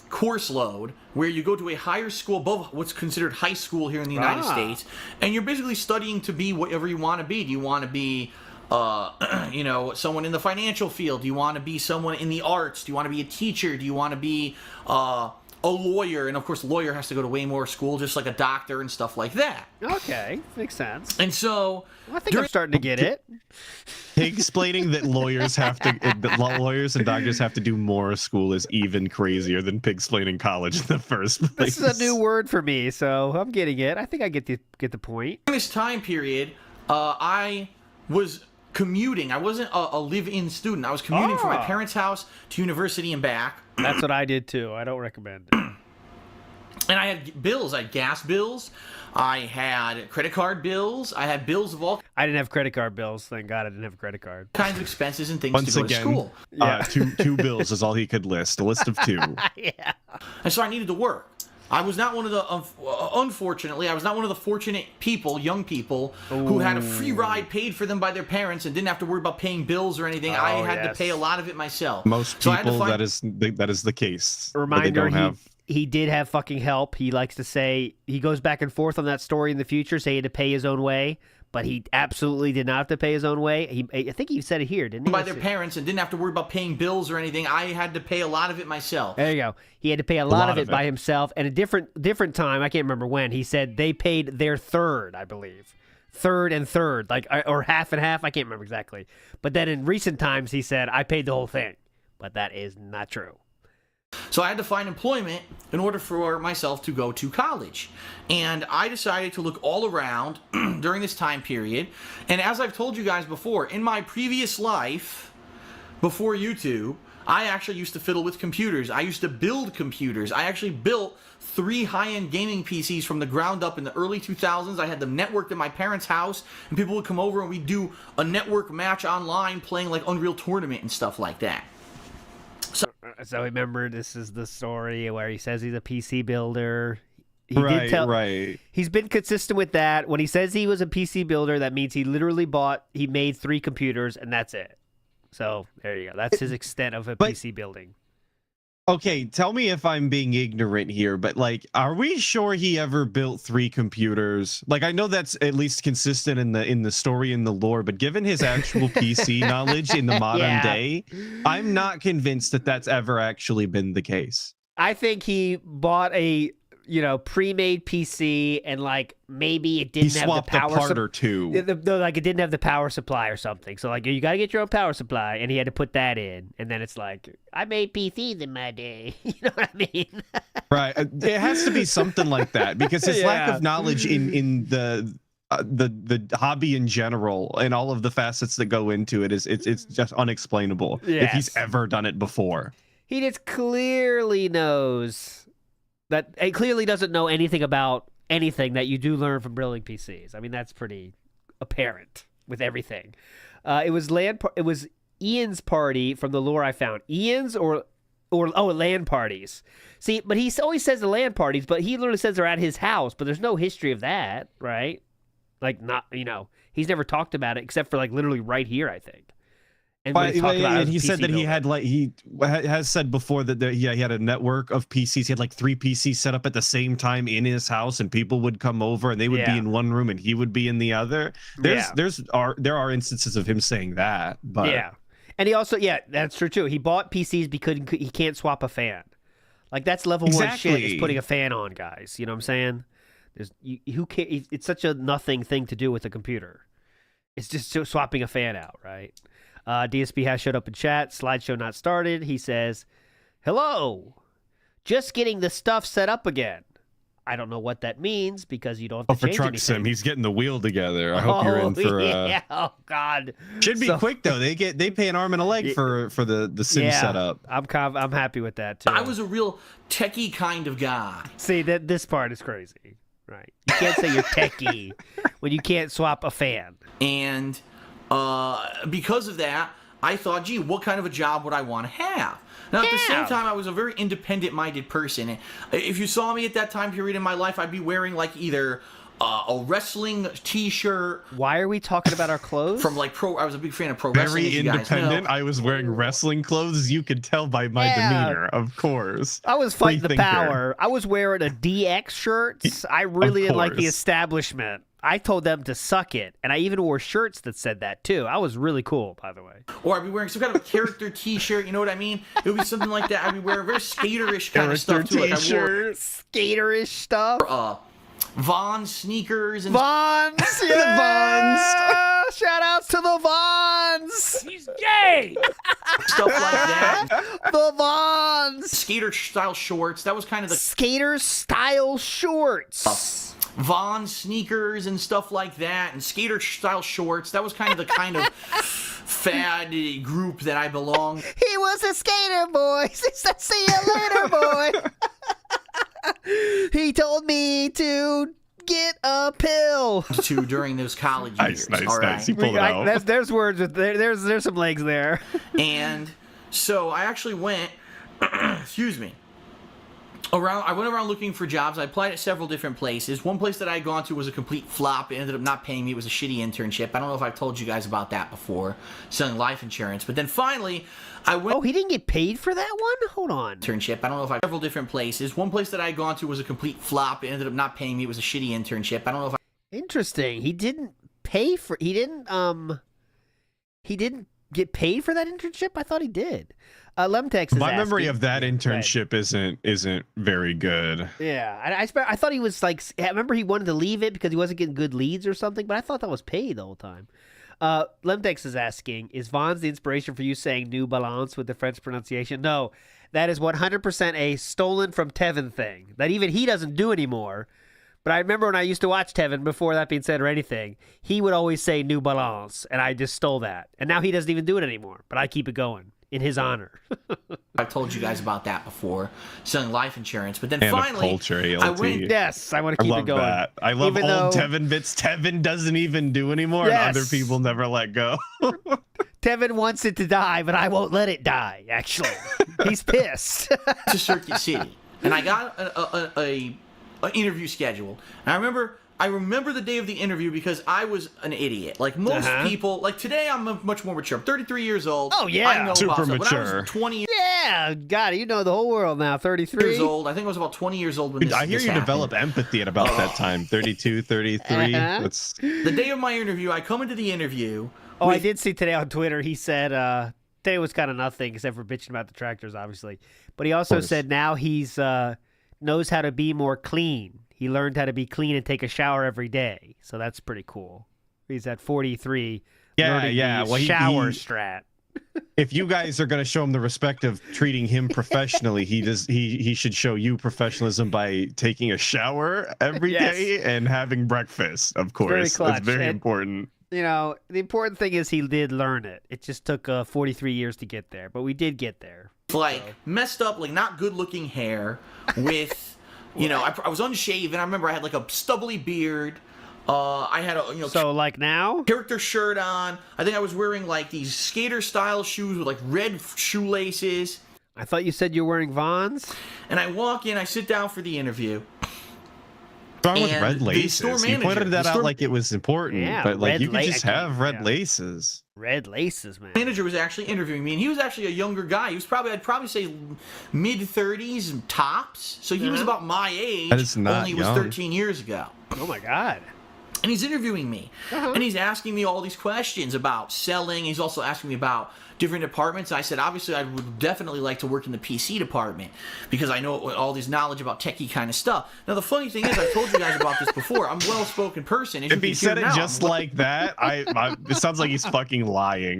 E: course load where you go to a higher school above what's considered high school here in the United States, and you're basically studying to be whatever you want to be. Do you want to be someone in the financial field? Do you want to be someone in the arts? Do you want to be a teacher? Do you want to be a lawyer? And of course, lawyer has to go to way more school, just like a doctor and stuff like that.
B: Okay, makes sense.
E: And so
B: I think I'm starting to get it.
D: Explaining that lawyers and doctors have to do more school is even crazier than pig-splaining college in the first place.
B: This is a new word for me, so I'm getting it. I think I get the point.
E: In this time period, I was commuting. I wasn't a live-in student. I was commuting from my parents' house to university and back.
B: That's what I did too. I don't recommend it.
E: And I had bills. I had gas bills. I had credit card bills. I had bills of all...
B: I didn't have credit card bills. Thank God I didn't have a credit card.
E: Kinds of expenses and things to go to school.
D: Yeah. two bills is all he could list. A list of 2.
B: Yeah.
E: And so I needed to work. I was not one of the... unfortunately, I was not one of the fortunate people, young people, who had a free ride paid for them by their parents and didn't have to worry about paying bills or anything. I had to pay a lot of it myself.
D: Most people, that is the case.
B: Reminder, he did have fucking help. He likes to say, he goes back and forth on that story in the future, say he had to pay his own way, but he absolutely did not have to pay his own way. I think he said it here, didn't he?
E: By their parents and didn't have to worry about paying bills or anything. I had to pay a lot of it myself.
B: There you go. He had to pay a lot of it by himself. And a different time, I can't remember when, he said they paid their third, I believe. Third and third, or half and half. I can't remember exactly. But then in recent times, he said, I paid the whole thing. But that is not true.
E: So I had to find employment in order for myself to go to college. And I decided to look all around during this time period. And as I've told you guys before, in my previous life, before YouTube, I actually used to fiddle with computers. I used to build computers. I actually built 3 high-end gaming PCs from the ground up in the early 2000s. I had them networked in my parents' house, and people would come over and we'd do a network match online playing like Unreal Tournament and stuff like that.
B: So remember, this is the story where he says he's a PC builder.
D: Right.
B: He's been consistent with that. When he says he was a PC builder, that means he made 3 computers, and that's it. So there you go. That's his extent of PC building.
D: Okay, tell me if I'm being ignorant here, but like, are we sure he ever built 3 computers? Like, I know that's at least consistent in the story and the lore, but given his actual PC knowledge in the modern day, I'm not convinced that that's ever actually been the case.
B: I think he bought a pre-made PC and like maybe it didn't have the power.
D: He swapped a part or two.
B: Like it didn't have the power supply or something. So like you got to get your own power supply, and he had to put that in. And then it's like, I made PCs in my day. You know what I mean?
D: Right. It has to be something like that because his lack of knowledge in the hobby in general and all of the facets that go into it it's just unexplainable if he's ever done it before.
B: He just clearly knows that he clearly doesn't know anything about anything that you do learn from building PCs. I mean, that's pretty apparent with everything. It was Ian's party from the lore I found. Ian's or LAN parties. See, but he always says the LAN parties, but he literally says they're at his house, but there's no history of that, right? Like, not, he's never talked about it except for like literally right here, I think.
D: And he said that he had he has said before that he had a network of PCs. He had like 3 PCs set up at the same time in his house, and people would come over and they would be in one room and he would be in the other. There are instances of him saying that, but
B: and he also that's true too. He bought PCs because he can't swap a fan. Like that's level 1 shit is putting a fan on, guys. You know what I'm saying? It's such a nothing thing to do with a computer. It's just swapping a fan out, right? DSP has showed up in chat. Slideshow not started. He says, hello. Just getting the stuff set up again. I don't know what that means because you don't have to change anything.
D: For Truck Sim, he's getting the wheel together. I hope you're in for
B: oh God.
D: Should be quick though. They pay an arm and a leg for the sim setup.
B: I'm happy with that too.
E: I was a real techie kind of guy.
B: See, this part is crazy. Right. You can't say you're techie when you can't swap a fan.
E: And because of that, I thought, gee, what kind of a job would I want to have? Now, at the same time, I was a very independent-minded person. If you saw me at that time period in my life, I'd be wearing, like, either a wrestling T-shirt.
B: Why are we talking about our clothes?
E: From, like, I was a big fan of pro wrestling.
D: Very independent. I was wearing wrestling clothes. You could tell by my demeanor, of course.
B: I was fighting the power. I was wearing a DX shirts. I really didn't like the establishment. I told them to suck it, and I even wore shirts that said that too. I was really cool, by the way.
E: Or I'd be wearing some kind of a character T-shirt. You know what I mean? It would be something like that. I'd be wearing very skaterish kind of stuff too. Like I wore
B: skaterish stuff.
E: Vons sneakers and
B: Vons. Yeah. Vons. Shout outs to the Vons.
F: He's gay.
E: Stuff like that.
B: The Vons.
E: Skater style shorts. That was kind of the
B: skater style shorts.
E: Vons sneakers and stuff like that, and skater style shorts. That was kind of the fad group that I belonged.
B: He was a skater boy. He said, "See you later, boy." He told me to get a pill.
E: During those college years.
D: Nice. He pulled it out.
B: There's words. There's some legs there.
E: And so I actually went. Excuse me. I went around looking for jobs. I applied at several different places. One place that I had gone to was a complete flop. It ended up not paying me. It was a shitty internship. I don't know if I've told you guys about that before, selling life insurance. But then finally, I went...
B: Oh, he didn't get paid for that one? Hold on.
E: Internship. I don't know if several different places. One place that I had gone to was a complete flop. It ended up not paying me. It was a shitty internship. I don't know if
B: Interesting. He didn't pay for... He didn't get paid for that internship? I thought he did. Lemtex is
D: My memory
B: asking,
D: of that internship isn't very good.
B: Yeah, I thought he was like. I remember he wanted to leave it because he wasn't getting good leads or something. But I thought that was paid the whole time. Lemtex is asking: is Vons the inspiration for you saying New Balance with the French pronunciation? No, that is 100% a stolen from Tevin thing that even he doesn't do anymore. But I remember when I used to watch Tevin, before that being said or anything, he would always say New Balance, and I just stole that. And now he doesn't even do it anymore, but I keep it going in his honor.
E: I've told you guys about that before, selling life insurance. But then
D: and
E: finally,
D: culture,
E: I went.
B: Yes, I want to keep it going.
D: That. I love even old Tevin bits. Tevin doesn't even do anymore, and other people never let go.
B: Tevin wants it to die, but I won't let it die. Actually, he's pissed.
E: To Circuit City, and I got a interview scheduled. And I remember I remember the day of the interview because I was an idiot. Like most people, like today I'm much more mature. I'm 33 years old.
B: Oh, yeah.
E: I know
D: Super
E: about stuff.
D: mature.
E: When I was 20
B: Yeah, God, you know the whole world now. 33
E: years old. I think I was about 20 years old when
D: Dude,
E: this
D: I hear
E: this
D: you
E: happened.
D: develop empathy at about that time. 32, 33. That's
E: The day of my interview, I come into the interview.
B: Oh, I did see today on Twitter. He said today was kind of nothing except for bitching about the tractors, obviously. But he also said now he's knows how to be more clean. He learned how to be clean and take a shower every day. So that's pretty cool. He's at 43. Learning the
D: Well,
B: shower strat.
D: If you guys are going to show him the respect of treating him professionally, he should show you professionalism by taking a shower every day and having breakfast. Of course, that's very important.
B: You know, the important thing is he did learn it. It just took 43 years to get there, but we did get there.
E: Like messed up, like not good looking hair with, you know, I was unshaven. I remember I had like a stubbly beard. I had a,
B: so like now
E: character shirt on. I think I was wearing like these skater style shoes with like red shoelaces.
B: I thought you said you were wearing Vons.
E: And I walk in, I sit down for the interview.
D: Wrong with red laces. You pointed that out like it was important, but like you could just have red laces.
B: Red laces, man.
E: The manager was actually interviewing me, and he was actually a younger guy. He was probably, I'd probably say, mid-30s tops. So he was about my age.
D: That is not
E: only it was 13 years ago.
B: Oh my God.
E: And he's interviewing me, and he's asking me all these questions about selling. He's also asking me about different departments. I said, obviously, I would definitely like to work in the PC department because I know all this knowledge about techie kind of stuff. Now, the funny thing is, I've told you guys about this before. I'm a well-spoken person.
D: If he said it just like that, it sounds like he's fucking lying.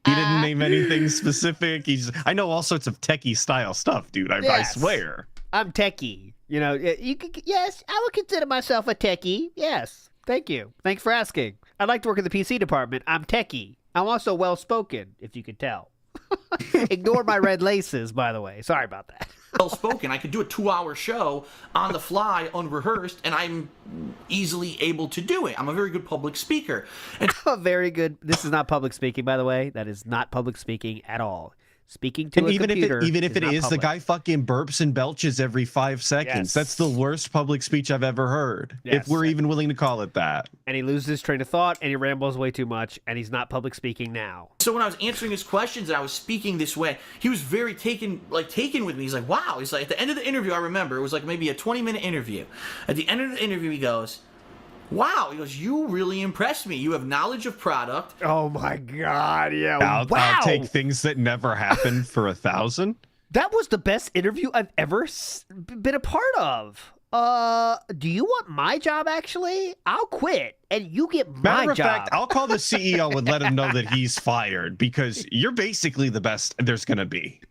D: He didn't name anything specific. I know all sorts of techie style stuff, dude. I swear.
B: I'm techie. You know, yes, I would consider myself a techie. Yes. Thank you. Thanks for asking. I'd like to work in the PC department. I'm techie. I'm also well-spoken, if you could tell. Ignore my red laces, by the way. Sorry about that.
E: Well-spoken. I could do a 2-hour show on the fly, unrehearsed, and I'm easily able to do it. I'm a very good public speaker. And
B: very good. This is not public speaking, by the way. That is not public speaking at all. Speaking to a computer.
D: Even if it is,
B: public.
D: the guy fucking burps and belches every 5 seconds.
B: Yes.
D: That's the worst public speech I've ever heard.
B: Yes.
D: If we're even willing to call it that.
B: And he loses his train of thought, and he rambles way too much, and he's not public speaking now.
E: So when I was answering his questions and I was speaking this way, he was very taken with me. He's like, wow. He's like, at the end of the interview, I remember, it was like maybe a 20-minute interview. At the end of the interview, he goes, wow. He goes, you really impressed me. You have knowledge of product.
B: Oh, my God. Yeah.
D: I'll take things that never happened for 1,000.
B: That was the best interview I've ever been a part of. Do you want my job, actually? I'll quit, and you get my job.
D: Matter of fact, I'll call the CEO and let him know that he's fired, because you're basically the best there's going to be.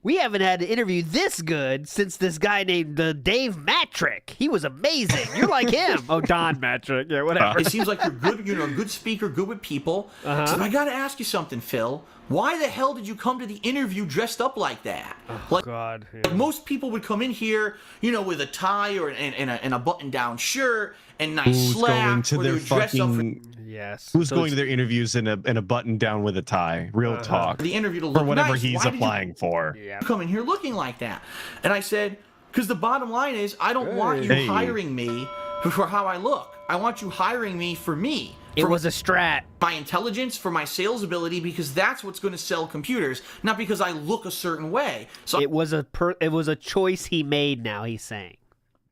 B: We haven't had an interview this good since this guy named Dave Matrick. He was amazing. You're like him. Oh, Don Matrick. Yeah, whatever.
E: It seems like you're good, a good speaker, good with people. So I got to ask you something, Phil. Why the hell did you come to the interview dressed up like that?
B: Oh, God. Yeah.
E: Like most people would come in here, with a tie or and a button-down shirt and nice slacks.
D: Going to their fucking...
B: Yes.
D: Who's going to their interviews in a button down with a tie? Real talk.
E: The interview to look
D: for whatever
E: nice.
D: he's applying for.
E: Yeah. You come in here looking like that. And I said, because the bottom line is, I don't want you hiring me for how I look. I want you hiring me for me.
B: It was a strat.
E: My intelligence, for my sales ability, because that's what's going to sell computers, not because I look a certain way. So
B: it was a choice he made. Now he's saying,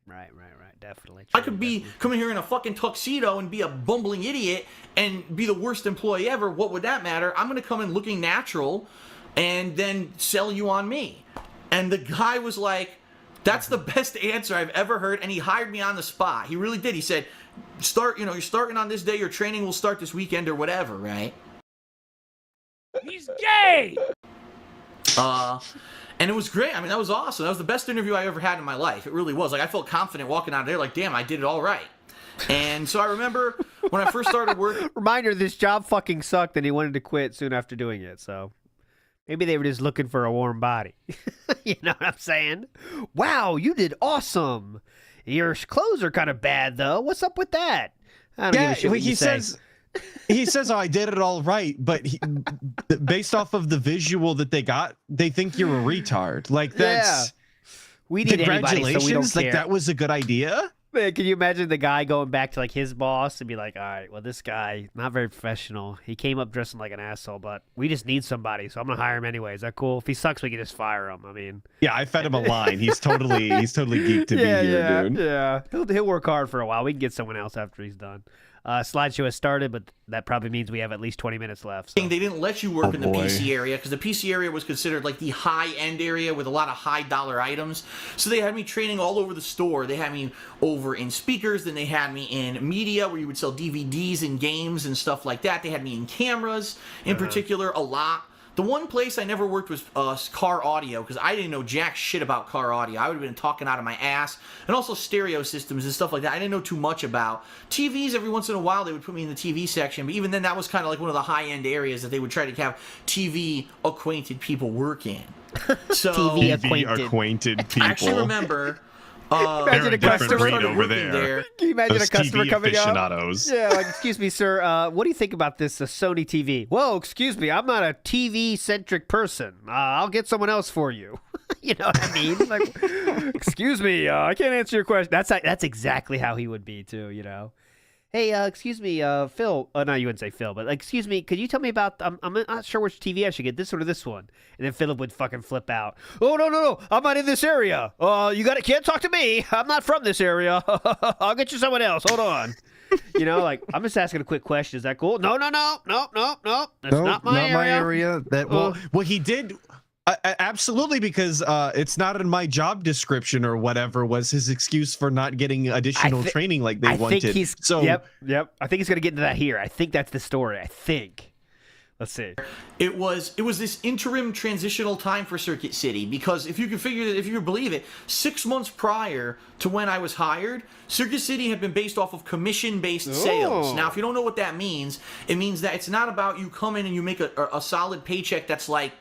B: right. Definitely.
E: I could be coming here in a fucking tuxedo and be a bumbling idiot and be the worst employee ever. What would that matter? I'm going to come in looking natural and then sell you on me. And the guy was like, that's the best answer I've ever heard. And he hired me on the spot. He really did. He said, you're starting on this day. Your training will start this weekend or whatever, right?
F: He's gay!
E: And it was great. I mean, that was awesome. That was the best interview I ever had in my life. It really was. Like, I felt confident walking out of there like, damn, I did it all right. And so I remember when I first started work.
B: Reminder, this job fucking sucked and he wanted to quit soon after doing it. So maybe they were just looking for a warm body. You know what I'm saying? Wow, you did awesome. Your clothes are kind of bad, though. What's up with that? I don't give a shit what you say.
D: He says, oh, I did it all right, but based off of the visual that they got, they think you're a retard. Like, that's...
B: We need anybody, so we don't care.
D: Like, that was a good idea?
B: Man, can you imagine the guy going back to like his boss and be like, all right, well, this guy, not very professional. He came up dressing like an asshole, but we just need somebody, so I'm going to hire him anyway. Is that cool? If he sucks, we can just fire him. I mean.
D: Yeah, I fed him a line. He's totally geeked to be here, dude.
B: Yeah, he'll work hard for a while. We can get someone else after he's done. Slideshow has started, but that probably means we have at least 20 minutes left. So.
E: They didn't let you work in the PC area because the PC area was considered like the high-end area with a lot of high-dollar items. So they had me training all over the store. They had me over in speakers, then they had me in media where you would sell DVDs and games and stuff like that. They had me in cameras in particular a lot. The one place I never worked was car audio because I didn't know jack shit about car audio. I would have been talking out of my ass. And also stereo systems and stuff like that I didn't know too much about. TVs, every once in a while, they would put me in the TV section. But even then, that was kind of like one of the high-end areas that they would try to have TV-acquainted people work in. So,
D: TV-acquainted people.
E: I actually remember...
B: imagine a customer
D: over there.
B: Can you imagine
D: Those
B: a customer
D: TV
B: coming
D: aficionados.
B: up? Yeah, like, excuse me, sir. What do you think about this Sony TV? Whoa, excuse me, I'm not a TV-centric person. I'll get someone else for you. You know what I mean? Like, excuse me, I can't answer your question. That's exactly how he would be too. You know. Hey, excuse me, Phil. Oh, no, you wouldn't say Phil, but like, excuse me, could you tell me about? I'm not sure which TV I should get, this one or this one. And then Philip would fucking flip out. Oh no, I'm not in this area. Can't talk to me. I'm not from this area. I'll get you someone else. Hold on. You know, like I'm just asking a quick question. Is that cool? No. That's not my area.
D: Well, he did. Absolutely, because it's not in my job description or whatever was his excuse for not getting additional training like they wanted.
B: Yep. I think he's gonna get into that here. I think that's the story. I think. Let's see.
E: It was this interim transitional time for Circuit City because if you can believe it, 6 months prior to when I was hired, Circuit City had been based off of commission-based sales. Now, if you don't know what that means, it means that it's not about you come in and you make a solid paycheck that's like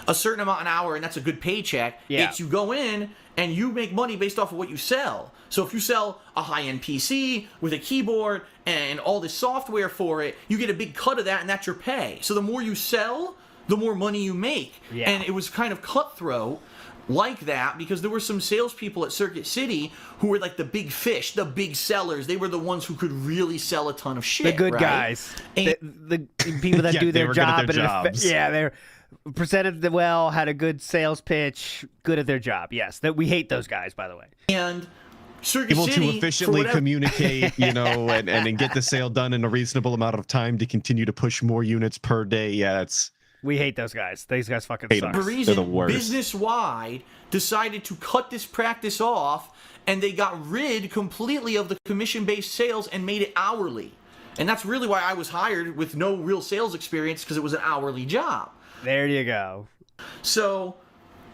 E: a certain amount an hour and that's a good paycheck.
B: Yeah.
E: It's you go in and you make money based off of what you sell. So if you sell a high-end PC with a keyboard and all this software for it, you get a big cut of that and that's your pay. So the more you sell, the more money you make.
B: Yeah.
E: And it was kind of cutthroat like that because there were some salespeople at Circuit City who were like the big fish, the big sellers. They were the ones who could really sell a ton of shit.
B: The good
E: right?
B: guys.
E: And
B: the people that do their job. They're presented well, had a good sales pitch, good at their job. Yes, that we hate those guys, by the way.
E: And Circuit
D: able
E: City,
D: to efficiently communicate, and get the sale done in a reasonable amount of time to continue to push more units per day. Yeah,
B: we hate those guys. These guys fucking suck.
E: The reason business-wide decided to cut this practice off, and they got rid completely of the commission-based sales and made it hourly. And that's really why I was hired with no real sales experience because it was an hourly job.
B: There you go.
E: So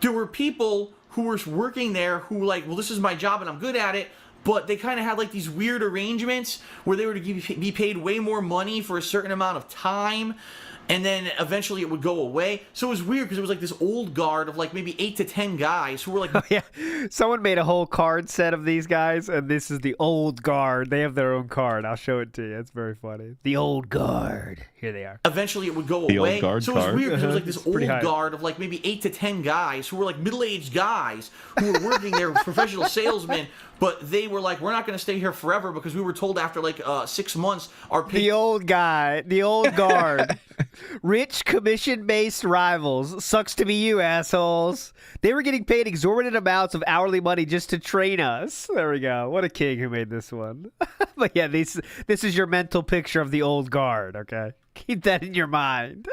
E: there were people who were working there who were like, well, this is my job and I'm good at it. But they kind of had like these weird arrangements where they were to be paid way more money for a certain amount of time. And then eventually it would go away. So it was weird because it was like this old guard of like maybe 8 to 10 guys who were like...
B: Oh, yeah. Someone made a whole card set of these guys, and this is the old guard. They have their own card. I'll show it to you. It's very funny. The old guard. Here they are.
E: Eventually it would go
D: the
E: away.
D: Old guard
E: so it was
D: card.
E: weird because it was like this old guard of like maybe 8 to 10 guys who were like middle-aged guys who were working there, professional salesmen. But they were like, we're not going to stay here forever because we were told after like 6 months our pay...
B: The old guy, the old guard. Rich commission-based rivals. Sucks to be you, assholes. They were getting paid exorbitant amounts of hourly money just to train us. There we go. What a king who made this one. But yeah, this is your mental picture of the old guard, okay? Keep that in your mind.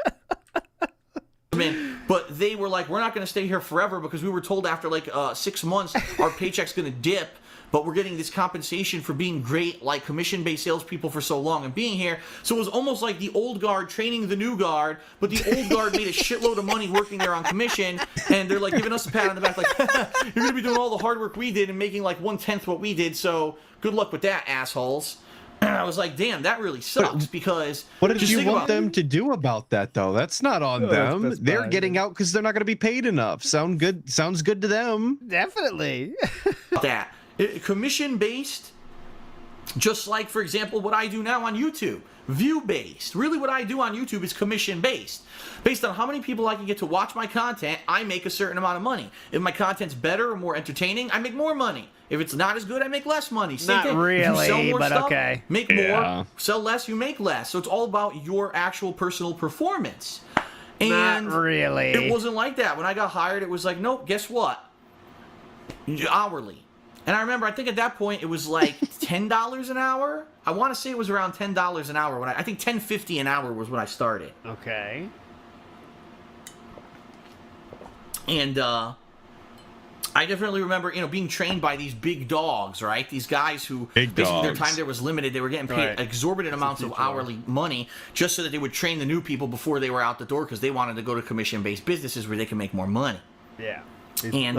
E: But they were like, we're not going to stay here forever because we were told after like 6 months our paycheck's going to dip. But we're getting this compensation for being great, like commission-based salespeople for so long and being here. So it was almost like the old guard training the new guard, but the old guard made a shitload of money working there on commission, and they're like giving us a pat on the back, like, you're going to be doing all the hard work we did and making like 1/10 what we did, so good luck with that, assholes. And I was like, damn, that really sucks because...
D: What did you want them to do about that, though? That's not on them. They're getting out because they're not going to be paid enough. Sounds good to them.
B: Definitely.
E: That. Commission-based, just like, for example, what I do now on YouTube. View-based. Really what I do on YouTube is commission-based. Based on how many people I can get to watch my content, I make a certain amount of money. If my content's better or more entertaining, I make more money. If it's not as good, I make less money. Same
B: Not
E: thing.
B: really,
E: If you sell more
B: but
E: stuff,
B: okay.
E: make more. Sell less, you make less. So it's all about your actual personal performance. And
B: Not really.
E: It wasn't like that. When I got hired, it was like, nope, guess what? Hourly. And I remember, I think at that point, it was like $10 an hour. I want to say it was around $10 an hour. I think $10.50 an hour was when I started.
B: Okay.
E: And I definitely remember, being trained by these big dogs, right? These guys who basically their time there was limited. They were getting paid exorbitant amounts of hourly money just so that they would train the new people before they were out the door because they wanted to go to commission-based businesses where they can make more money.
B: Yeah.
E: And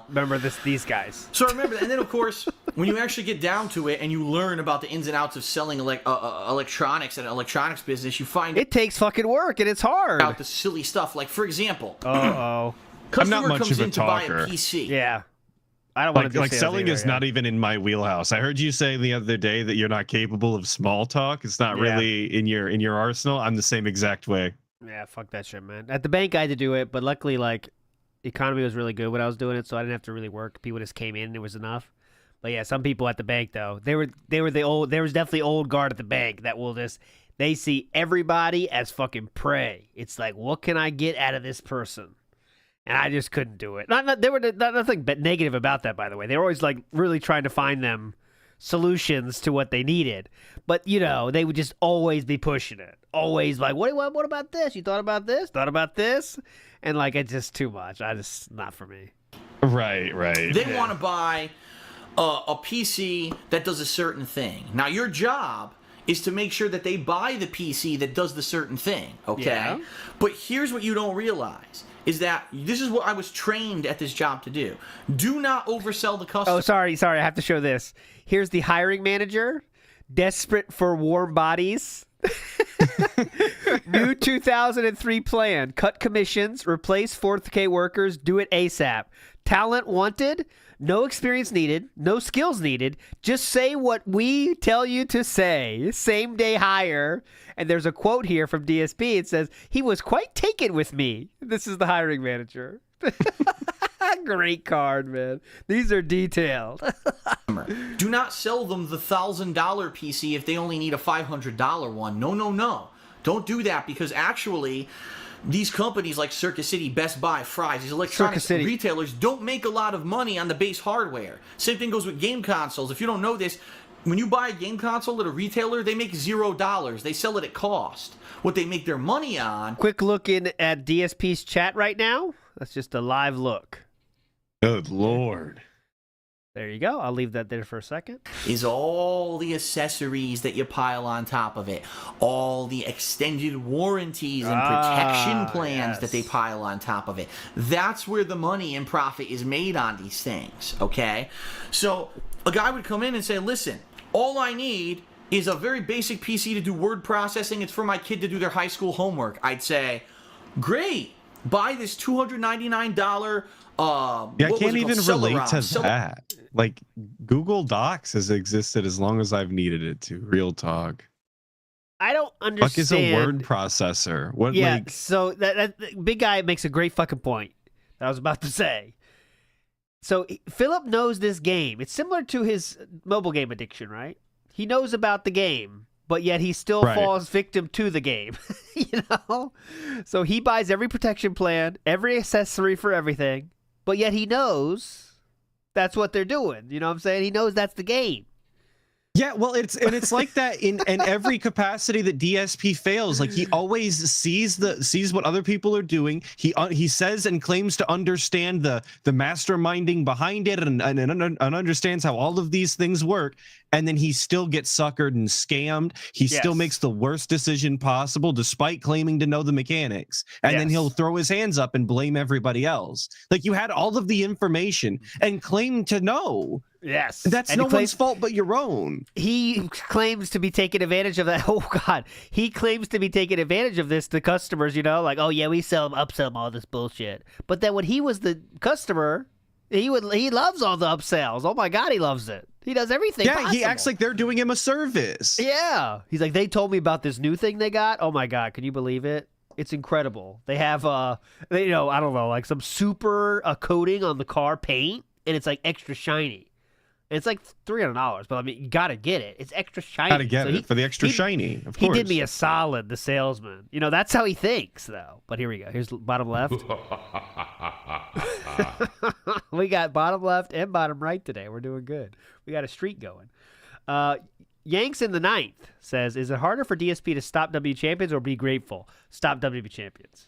B: remember these guys.
E: So I remember that. And then, of course, when you actually get down to it and you learn about the ins and outs of selling electronics and an electronics business, you find
B: it takes fucking work and it's hard.
E: Out the silly stuff. Like, for example,
D: I'm not much of a talker.
E: Buy a PC.
B: Yeah. I don't want to do
D: like selling is not even in my wheelhouse. I heard you say the other day that you're not capable of small talk. It's not really in your arsenal. I'm the same exact way.
B: Yeah, fuck that shit, man. At the bank I had to do it, but luckily the economy was really good when I was doing it, so I didn't have to really work. People just came in and it was enough. But yeah, some people at the bank though, there was definitely old guard at the bank that will they see everybody as fucking prey. It's like, what can I get out of this person? And I just couldn't do it. There were nothing but negative about that, by the way. They were always like really trying to find them solutions to what they needed. But they would just always be pushing it. Always like, what about this? You thought about this? Thought about this? And it's just too much. Not for me.
D: Right.
E: They want to buy a PC that does a certain thing. Now your job is to make sure that they buy the PC that does the certain thing. Okay. Yeah. But here's what you don't realize. Is that this is what I was trained at this job to do. Do not oversell the customer.
B: Oh, sorry. I have to show this. Here's the hiring manager, desperate for warm bodies. New 2003 plan. Cut commissions, replace 4K workers, do it ASAP. Talent wanted, no experience needed, no skills needed. Just say what we tell you to say. Same day hire. And there's a quote here from DSP. It says, he was quite taken with me. This is the hiring manager. Great card, man. These are detailed.
E: Do not sell them the $1,000 PC if they only need a $500 one. No. Don't do that because actually these companies like Circuit City, Best Buy, Fry's, these electronics retailers don't make a lot of money on the base hardware. Same thing goes with game consoles. If you don't know this, when you buy a game console at a retailer, they make $0. They sell it at cost. What they make their money on...
B: Quick look in at DSP's chat right now. That's just a live look.
D: Good Lord.
B: There you go. I'll leave that there for a second.
E: Is all the accessories that you pile on top of it. All the extended warranties and protection plans that they pile on top of it. That's where the money and profit is made on these things, okay? So a guy would come in and say, listen, all I need is a very basic PC to do word processing. It's for my kid to do their high school homework. I'd say, great. Buy this $299
D: I can't even relate to that. Like, Google Docs has existed as long as I've needed it to. Real talk.
B: I don't understand.
D: Fuck is a word processor? What?
B: Yeah,
D: like...
B: so that big guy makes a great fucking point that I was about to say. So Philip knows this game. It's similar to his mobile game addiction, right? He knows about the game, but yet he still falls victim to the game. So he buys every protection plan, every accessory for everything, but yet he knows that's what they're doing. You know what I'm saying? He knows that's the game.
D: Yeah, well, it's like that in every capacity that DSP fails. Like, he always sees what other people are doing. He says and claims to understand the masterminding behind it and understands how all of these things work. And then he still gets suckered and scammed. He still makes the worst decision possible, despite claiming to know the mechanics. And then he'll throw his hands up and blame everybody else. Like, you had all of the information and claim to know.
B: Yes.
D: That's no one's fault but your own.
B: He claims to be taking advantage of that. Oh, God. He claims to be taking advantage of this to customers, like, oh, yeah, we sell them, upsell them, all this bullshit. But then when he was the customer, he loves all the upsells. Oh, my God, he loves it. He does everything possible.
D: He acts like they're doing him a service.
B: Yeah. He's like, they told me about this new thing they got. Oh, my God. Can you believe it? It's incredible. They have, I don't know, like some super coating on the car paint, and it's like extra shiny. It's like $300, but I mean, you gotta get it. It's extra shiny.
D: Gotta get it for the extra shiny. Of course.
B: He did me a solid, the salesman. You know, that's how he thinks, though. But here we go. Here's bottom left. We got bottom left and bottom right today. We're doing good. We got a streak going. Yanks in the 9th says, is it harder for DSP to stop W champions or be grateful? Stop WP champions.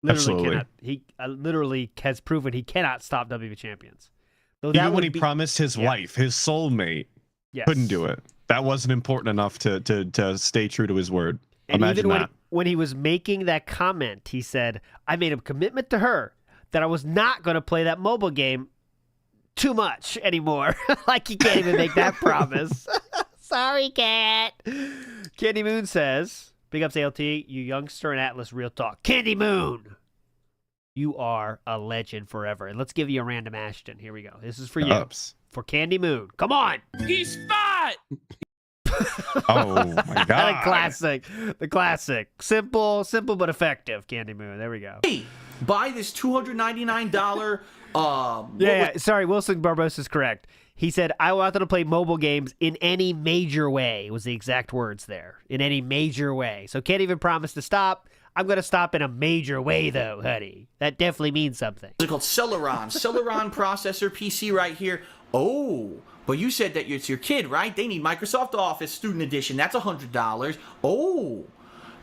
D: Absolutely.
B: He literally has proven he cannot stop WP champions. Though
D: Even when he promised his wife, his soulmate, couldn't do it. That wasn't important enough to stay true to his word.
B: And
D: Imagine
B: even
D: that.
B: when he was making that comment, he said, I made a commitment to her that I was not going to play that mobile game too much anymore. Like he can't even make that promise. Sorry, Cat. Candy Moon says, big ups ALT, you youngster and Atlas real talk. Candy Moon, you are a legend forever. And let's give you a random Ashton. Here we go. This is for you. For Candy Moon. Come on.
F: He's fat.
D: Oh my god.
B: The classic. Simple but effective. Candy Moon. There we go.
E: Hey, buy this $299
B: Sorry, Wilson Barbosa is correct. He said, I wanted to play mobile games in any major way, was the exact words there. In any major way. So can't even promise to stop. I'm going to stop in a major way, though, honey. That definitely means something.
E: It's called Celeron. Celeron processor PC right here. Oh, but you said that it's your kid, right? They need Microsoft Office Student Edition. That's $100. Oh,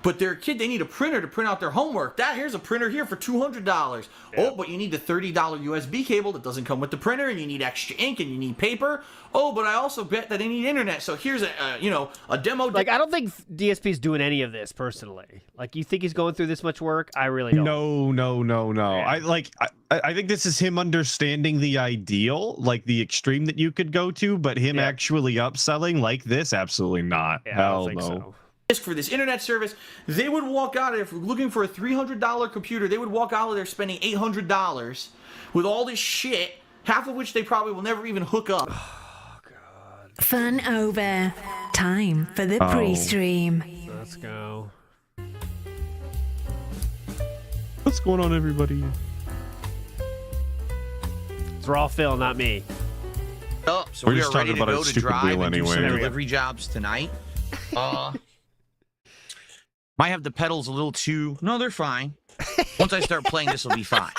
E: but their kid, they need a printer to print out their homework. Here's a printer here for $200. Yeah. Oh, but you need the $30 USB cable that doesn't come with the printer, and you need extra ink, and you need paper. Oh, but I also bet that they need internet. So here's a demo.
B: Like, I don't think DSP's doing any of this personally. Like, you think he's going through this much work? I really don't.
D: No. Yeah. I think this is him understanding the ideal, like the extreme that you could go to, but him actually upselling like this, absolutely not.
B: Yeah,
D: Hell
B: I don't think
D: no.
B: so.
E: For this internet service, they would walk out of, if we're looking for a $300 computer, they would walk out of there spending $800 with all this shit, half of which they probably will never even hook up.
B: Oh, God.
J: Fun over. Time for the pre-stream.
B: Let's go.
D: What's going on, everybody?
E: Oh,
B: It's Raw Phil, not me.
E: So
D: We're
E: we
D: just
E: are ready
D: talking
E: to
D: about
E: go
D: a
E: to
D: stupid
E: drive
D: wheel
E: and do some
D: anyway.
E: delivery jobs tonight. Might have the pedals a little too... No, they're fine. Once I start playing, this will be fine.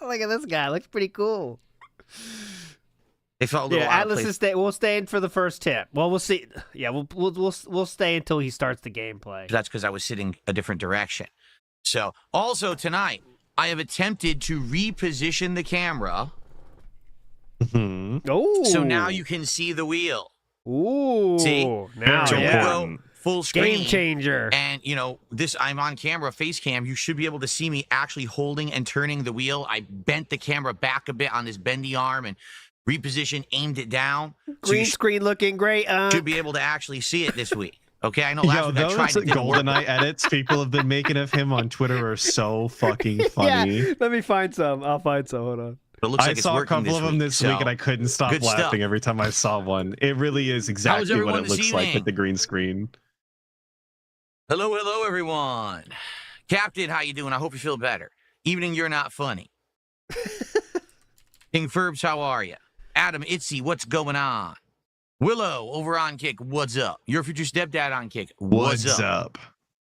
B: Look at this guy. Looks pretty cool.
E: They felt a little out of
B: Atlas
E: place.
B: we'll stay in for the first tip. Well, we'll see. Yeah, we'll stay until he starts the gameplay.
E: That's because I was sitting a different direction. So, also tonight, I have attempted to reposition the camera.
B: Oh.
E: So now you can see the wheel.
B: Ooh.
E: See?
B: Now,
E: So
B: yeah.
E: we'll go full screen.
B: Game changer.
E: And, I'm on camera, face cam. You should be able to see me actually holding and turning the wheel. I bent the camera back a bit on this bendy arm and repositioned, aimed it down.
B: Green screen looking great.
E: Should be able to actually see it this week. Okay, I know last week I tried
D: those
E: to do
D: GoldenEye edits people have been making of him on Twitter are so fucking funny.
B: Yeah, let me find some. I'll find some. Hold on.
E: But it looks
D: I
E: like it's
D: saw a
E: working
D: couple of them this week, and I couldn't stop
E: good
D: laughing
E: stuff.
D: every time I saw one. It really is exactly what it
E: everyone
D: looks
E: this
D: like
E: evening?
D: with the green screen.
E: Hello, everyone. Captain, how you doing? I hope you feel better. Evening, you're not funny. King Ferbs, how are you? Adam, Itzy, what's going on? Willow, over on Kick, what's up? Your future stepdad on Kick, what's up?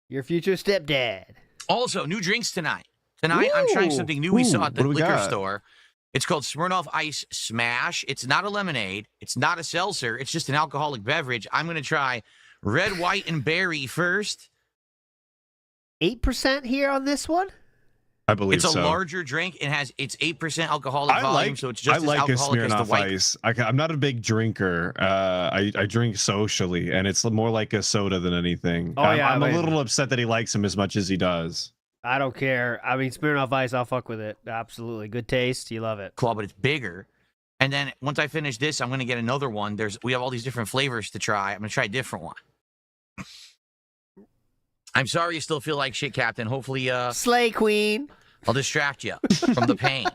B: Your future stepdad.
E: Also, new drinks tonight. Tonight, I'm trying something new we saw at the
D: what do we
E: liquor
D: got?
E: store. It's called Smirnoff Ice Smash. It's not a lemonade. It's not a seltzer. It's just an alcoholic beverage. I'm going to try red, white, and berry first.
B: 8% here on this one?
D: I believe
E: It's a
D: so.
E: larger drink. It's 8% alcoholic volume, so it's just
D: I like
E: as alcoholic
D: a
E: as the
D: Smirnoff
E: white.
D: Ice. I'm not a big drinker. I drink socially, and it's more like a soda than anything.
B: Oh, yeah,
D: I'm
B: I
D: a
B: mean-
D: little upset that he likes him as much as he does.
B: I don't care. I mean, Smirnoff Ice, I'll fuck with it. Absolutely. Good taste. You love it.
E: Claw, but it's bigger. And then once I finish this, I'm going to get another one. We have all these different flavors to try. I'm going to try a different one. I'm sorry you still feel like shit, Captain. Hopefully,
B: Slay Queen.
E: I'll distract you from the pain.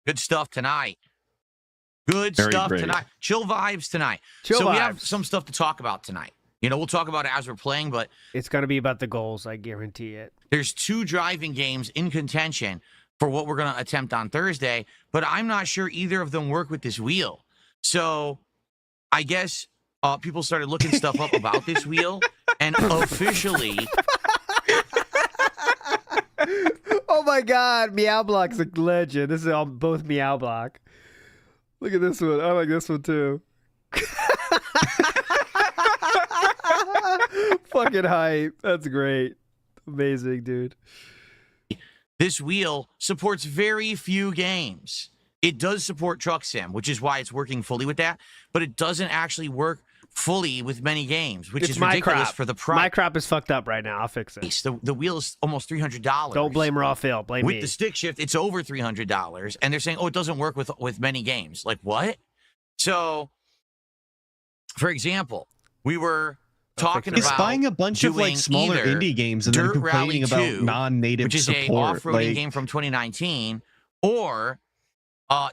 E: Good stuff tonight. Good
D: Very
E: stuff
D: great.
E: tonight. Chill vibes tonight.
B: Chill
E: so we have
B: vibes.
E: some stuff to talk about tonight.
K: You know, we'll talk about it as we're playing, but
B: it's going to be about the goals. I guarantee it.
K: There's 2 driving games in contention for what we're going to attempt on Thursday, but I'm not sure either of them work with this wheel. So I guess people started looking stuff up about this wheel, and officially...
B: Oh my God, Meow Block's a legend. This is on both Meow Block. Look at this one. I like this one too. Fucking hype. That's great. Amazing, dude.
K: This wheel supports very few games. It does support Truck Sim, which is why it's working fully with that, but it doesn't actually work fully with many games, which is ridiculous for the price.
B: My crop is fucked up right now. I'll fix it.
K: The wheel is almost $300.
B: Don't blame Raw Phil. Blame me.
K: With the stick shift, it's over $300, and they're saying, oh, it doesn't work with many games. Like, what? So, for example, we were talking about...
D: He's buying a bunch of like smaller indie games and then complaining about non-native support.
K: Which is a off-roading game from 2019, or...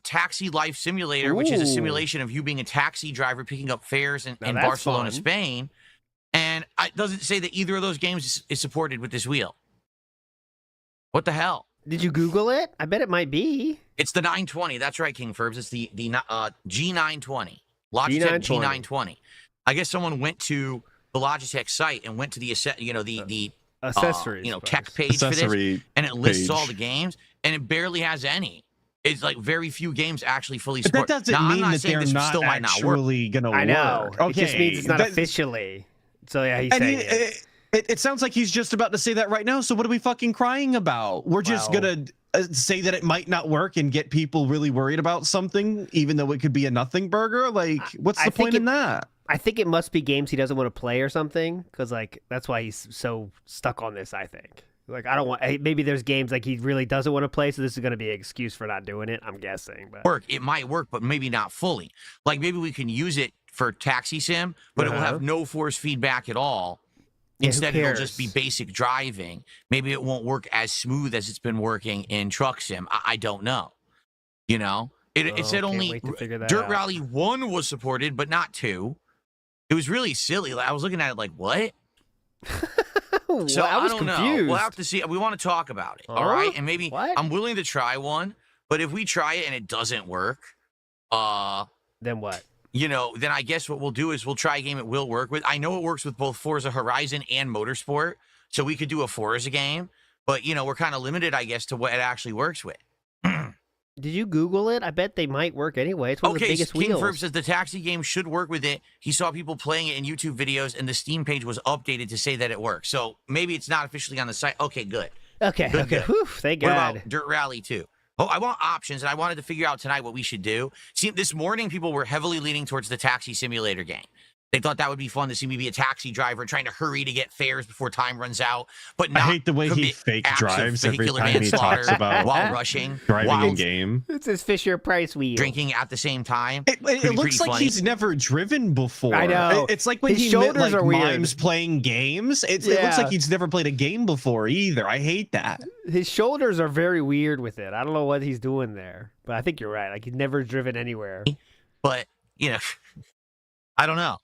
K: Taxi Life Simulator, which is a simulation of you being a taxi driver picking up fares in Barcelona, Spain. And it doesn't say that either of those games is supported with this wheel. What the hell?
B: Did you Google it? I bet it might be.
K: It's the 920. That's right, King Furbs. It's the G920. Logitech G920. I guess someone went to the Logitech site and went to the accessories, tech page for this, and it lists all the games, and it barely has any. It's like very few games actually fully support.
D: But that doesn't mean that they're not actually going to work.
B: I know.
D: Okay.
B: It just means it's not officially. So yeah, he's saying
D: it sounds like he's just about to say that right now. So what are we fucking crying about? We're just going to say that it might not work and get people really worried about something, even though it could be a nothing burger. Like, what's the point in that?
B: I think it must be games he doesn't want to play or something, because like that's why he's so stuck on this. I think. Like, I don't want... Maybe there's games like he really doesn't want to play, so this is going to be an excuse for not doing it, I'm guessing. But...
K: It might work, but maybe not fully. Like, maybe we can use it for Taxi Sim, but it will have no force feedback at all. Instead, it'll just be basic driving. Maybe it won't work as smooth as it's been working in Truck Sim. I don't know. You know? It said only Dirt Rally 1 was supported, but not 2. It was really silly. I was looking at it like, what? So I don't know. We'll have to see. We want to talk about it. All right. And maybe I'm willing to try one, but if we try it and it doesn't work,
B: then what?
K: You know, then I guess what we'll do is we'll try a game it will work with. I know it works with both Forza Horizon and Motorsport, so we could do a Forza game, but you know, we're kind of limited, I guess, to what it actually works with.
B: Did you Google it? I bet they might work anyway. It's one of the biggest wheels.
K: King Ferb says the taxi game should work with it. He saw people playing it in YouTube videos, and the Steam page was updated to say that it works. So maybe it's not officially on the site. Okay, good.
B: Okay. Whew, thank God.
K: What about Dirt Rally 2? Oh, I want options, and I wanted to figure out tonight what we should do. See, this morning, people were heavily leaning towards the taxi simulator game. They thought that would be fun to see me be a taxi driver trying to hurry to get fares before time runs out, but not
D: I hate the way he fake drives every time he talks about
K: while rushing,
D: driving in game.
B: It's his Fisher Price wheel.
K: Drinking at the same time.
D: It looks like he's never driven before.
B: I know.
D: It's like when
B: his
D: he like
B: are
D: mimes playing games. It looks like he's never played a game before either. I hate that.
B: His shoulders are very weird with it. I don't know what he's doing there, but I think you're right. Like, he's never driven anywhere.
K: But, you know, I don't know.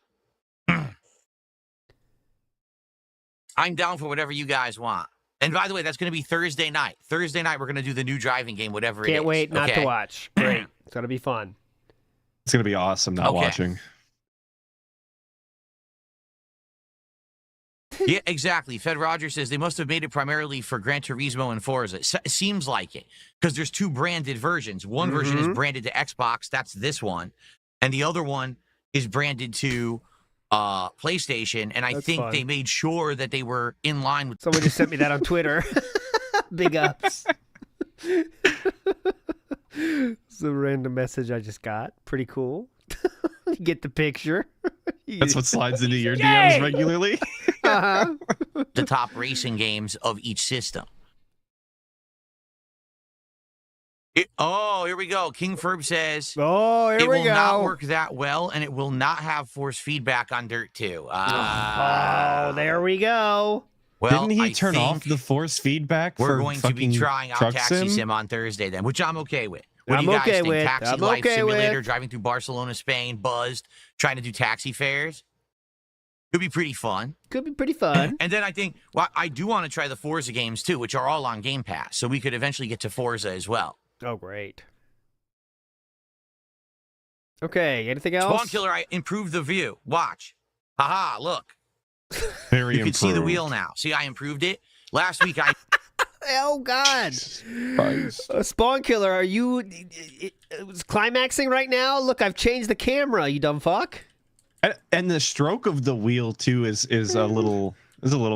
K: I'm down for whatever you guys want. And by the way, that's going to be Thursday night. Thursday night, we're going to do the new driving game, whatever it is.
B: Can't wait not to watch. Great. It's going to be fun.
D: It's going to be awesome not watching.
K: Yeah, exactly. Fed Rogers says they must have made it primarily for Gran Turismo and Forza. It seems like it, because there's 2 branded versions. One version is branded to Xbox. That's this one. And the other one is branded to... PlayStation, and I think they made sure that they were in line with...
B: Someone just sent me that on Twitter. Big ups. It's a random message I just got. Pretty cool. You get the picture.
D: That's what slides into your DMs regularly.
K: The top racing games of each system. Here we go. King Ferb says,
B: here we go.
K: It will not work that well, and it will not have force feedback on Dirt 2.
B: There we go.
K: Well,
D: didn't he turn off the force feedback?
K: We're going to be trying out Taxi Sim on Thursday then, which I'm okay with. What do you guys think? Taxi Life Simulator, driving through Barcelona, Spain, buzzed, trying to do taxi fares? Could be pretty fun.
B: Could be pretty fun.
K: And then I think, well, I do want to try the Forza games too, which are all on Game Pass. So we could eventually get to Forza as well.
B: Oh, great. Okay, anything else?
K: Spawn Killer, I improved the view. Watch. Haha, look.
D: Very
K: You can see the
D: improved.
K: wheel now. See, I improved it. Last week, I...
B: Oh, God. Spawn Killer, are you climaxing right now? Look, I've changed the camera, you dumb fuck.
D: And the stroke of the wheel too is a little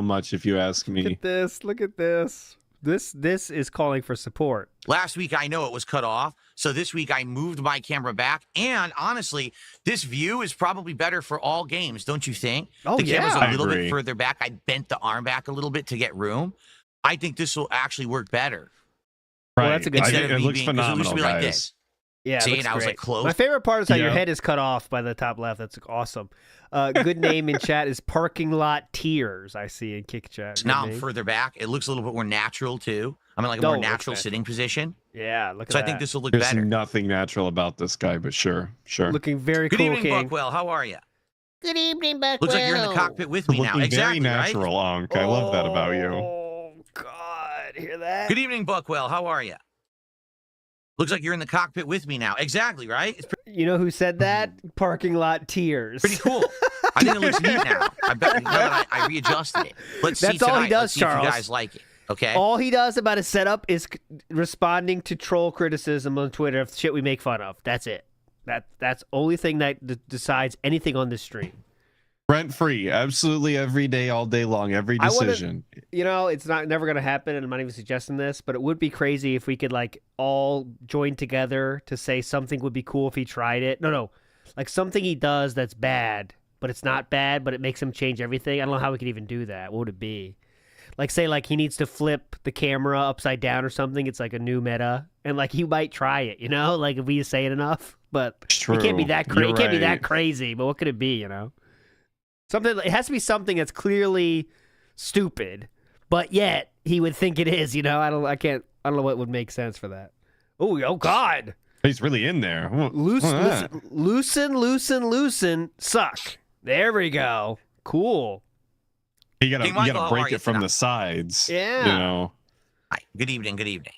D: much, if you ask me.
B: Look at this. Look at this. This is calling for support.
K: Last week, I know it was cut off. So this week, I moved my camera back. And honestly, this view is probably better for all games, don't you think?
B: Oh,
K: the camera's
B: yeah.
K: a little bit further back. I bent the arm back a little bit to get room. I think this will actually work better.
B: Well, that's a good
K: Instead
B: thing.
K: of
D: It
K: me
D: looks
K: being, 'cause it used to
D: phenomenal,
K: be like
D: guys.
K: this.
B: Yeah,
K: See,
B: it looks
K: and I was
B: great.
K: like close.
B: My favorite part is how your
D: Yeah.
B: head is cut off by the top left. That's awesome. Good name in chat is Parking Lot Tears. I see in Kick Chat. Good
K: Now I'm
B: name.
K: further back. It looks a little bit more natural too. I'm in like a
B: No,
K: more
B: it looks
K: natural
B: natural.
K: sitting position.
B: Yeah, look at
K: So
B: that.
K: I think this will look
D: There's
K: better.
D: nothing natural about this guy, but sure.
B: Looking very
K: Good
B: cool,
K: evening,
B: King.
K: Buckwell. How are you?
C: Good evening, Buckwell.
K: Looks like you're in the cockpit with me now.
D: Looking
K: Exactly,
D: very
K: right?
D: natural, Onk. I love that about you.
B: Oh, God. Hear that?
K: Good evening, Buckwell. How are you? Looks like you're in the cockpit with me now. Exactly, right? It's
B: You know who said that? Parking Lot Tears.
K: pretty cool. I think it looks neat now. I bet I readjusted it. Let's see
B: That's all he
K: tonight.
B: does,
K: Let's see
B: Charles.
K: if you guys like it. Okay.
B: All he does about his setup is responding to troll criticism on Twitter of shit we make fun of. That's it. That's only thing that decides anything on this stream.
D: Rent free, absolutely every day, all day long, every decision.
B: You know, it's never going to happen, and I'm not even suggesting this, but it would be crazy if we could like all join together to say something would be cool if he tried it. No, like something he does that's bad, but it's not bad, but it makes him change everything. I don't know how we could even do that. What would it be? Like, say, like he needs to flip the camera upside down or something. It's like a new meta, and like he might try it. You know, like if we say it enough, but
D: True.
B: it can't be that
D: You're
B: It can't be that
D: right.
B: crazy. But what could it be? You know. Something. It has to be something that's clearly stupid, but yet he would think it is. You know, I don't know what would make sense for that. Oh God!
D: He's really in there.
B: Loosen, suck. There we go. Cool.
D: You
K: Hey,
D: gotta
K: Michael, how are
D: break
K: you
D: it from
K: tonight?
D: the sides.
B: Yeah.
D: You know.
K: Hi. Good evening. Good evening.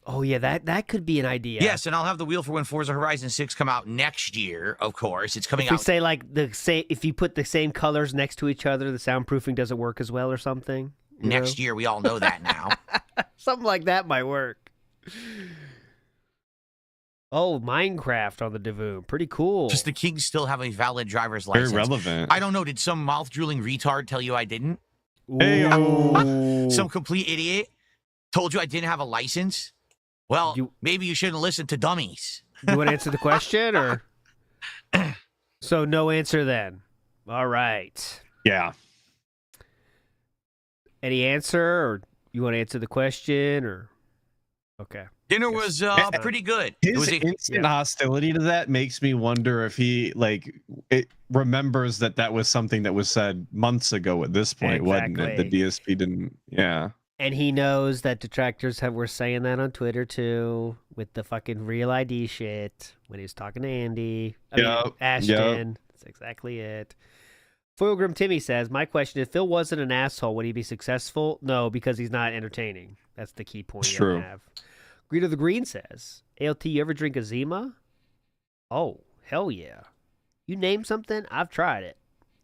B: Oh yeah, that could be an idea.
K: Yes, and I'll have the wheel for when Forza Horizon 6 come out next year. Of course, it's coming
B: If we
K: out.
B: say like if you put the same colors next to each other, the soundproofing doesn't work as well or something. you
K: Next
B: know?
K: year. We all know that now.
B: Something like that might work. Oh, Minecraft on the Devoon. Pretty cool.
K: Does the King still have a valid driver's
D: Very
K: license?
D: relevant.
K: I don't know. Did some mouth drooling retard tell you I didn't?
B: Ooh.
K: Some complete idiot told you I didn't have a license? Well, maybe you shouldn't listen to dummies.
B: You want to answer the question or? So no answer then. All right.
D: Yeah.
B: Any answer, or you want to answer the question, or? Okay.
K: Dinner was pretty good. It was
D: His instant hostility to that makes me wonder if he remembers that was something that was said months ago at this point, wasn't it? The DSP didn't. Yeah.
B: And he knows that detractors were saying that on Twitter too, with the fucking real ID shit when he was talking to Andy. I mean, Ashton. That's exactly it. Foilgrim Timmy says, "My question: if Phil wasn't an asshole, would he be successful? No, because he's not entertaining. That's the key point you
D: True.
B: have." Greeter the Green says, "ALT, you ever drink a Zima? Oh, hell yeah! You name something, I've tried it.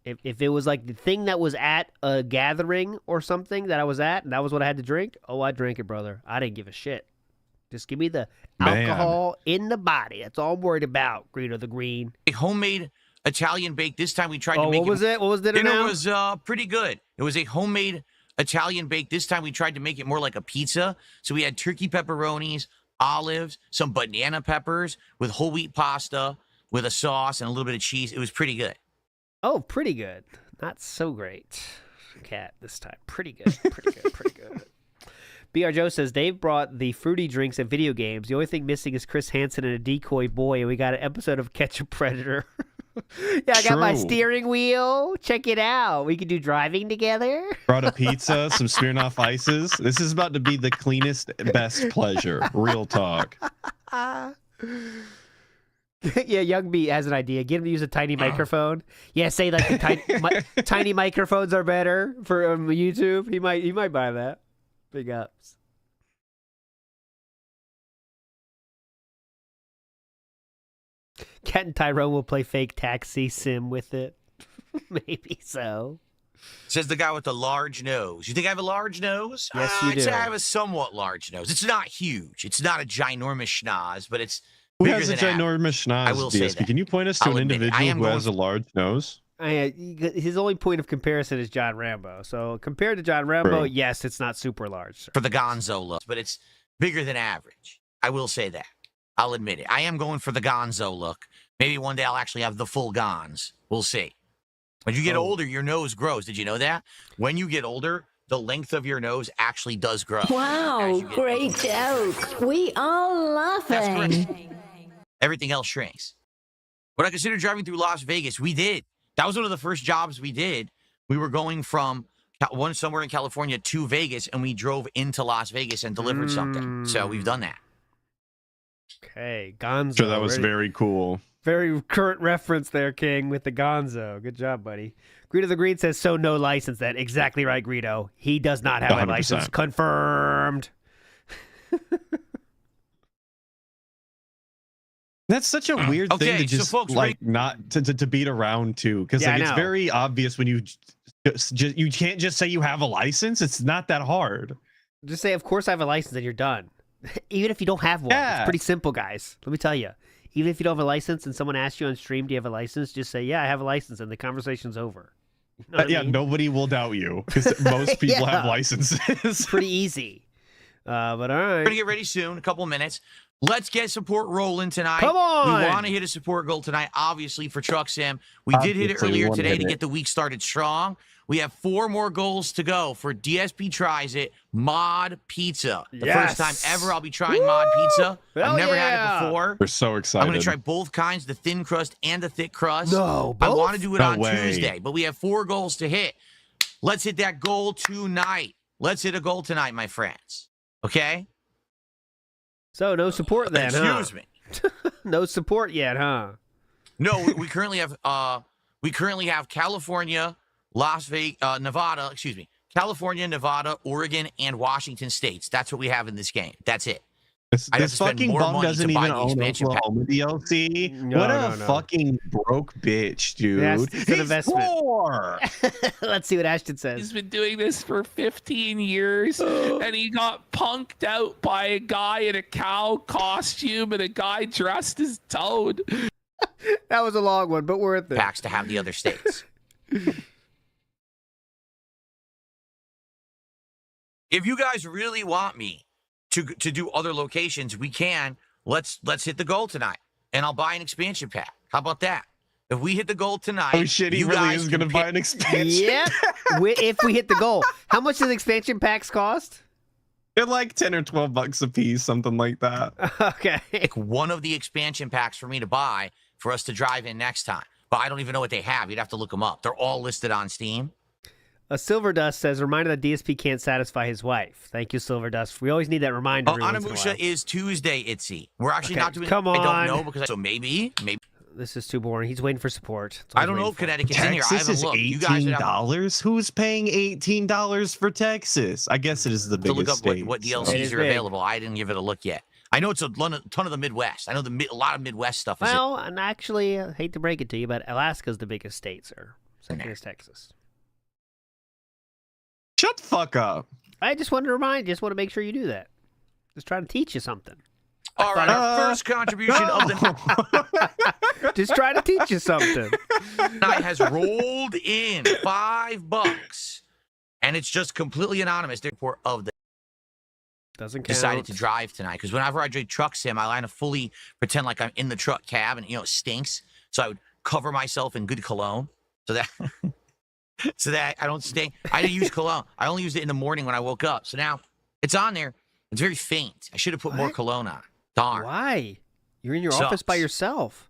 B: If it was like the thing that was at a gathering or something that I was at, and that was what I had to drink, oh, I drank it, brother. I didn't give a shit. Just give me the alcohol in the body. That's all I'm worried about." Greeter the Green.
K: A homemade Italian bake. This time we tried to make
B: what was it? What was dinner
K: Dinner
B: now?
K: was pretty good. It was a homemade Italian bake. This time we tried to make it more like a pizza. So we had turkey pepperonis, olives, some banana peppers with whole wheat pasta with a sauce and a little bit of cheese. It was pretty good.
B: Oh, pretty good. Not so great. Cat this time. Pretty good. Pretty good. Pretty good. BR Joe says, "Dave brought the fruity drinks and video games. The only thing missing is Chris Hansen and a decoy boy, and we got an episode of Catch a Predator." Yeah, I got my
D: True.
B: steering wheel. Check it out. We could do driving together.
D: Brought a pizza, some Smirnoff ices. This is about to be the cleanest, best pleasure. Real talk.
B: Yeah, Young B has an idea. Get him to use a tiny microphone. Yeah, say like the tiny microphones are better for YouTube. He might buy that. Big ups. Cat and Tyrone will play fake taxi sim with it. Maybe so.
K: Says the guy with the large nose. You think I have a large nose?
B: Yes, you
K: I'd
B: do.
K: say I have a somewhat large nose. It's not huge. It's not a ginormous schnoz, but it's
D: Who
K: bigger
D: has a
K: than
D: ginormous schnoz,
K: I will say
D: DSP?
K: that.
D: Can you point us to
K: I'll
D: an
K: admit it. I
D: individual
K: am
D: who
K: going
D: has a large nose?
B: His only point of comparison is John Rambo. So compared to John Rambo,
K: True.
B: yes, it's not super large. Sir.
K: For the Gonzo look, but it's bigger than average. I will say that. I'll admit it. I am going for the Gonzo look. Maybe one day I'll actually have the full Gons. We'll see. When you get older, your nose grows. Did you know that? When you get older, the length of your nose actually does grow.
J: Wow, great joke. We all laughing.
K: Everything else shrinks. Would I consider driving through Las Vegas? We did. That was one of the first jobs we did. We were going from somewhere in California to Vegas, and we drove into Las Vegas and delivered something. So we've done that.
B: Okay, Gonzo.
D: Sure, that was very cool.
B: Very current reference there, King, with the Gonzo. Good job, buddy. Greedo the Green says, so no license then. Exactly right, Greedo. He does not have 100%. A license. Confirmed.
D: That's such a weird thing to just
K: folks,
D: not to beat around to, because
B: Yeah,
D: like, it's very obvious when you can't just say you have a license. It's not that hard.
B: Just say, of course I have a license, and you're done. Even if you don't have one.
D: Yeah.
B: It's pretty simple, guys. Let me tell you. Even if you don't have a license and someone asks you on stream, do you have a license? Just say, yeah, I have a license, and the conversation's over. You know what I mean?
D: Nobody will doubt you because most people have licenses.
B: It's pretty easy. But all right.
K: We're going to get ready soon, a couple of minutes. Let's get support rolling tonight.
B: Come on!
K: We want to hit a support goal tonight, obviously, for Truck Sim. We did hit it earlier today to get the week started strong. We have 4 more goals to go for DSP Tries It Mod Pizza. The first time ever I'll be trying Mod Pizza. I've never had it before.
D: We're so excited.
K: I'm going to try both kinds, the thin crust and the thick crust.
B: No,
K: I
B: both?
K: want to do it
D: No
K: on
D: way.
K: Tuesday, but we have 4 goals to hit. Let's hit that goal tonight. Let's hit a goal tonight, my friends. Okay?
B: So no support then,
K: Excuse me.
B: No support yet, huh?
K: No, we currently have California, Las Vegas, Nevada, California, Nevada, Oregon, and Washington states. That's what we have in this game. That's it.
D: This fucking bum doesn't even own Oklahoma DLC. What a fucking broke bitch, dude.
B: It's an investment.
D: Poor.
B: Let's see what Ashton says.
F: He's been doing this for 15 years, and he got punked out by a guy in a cow costume and a guy dressed as Toad.
B: That was a long one, but worth it.
K: Packs to have the other states. If you guys really want me to do other locations, we can. Let's hit the goal tonight, and I'll buy an expansion pack. How about that? If we hit the goal tonight,
D: oh shit, he really is gonna buy an expansion.
B: Yep. If we hit the goal, how much does expansion packs cost?
D: They're like $10 or $12 a piece, something like that.
B: Okay.
K: Pick one of the expansion packs for me to buy for us to drive in next time. But I don't even know what they have. You'd have to look them up. They're all listed on Steam.
B: Silver Dust says, reminder that DSP can't satisfy his wife. Thank you, Silver Dust. We always need that reminder.
K: Anamusha is Tuesday, Itzy. We're actually not doing
B: Come
K: it.
B: on.
K: I don't know because so maybe.
B: This is too boring. He's waiting for support.
K: I don't know if Connecticut's in here. I
D: Texas
K: haven't
D: is
K: looked. You guys
D: $18? Who's paying $18 for Texas? I guess it is the biggest
K: look up
D: state.
K: what DLCs are available. I didn't give it a look yet. I know it's a ton of the Midwest. I know a lot of Midwest stuff.
B: Well, and actually, I hate to break it to you, but Alaska's the biggest state, sir. Second is Texas.
D: Shut the fuck up.
B: I just wanted to remind you. Just want to make sure you do that. Just trying to teach you something.
K: All right, our first contribution of the
B: just trying to teach you something.
K: night has rolled in $5, and it's just completely anonymous. Therefore, of the
B: doesn't count.
K: Decided to drive tonight because whenever I do truck sim, I like to fully pretend like I'm in the truck cab, and it stinks. So I would cover myself in good cologne so that. So that I don't stink. I didn't use cologne. I only used it in the morning when I woke up. So now it's on there. It's very faint. I should have put more cologne on. Darn.
B: Why? You're in your office by yourself.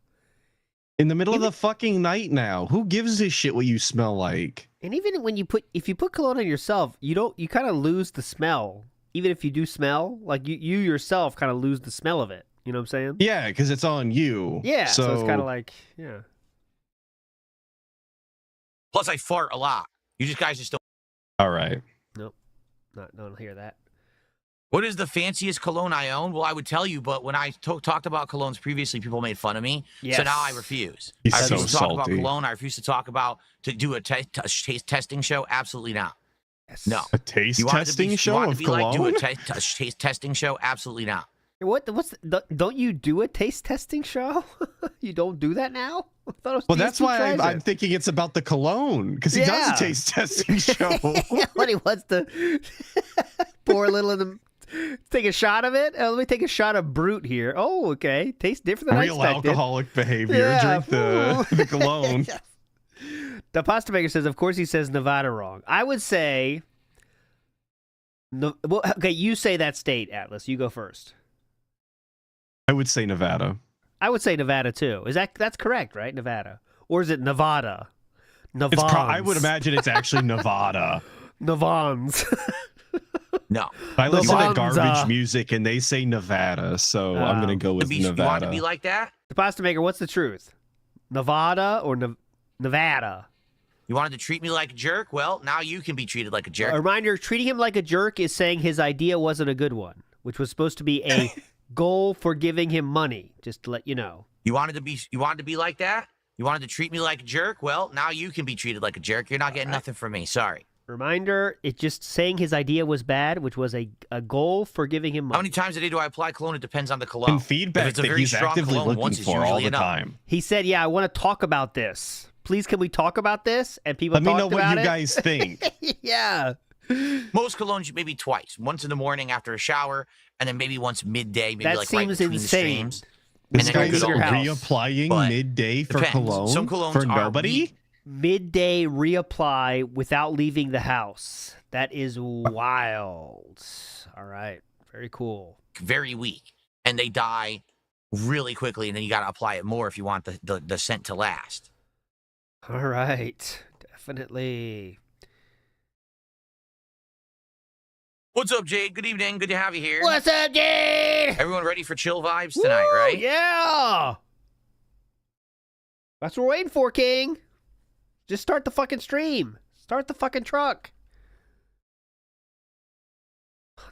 D: In the middle of the fucking night now. Who gives a shit what you smell like?
B: And even when if you put cologne on yourself, you kind of lose the smell. Even if you do smell, like you yourself kind of lose the smell of it. You know what I'm saying?
D: Yeah, because it's on you.
B: Yeah, so it's kind of like, yeah.
K: Plus, I fart a lot. You guys just don't.
D: All right.
B: Nope. Don't hear that.
K: What is the fanciest cologne I own? Well, I would tell you, but when I talked about colognes previously, people made fun of me.
B: Yes.
K: So now I refuse.
D: He's
K: I refuse
D: so
K: to talk about
D: salty.
K: cologne. I refuse to talk about to do a taste testing show. Absolutely not.
B: Yes.
K: No.
D: A taste
K: You want it to be-
D: testing
K: you
D: show
K: want it
D: of
K: to be like,
D: cologne?
K: do a taste testing show? Absolutely not.
B: Don't you do a taste testing show? You don't do that now? I thought it was
D: Well,
B: DSP
D: that's why I'm
B: Treasure.
D: thinking it's about the cologne, because he does a taste testing show.
B: What he wants to pour a little in the. Take a shot of it. Let me take a shot of Brute here. Oh, okay. Tastes different than I
D: Real
B: expected.
D: alcoholic behavior.
B: Yeah.
D: Drink the cologne.
B: The pasta maker says, of course he says Nevada wrong. I would say, no. Well, okay, you say that state, Atlas. You go first.
D: I would say Nevada.
B: I would say Nevada too. That's correct, right? Nevada, or is it Nevada?
D: It's I would imagine it's actually Nevada.
B: Navans.
K: No.
D: I listen to
B: Nevada.
D: garbage music and they say Nevada, so I'm gonna go with
K: You want it
D: Nevada.
K: to be like that?
B: The pasta maker, what's the truth? Nevada or Nevada?
K: You wanted to treat me like a jerk? Well, now you can be treated like a jerk.
B: A reminder, treating him like a jerk is saying his idea wasn't a good one, which was supposed to be a goal for giving him money, just to let you know.
K: You wanted to be like that? You wanted to treat me like a jerk? Well, now you can be treated like a jerk. You're not getting nothing from me. Sorry.
B: Reminder, it's just saying his idea was bad, which was a goal for giving him money.
K: How many times a day do I apply cologne? It depends on the cologne.
D: And feedback
K: If it's a
D: that
K: very
D: he's
K: strong
D: actively
K: cologne,
D: looking
K: once is
D: for all
K: usually
D: the
K: enough.
D: time.
B: He said, yeah, I want to talk about this. Please, can we talk about this? And people
D: Let me know
B: talked
D: what
B: about
D: you
B: it.
D: guys think.
B: Yeah.
K: Most colognes, maybe twice. Once in the morning after a shower, and then maybe once midday, maybe
B: That
K: like right
B: seems
K: between
B: insane.
K: the streams.
D: This
K: And then
D: guy's
K: you're good all day.
D: reapplying
K: But
D: midday for
K: depends.
D: cologne
K: Some colognes
D: for
K: are
D: nobody?
K: weak.
B: Midday reapply without leaving the house. That is wild. All right. Very cool.
K: Very weak, and they die really quickly, and then you got to apply it more if you want the scent to last.
B: All right. Definitely.
K: What's up, Jade? Good evening. Good to have you here.
B: What's up, Jade?
K: Everyone ready for chill vibes tonight,
B: Woo,
K: right?
B: Yeah. That's what we're waiting for, King. Just start the fucking stream. Start the fucking truck.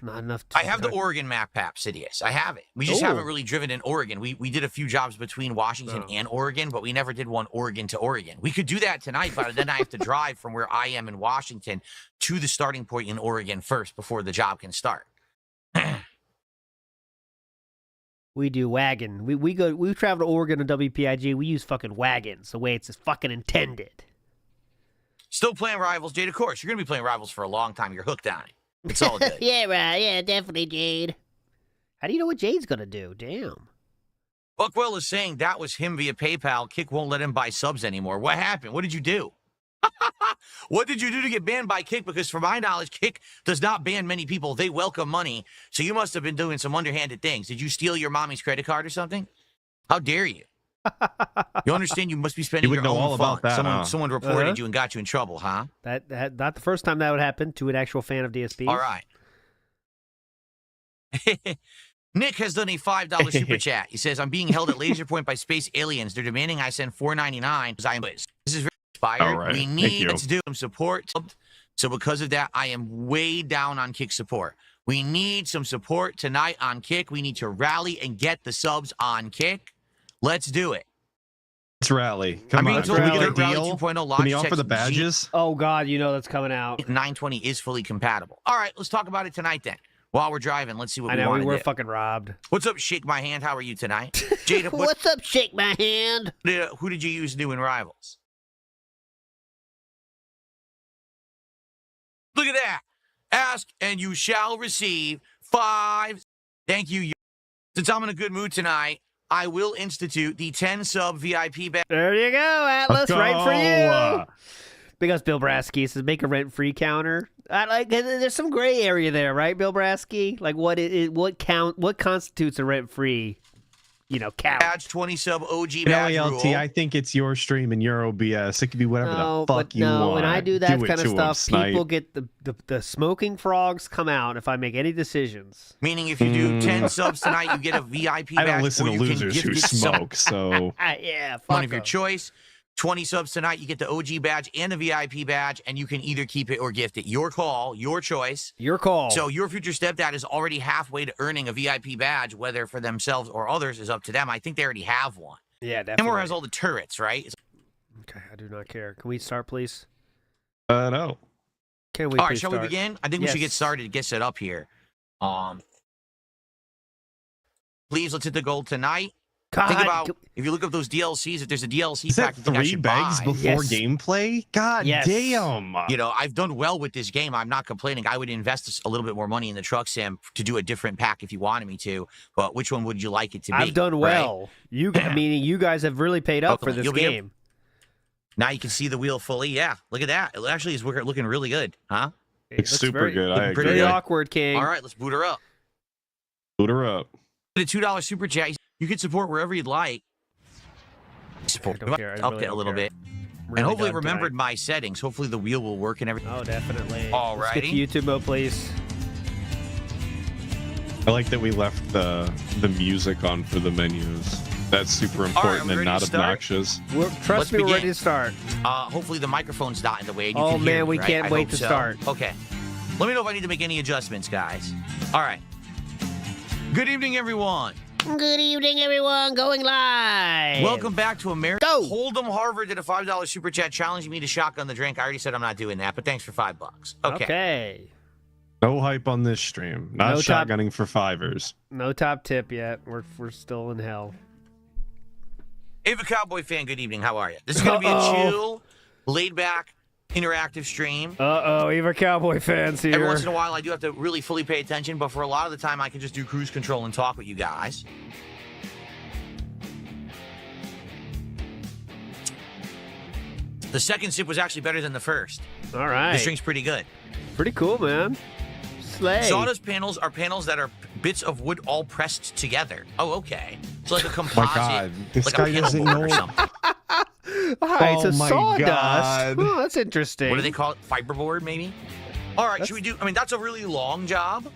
B: Not enough
K: I have the Oregon map, Sidious. I have it. We just
B: Ooh.
K: haven't really driven in Oregon. We did a few jobs between Washington and Oregon, but we never did one Oregon to Oregon. We could do that tonight, but then I have to drive from where I am in Washington to the starting point in Oregon first before the job can start.
B: We do wagon. We travel to Oregon on WPIG. We use fucking wagons the way it's fucking intended.
K: Still playing Rivals, Jade. Of course, you're going to be playing Rivals for a long time. You're hooked on it. It's all good.
B: Yeah, right. Yeah, definitely, Jade. How do you know what Jade's gonna do? Damn.
K: Buckwell is saying that was him via PayPal. Kick won't let him buy subs anymore. What happened? What did you do? What did you do to get banned by Kick? Because from my knowledge, Kick does not ban many people. They welcome money. So you must have been doing some underhanded things. Did you steal your mommy's credit card or something? How dare you? You understand you must be spending
D: You would
K: your
D: know
K: own
D: all about
K: funds.
D: that,
K: Someone reported you and got you in trouble, huh?
B: That not the first time that would happen to an actual fan of DSP.
K: All right. Nick has done a $5 super chat. He says, I'm being held at laser point by space aliens. They're demanding I send $4.99 because I am. This is very inspired.
D: All right.
K: We
D: Thank
K: need
D: you.
K: to do some support. So because of that, I am way down on Kick support. We need some support tonight on Kick. We need to rally and get the subs on Kick. Let's do it.
D: Let's rally. Come
K: I'm being
D: on.
K: told
D: Can we
K: we
D: get a
K: Rally
D: deal?
K: 2.0
D: Can we offer the
K: Logitech
D: badges?
B: Oh God, you know that's coming out.
K: 920 is fully compatible. All right, let's talk about it tonight then. While we're driving, let's see what
B: I
K: we
B: know
K: want
B: we
K: to
B: were
K: do.
B: fucking robbed.
K: What's up, Shake My Hand? How are you tonight? Jada,
B: What's up, shake my hand?
K: who did you use new in Rivals? Look at that. Ask and you shall receive 5. Thank you. Since I'm in a good mood tonight, I will institute the 10 sub VIP badge.
B: There you go, Atlas.
D: Let's
B: Right for
D: go.
B: you. Because Bill Brasky says make a rent-free counter. I like. There's some gray area there, right, Bill Brasky? Like what constitutes a rent-free count.
K: Badge 20 sub OG badge
D: LALT,
K: rule.
D: I think it's your stream and your OBS. It could be whatever the fuck you want.
B: When I do that
D: it
B: kind of
D: to 'em,
B: stuff,
D: Snipe.
B: people get the smoking frogs come out if I make any decisions.
K: Meaning if you do 10 subs tonight, you get a VIP badge.
D: I don't listen
K: or
D: to
K: you can
D: losers
K: gift
D: who
K: it to someone.
D: smoke, so
B: Yeah, fuck
K: One of your
B: 'em.
K: choice. 20 subs tonight, you get the OG badge and the VIP badge, and you can either keep it or gift it. Your call, your choice.
B: Your call.
K: So your future stepdad is already halfway to earning a VIP badge, whether for themselves or others is up to them. I think they already have one.
B: Yeah, definitely.
K: And has all the turrets, right?
B: Okay, I do not care. Can we start, please?
D: no.
B: Can we?
K: All right,
B: please
K: shall
B: start?
K: we begin? I think we should get
B: Yes.
K: started to get set up here. Please, let's hit the goal tonight.
B: God,
K: Think about if you look up those DLCs, if there's a DLC
D: Is
K: pack
D: that
K: you think I
D: 3
K: should
D: bags
K: buy.
D: before
B: Yes.
D: gameplay? God
B: Yes.
D: damn.
K: You know, I've done well with this game. I'm not complaining. I would invest a little bit more money in the truck sim to do a different pack if you wanted me to. But which one would you like it to be?
B: I've done
K: right?
B: well. Meaning you guys have really paid up for this
K: You'll be able-
B: game.
K: Now you can see the wheel fully. Yeah, look at that. It actually is looking really good, huh?
D: It's
B: looks
D: super
B: very-
D: good. I
K: looking pretty
D: agree.
B: Very
K: good.
B: awkward, King.
K: All right, let's boot her up.
D: Boot her up.
K: The $2 super chat. You can support wherever you'd like. Support.
B: I don't care. I
K: Up
B: really
K: it a
B: don't
K: little
B: care.
K: bit.
B: Really
K: And hopefully
B: done
K: remembered
B: tonight.
K: my settings. Hopefully the wheel will work and everything.
B: Oh, definitely.
K: Alrighty.
B: Let's get to YouTube mode, please.
D: I like that we left the music on for the menus. That's super
K: we
D: important and
K: ready
D: not
K: to start?
D: obnoxious.
B: Trust
K: Let's
B: me, we're
K: begin.
B: ready to start.
K: Hopefully the microphone's not in the way. And you
B: Oh,
K: can hear
B: man,
K: me,
B: we
K: right?
B: can't
K: I
B: wait
K: hope
B: to
K: so.
B: start.
K: Okay. Let me know if I need to make any adjustments, guys. All right. Good evening, everyone.
B: Good evening, everyone. Going live.
K: Welcome back to America.
B: Go.
K: Hold'em Harvard did a $5 super chat challenging me to shotgun the drink. I already said I'm not doing that, but thanks for $5. Okay.
B: Okay.
D: No hype on this stream. Not
B: No top-
D: shotgunning for fivers.
B: No top tip yet. We're still in hell.
K: Ava Cowboy fan, good evening. How are you? This is going to be a chill, laid-back, interactive stream.
B: Uh-oh, Eva Cowboy fans here.
K: Every once in a while, I do have to really fully pay attention, but for a lot of the time, I can just do cruise control and talk with you guys. The second sip was actually better than the first.
B: All right.
K: This drink's pretty good.
B: Pretty cool, man. Slay.
K: Sawdust panels are panels that are bits of wood all pressed together. Oh, okay. So like a
D: Oh
K: composite,
D: my god. This
K: like
D: guy
K: a
D: doesn't
K: panel board
D: know.
K: or something.
B: All right,
D: Oh
B: so
D: my
B: sawdust.
D: God.
B: Oh, that's interesting.
K: What do they call it? Fiberboard, maybe? All right, should we do... I mean, that's a really long job.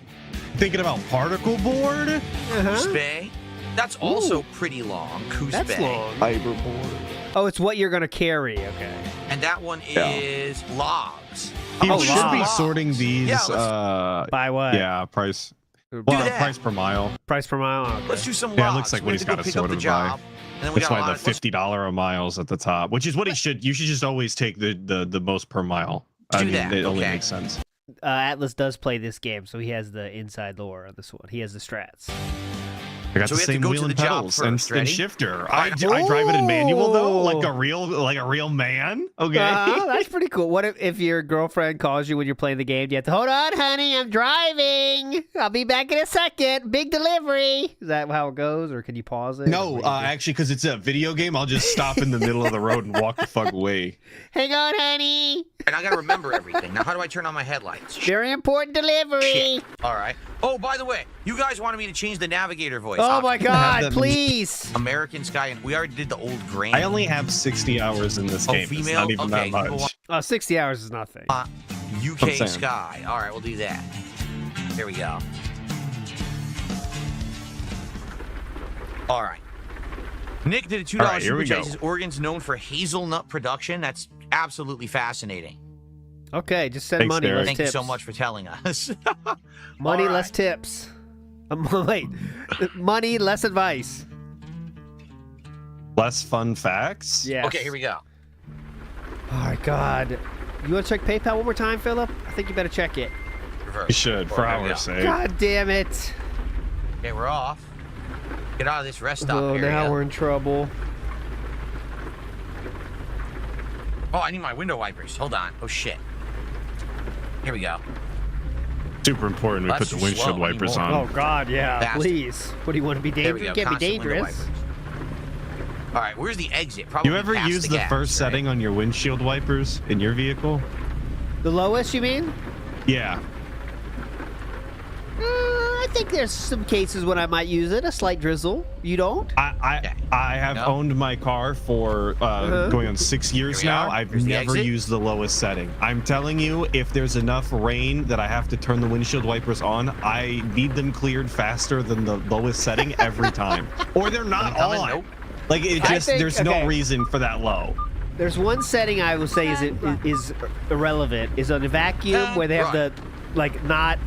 D: Thinking about particle board?
K: Cuspe. That's also pretty long. Cuspe.
B: That's long.
D: Fiberboard.
B: Oh, it's what you're going to carry. Okay.
K: And that one
D: Yeah.
K: is logs.
D: You
B: Oh,
D: should be
B: logs.
D: sorting these.
K: Yeah,
B: By what?
D: Yeah, price. Well,
K: that.
D: price per mile.
B: Price per mile? Okay.
K: Let's do some logs.
D: Yeah, it looks like
K: We
D: what
K: have
D: he's
K: to go
D: got it
K: pick up the
D: sorted by.
K: job. And then we
D: That's
K: got a
D: why
K: lot
D: the
K: of...
D: $50 a miles at the top, which is what he should. You should just always take the most per mile. I
K: Do
D: mean,
K: that,
D: it only
K: okay.
D: makes sense.
B: Atlas does play this game, so he has the inside lore on this one. He has the strats.
D: I got
K: So
D: the
K: we have to
D: same
K: go
D: wheel
K: to
D: and
K: the job
D: pedals
K: first,
D: and
K: ready?
D: shifter. I drive it in manual though, like a real man. Okay.
B: That's pretty cool. What if your girlfriend calls you when you're playing the game? Do you have to hold on, honey? I'm driving. I'll be back in a second. Big delivery. Is that how it goes, or can you pause it?
D: No, actually, because it's a video game, I'll just stop in the middle of the road and walk the fuck away.
B: Hang on, honey.
K: And I got to remember everything. Now, how do I turn on my headlights?
B: Very important delivery.
K: Shit. All right. Oh, by the way, you guys wanted me to change the navigator voice.
B: Oh my God!
D: that-
B: Please.
K: American Sky, and we already did the old grain.
D: I only have 60 hours in this
K: Oh,
D: game. It's
K: female?
D: not even
K: Okay,
D: that
K: people
D: much.
K: want-
B: 60 hours is nothing.
K: UK
D: I'm saying.
K: Sky. All right, we'll do that. There we go. All right. Nick did a $2
D: All right, here
K: super
D: we
K: chat.
D: go.
K: He says Oregon's known for hazelnut production. That's absolutely fascinating.
B: Okay, just send
D: Thanks,
B: money,
D: Derek.
B: less
K: Thank
B: tips.
K: you so much for telling us.
B: Money,
K: All
B: less
K: right.
B: tips. Wait, money, less advice.
D: Less fun facts?
B: Yeah.
K: Okay, here we go.
B: Oh my God. You want to check PayPal one more time, Philip? I think you better check it.
K: Reverse.
D: You should, for
K: There we
D: our
K: go.
D: sake.
B: God damn it.
K: Okay, we're off. Get out of this rest stop
B: Oh,
K: area.
B: now we're in trouble.
K: Oh, I need my window wipers. Hold on. Oh, shit. Here we go.
D: Super important we
K: That's
D: put the
K: too
D: windshield
K: slow
D: wipers
K: anymore.
B: Oh
D: on.
B: God, yeah.
K: Fast.
B: Please. What do you want to be
K: There we
B: dangerous?
K: go.
B: You can't be
K: Constant window
B: dangerous.
K: wipers. All right, where's the exit? Probably
D: You ever
K: past
D: use the
K: gas,
D: first
K: right?
D: setting on your windshield wipers in your vehicle?
B: The lowest, you mean?
D: Yeah.
B: I I think there's some cases when I might use it. A slight drizzle. You don't?
D: I have owned my car for going on 6 years now. I've never used the lowest setting. I'm telling you, if there's enough rain that I have to turn the windshield wipers on, I need them cleared faster than the lowest setting every time, or they're not on.
K: Nope.
D: Like it just there's no reason for that low.
B: There's one setting I will say is irrelevant. Is on a vacuum where they have the not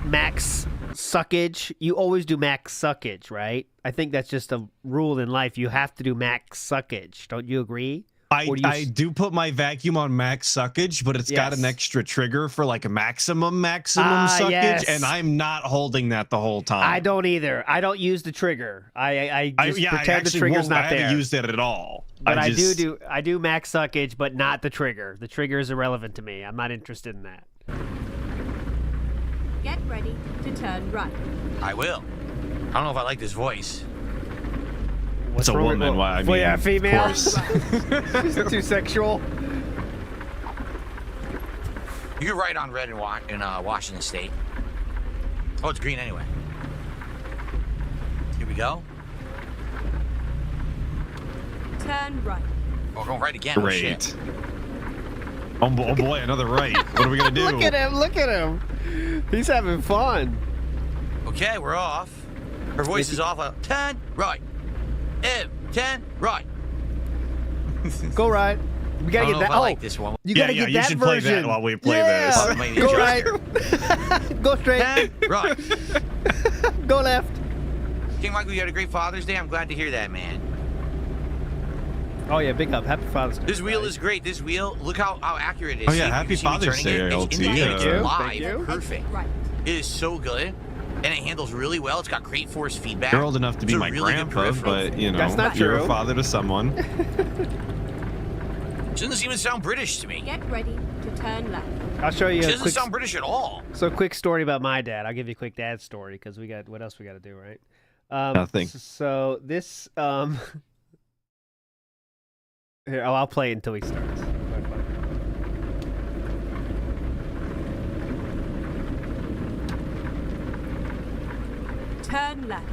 B: max suckage. You always do max suckage, right? I think that's just a rule in life. You have to do max suckage. Don't you agree?
D: I do put my vacuum on max suckage, but it's got an extra trigger for like a maximum suckage, and I'm not holding that the whole time.
B: I don't either. I don't use the trigger. I just pretend the trigger's not there.
D: I haven't used it at all.
B: But I do max suckage, but not the trigger. The trigger is irrelevant to me. I'm not interested in that.
L: Get ready to turn right.
K: I will. I don't know if I like this voice.
D: It's a woman. Why? I mean,
B: yeah, female.
D: She's
B: too sexual.
K: You're right on red in Washington State. Oh, it's green anyway. Here we go.
L: Turn right.
K: Oh, going right again.
D: Great.
K: Oh, shit.
D: Oh boy, another right. What are we gonna do?
B: Look at him! Look at him! He's having fun.
K: Okay, we're off. Her voice is off. 10 right. 10 right.
B: Go right. We gotta get that.
K: I like this one.
B: You gotta get that
D: you should
B: version.
D: play that while we play this.
B: Go right. Go straight.
K: 10 right.
B: Go left.
K: King Michael, you had a great Father's Day. I'm glad to hear that, man.
B: Oh yeah, big up. Happy Father's Day.
K: This wheel is great. This wheel, look how accurate it is.
D: Oh yeah, happy Father's Day, LT.
K: It's live.
B: Thank you.
K: Perfect. It is so good. And it handles really well. It's got great force feedback.
D: You're old enough to be my grandpa, but you know,
B: that's not
D: you're
B: true.
D: a father to someone.
K: Doesn't even sound British to me.
L: Get ready to turn left.
B: I'll show you.
K: It doesn't sound British at all.
B: So quick story about my dad. I'll give you a quick dad story because we got what else we got to do, right?
D: Nothing.
B: So this here, I'll play it until he starts.
L: Turn left.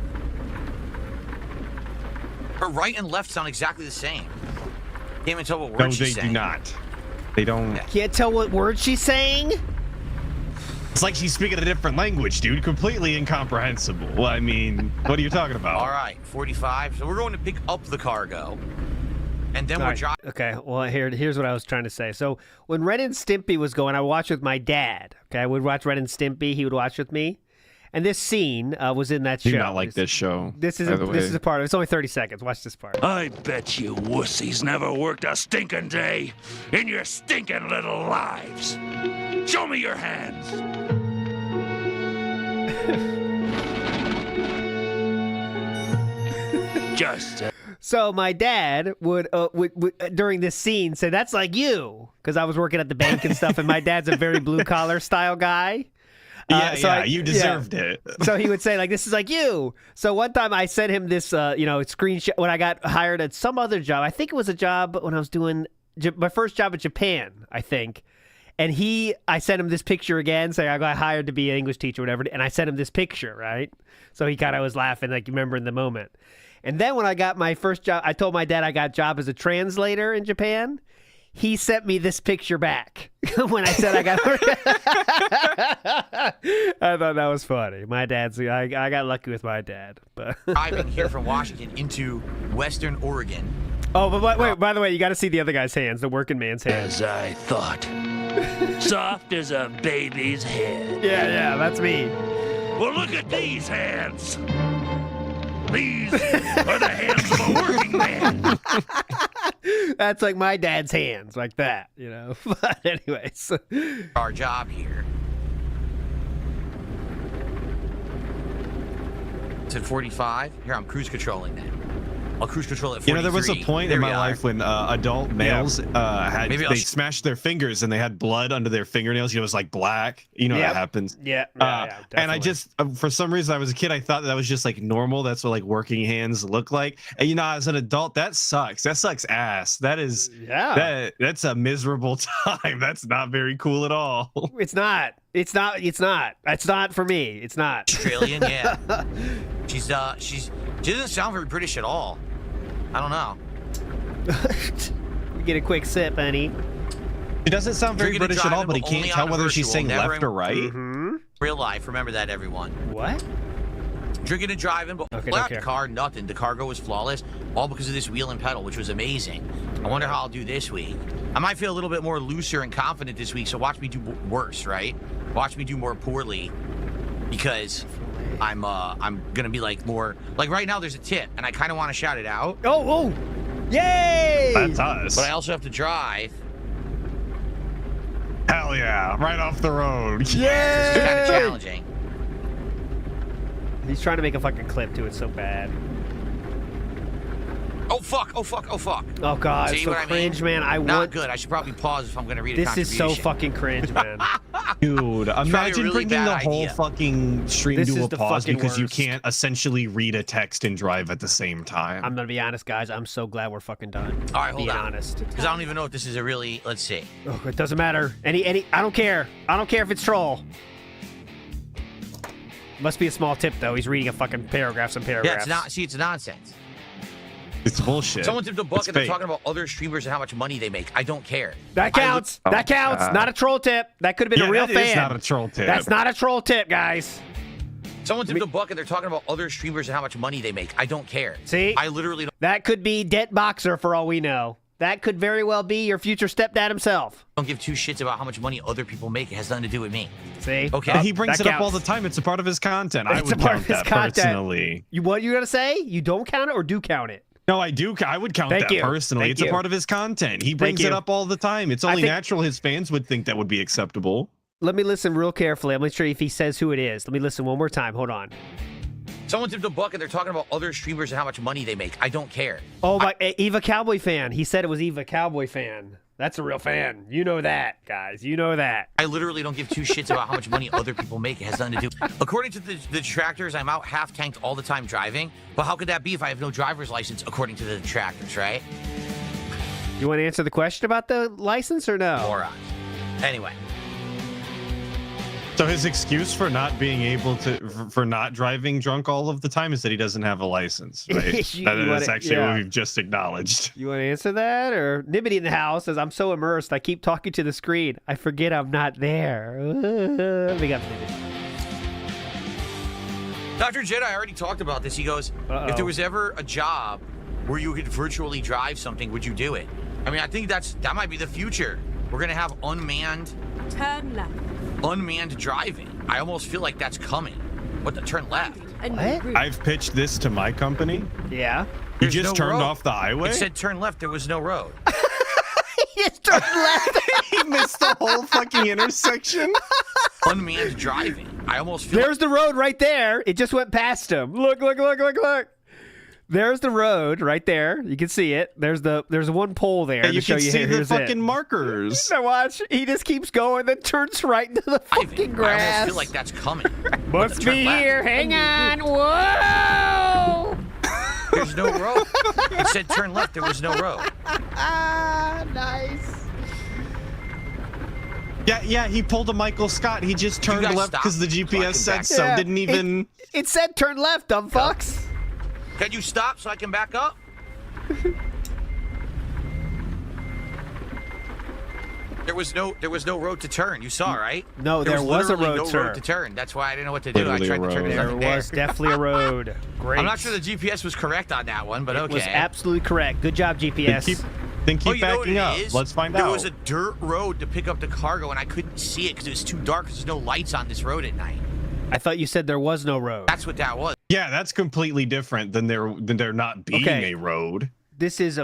K: Her right and left sound exactly the same. Can't even tell what
D: No,
K: words
D: they
K: she's saying.
D: do not. They don't.
B: Can't tell what word she's saying?
D: It's like she's speaking a different language, dude. Completely incomprehensible. Well, I mean, what are you talking about?
K: All right, 45. So we're going to pick up the cargo. And then we're driving.
B: Okay, well, here's what I was trying to say. So when Ren and Stimpy was going, I watched with my dad. Okay, I would watch Ren and Stimpy. He would watch with me. And this scene was in that show.
D: Do not like this show.
B: This is a part of it. It's only 30 seconds. Watch this part.
M: I bet you wussies never worked a stinking day in your stinking little lives. Show me your hands. Just
B: So my dad would during this scene say, "That's like you," because I was working at the bank and stuff, and my dad's a very blue collar style guy.
D: You deserved it.
B: So he would say, like, "This is like you." So one time I sent him this, screenshot when I got hired at some other job. I think it was a job when I was doing my first job in Japan, I think. And I sent him this picture again, saying I got hired to be an English teacher or whatever. And I sent him this picture, right? So he kind of was laughing, like, remember in the moment. And then when I got my first job, I told my dad I got a job as a translator in Japan. He sent me this picture back when I said I got. I thought that was funny. My dad's. I got lucky with my dad. But
K: driving here from Washington into Western Oregon.
B: Oh, but wait! By the way, you got to see the other guy's hands, the working man's hands.
M: as I thought. Soft as a baby's head.
B: Yeah, that's me.
M: Well, look at these hands. These are the hands of a working man.
B: That's like my dad's hands, like that, you know. But anyways,
K: our job here. It's at 45. Here, I'm cruise controlling that. I'll cruise control at 43.
D: You know, there was a point in my life when adult males they smashed their fingers and they had blood under their fingernails. You know, it was like black. You know that happens.
B: Yeah.
D: And I just, for some reason, I was a kid. I thought that was just like normal. That's what like working hands look like. And you know, as an adult, that sucks. That sucks ass. That is, that's a miserable time. That's not very cool at all.
B: It's not. It's not. It's not. It's not for me. It's not.
K: Australian, yeah. She doesn't sound very British at all. I don't know.
B: Get a quick sip, honey.
D: It doesn't sound very British at all, but he can't tell whether she's saying left or right.
B: Mm-hmm.
K: Real life. Remember that, everyone.
B: What?
K: Drinking and driving, but without the car, nothing. The cargo was flawless, all because of this wheel and pedal, which was amazing. I wonder how I'll do this week. I might feel a little bit more looser and confident this week, so watch me do worse, right? Watch me do more poorly, because I'm gonna be like more like right now. There's a tip, and I kind of want to shout it out.
B: Oh, yay!
D: That's us.
K: But I also have to drive.
D: Hell yeah! Right off the road.
K: This is kind of challenging.
B: He's trying to make a fucking clip to it so bad.
K: Oh fuck! Oh fuck! Oh fuck!
B: Oh god,
K: See
B: it's so
K: what
B: cringe,
K: I mean?
B: man.
K: Not good. I should probably pause if I'm gonna read a
B: This is so fucking cringe, man.
D: Dude, imagine
K: really
D: bringing the whole
K: idea.
D: fucking stream
B: This
D: to
B: is
D: a
B: the
D: pause
B: fucking
D: because you
B: worst.
D: can't essentially read a text and drive at the same time.
B: I'm gonna be honest, guys. I'm so glad we're fucking done.
K: All right, hold
B: Being
K: on.
B: honest.
K: Because I don't even know if this is a really. Let's see.
B: Oh, it doesn't matter. Any. I don't care. I don't care if it's troll. Must be a small tip though. He's reading a fucking paragraphs and paragraphs.
K: Yeah, it's not. See, it's nonsense.
D: It's bullshit.
K: Someone tipped a buck
D: It's
K: and they're
D: fake.
K: talking about other streamers and how much money they make. I don't care.
B: That counts. That counts.
D: God.
B: Not a troll tip. That could have been a real
D: that
B: fan.
D: is not a troll tip.
B: That's not a troll tip, guys.
K: Someone tipped a buck and they're talking about other streamers and how much money they make. I don't care.
B: See?
K: I literally
B: That could be Det Boxer for all we know. That could very well be your future stepdad himself.
K: don't give two shits about how much money other people make. It has nothing to do with me.
B: See?
K: Okay.
D: He brings
B: that
D: it up all
B: counts.
D: the time. It's a part of his content. I
B: It's
D: would
B: a part
D: count
B: of his
D: that
B: content.
D: personally.
B: What you gonna say? You don't count it or do count it?
D: No, I do. I would count
B: Thank
D: that
B: you.
D: personally.
B: Thank
D: It's
B: you.
D: a part of his content. He brings
B: Thank
D: it
B: you.
D: up all the time. It's
B: I
D: only
B: think-
D: natural his fans would think that would be acceptable.
B: Let me listen real carefully. I'm gonna show you if he says who it is. Let me listen one more time. Hold on.
K: Someone tipped a buck and they're talking about other streamers and how much money they make. I don't care.
B: Oh my, Eva Cowboy fan. He said it was Eva Cowboy fan. That's a real fan. You know that, guys. You know that.
K: I literally don't give two shits about how much money other people make. It has nothing to do. According to the detractors, I'm out half tanked all the time driving. But how could that be if I have no driver's license, according to the detractors, right?
B: You want to answer the question about the license or no?
K: Morons. Anyway.
D: So his excuse for not being able to, for not driving drunk all of the time is that he doesn't have a license, right? That's actually what we've just acknowledged.
B: You want to answer that? Or Nibbity in the house says, I'm so immersed, I keep talking to the screen. I forget I'm not there. Big up, Nibbity.
K: Dr. Jedi already talked about this. He goes, if there was ever a job where you could virtually drive something, would you do it? I mean, I think that might be the future. We're going to have unmanned driving. I almost feel like that's coming. What, the turn left?
B: What?
D: I've pitched this to my company.
B: Yeah.
D: You just turned off the highway?
K: It said turn left. There was no road.
B: He just turned left.
D: He missed the whole fucking intersection.
K: Unmanned driving. I almost feel
B: There's the road right there. It just went past him. Look. There's the road right there. You can see it. There's one pole there
D: Yeah,
B: to
D: you
B: show
D: can
B: you
D: see
B: here.
D: the
B: Here's
D: fucking
B: it.
D: markers.
B: Now watch. He just keeps going, then turns right into the fucking
K: I
B: grass.
K: almost feel like that's coming.
B: Must
K: Turn
B: be
K: left.
B: here. Hang on. Whoa!
K: There's no road. It said turn left. There was no road.
B: Nice.
D: Yeah, he pulled a Michael Scott. He just turned
K: guys
D: left
K: stop
D: because the
K: so I
D: GPS
K: can
D: said
K: back
D: so.
B: Yeah,
D: Didn't even...
B: It said turn left, dumb fucks.
K: Can you stop so I can back up? There was no road to turn. You saw, right?
B: No, there was a
K: literally
B: road
K: no road to turn. That's why I didn't know what to do.
D: Literally
K: I tried
D: a
K: to turn.
D: road.
K: There's
B: There
K: nothing there.
B: was definitely a road. Great.
K: I'm not sure the GPS was correct on that one, but
B: It
K: okay.
B: was absolutely correct. Good job, GPS.
D: Then keep
K: you know what
D: backing
K: it
D: up.
K: is?
D: Let's find
K: there
D: out.
K: was a dirt road to pick up the cargo, and I couldn't see it because it was too dark. Because there's no lights on this road at night.
B: I thought you said there was no road.
K: That's what that was.
D: Yeah, that's completely different than there not being
B: Okay.
D: a road.
B: This is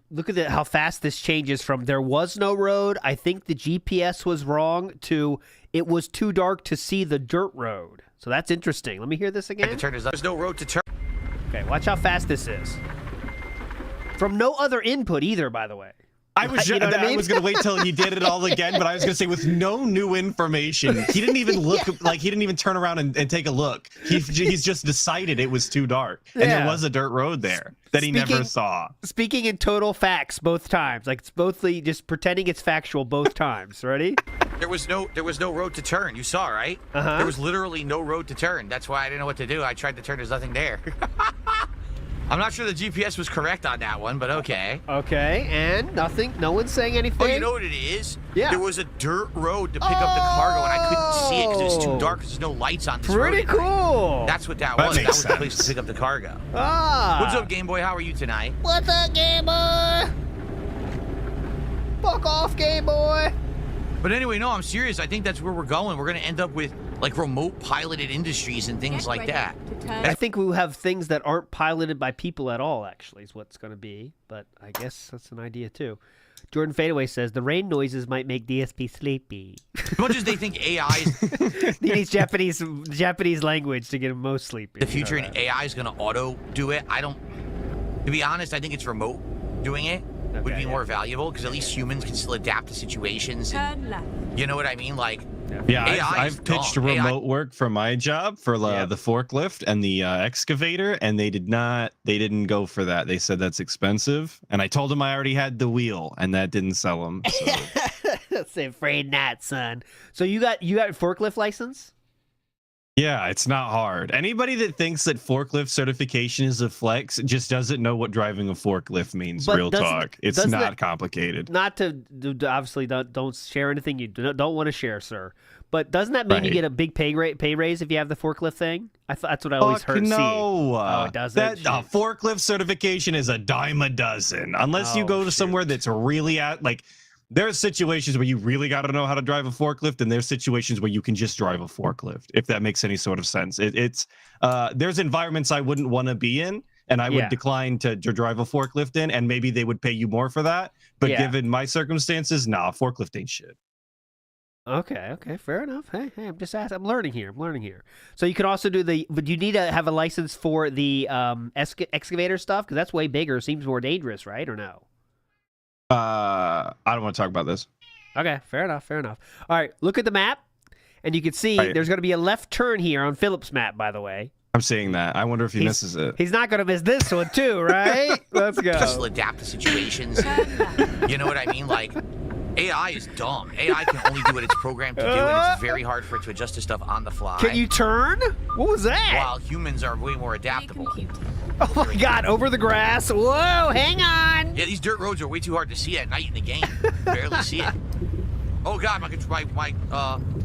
B: look at how fast this changes from there was no road. I think the GPS was wrong to it was too dark to see the dirt road. So that's interesting. Let me hear this again.
K: There's no road to turn.
B: Okay, watch how fast this is. From no other input either, by the way.
D: I was
B: You know what I mean?
D: I was gonna wait till he did it all again, but I was gonna say with no new information. He didn't even look like he didn't even turn around and take a look. He's just decided it was too dark, and there was a dirt road there that he never saw.
B: Speaking in total facts both times, like it's both just pretending it's factual both times. Ready?
K: There was no road to turn. You saw, right? There was literally no road to turn. That's why I didn't know what to do. I tried to turn. There's nothing there. I'm not sure the GPS was correct on that one, but okay.
B: Okay, and nothing. No one's saying anything.
K: Oh, you know what it is?
B: Yeah.
K: There was a dirt road to pick up the cargo, and I couldn't see it because it was too dark. There's no lights on this road.
B: Pretty cool.
K: That's what that was. That was the place to pick up the cargo. What's up, Game Boy? How are you tonight?
B: What's up, Game Boy? Fuck off, Game Boy.
K: But anyway, no, I'm serious. I think that's where we're going. We're going to end up with like remote piloted industries and things like that.
B: I think we'll have things that aren't piloted by people at all, actually, is what's going to be. But I guess that's an idea, too. Jordan Fadeaway says, the rain noises might make DSP sleepy.
K: As much as they think AI is...
B: He needs Japanese language to get him most sleepy.
K: The future in AI is going to auto-do it. To be honest, I think it's remote doing it. Would be more valuable because at least humans can still adapt to situations. And, you know what I mean? Like,
D: I've pitched remote work for my job for the forklift and the excavator, and they didn't go for that. They said that's expensive, and I told them I already had the wheel, and that didn't sell them. So.
B: Afraid not, son. So you got forklift license?
D: Yeah, it's not hard. Anybody that thinks that forklift certification is a flex just doesn't know what driving a forklift means. Real talk. It's not complicated.
B: Not to obviously don't share anything you don't want to share, sir. But doesn't that mean you get a big pay raise if you have the forklift thing? That's what I always heard.
D: No,
B: it doesn't.
D: Forklift certification is a dime a dozen. Unless you go to somewhere that's really there are situations where you really got to know how to drive a forklift, and there's situations where you can just drive a forklift, if that makes any sort of sense. There's environments I wouldn't want to be in, and I would decline to drive a forklift in, and maybe they would pay you more for that. But given my circumstances, forklift ain't shit.
B: Okay, fair enough. Hey, I'm just asking. I'm learning here. So you can also do but you need to have a license for the excavator stuff because that's way bigger. Seems more dangerous, right? Or no?
D: I don't want to talk about this.
B: Okay, fair enough. All right, look at the map, and you can see there's going to be a left turn here on Philip's map, by the way.
D: I'm seeing that. I wonder if he misses it.
B: He's not going to miss this one, too, right? Let's go.
K: Just adapt to situations. You know what I mean? Like, AI is dumb. AI can only do what it's programmed to do, and it's very hard for it to adjust to stuff on the fly.
B: Can you turn? What was that?
K: While humans are way more adaptable.
B: Oh my God, over the grass. Whoa, hang on.
K: Yeah, these dirt roads are way too hard to see at night in the game. Barely see it. Oh God, my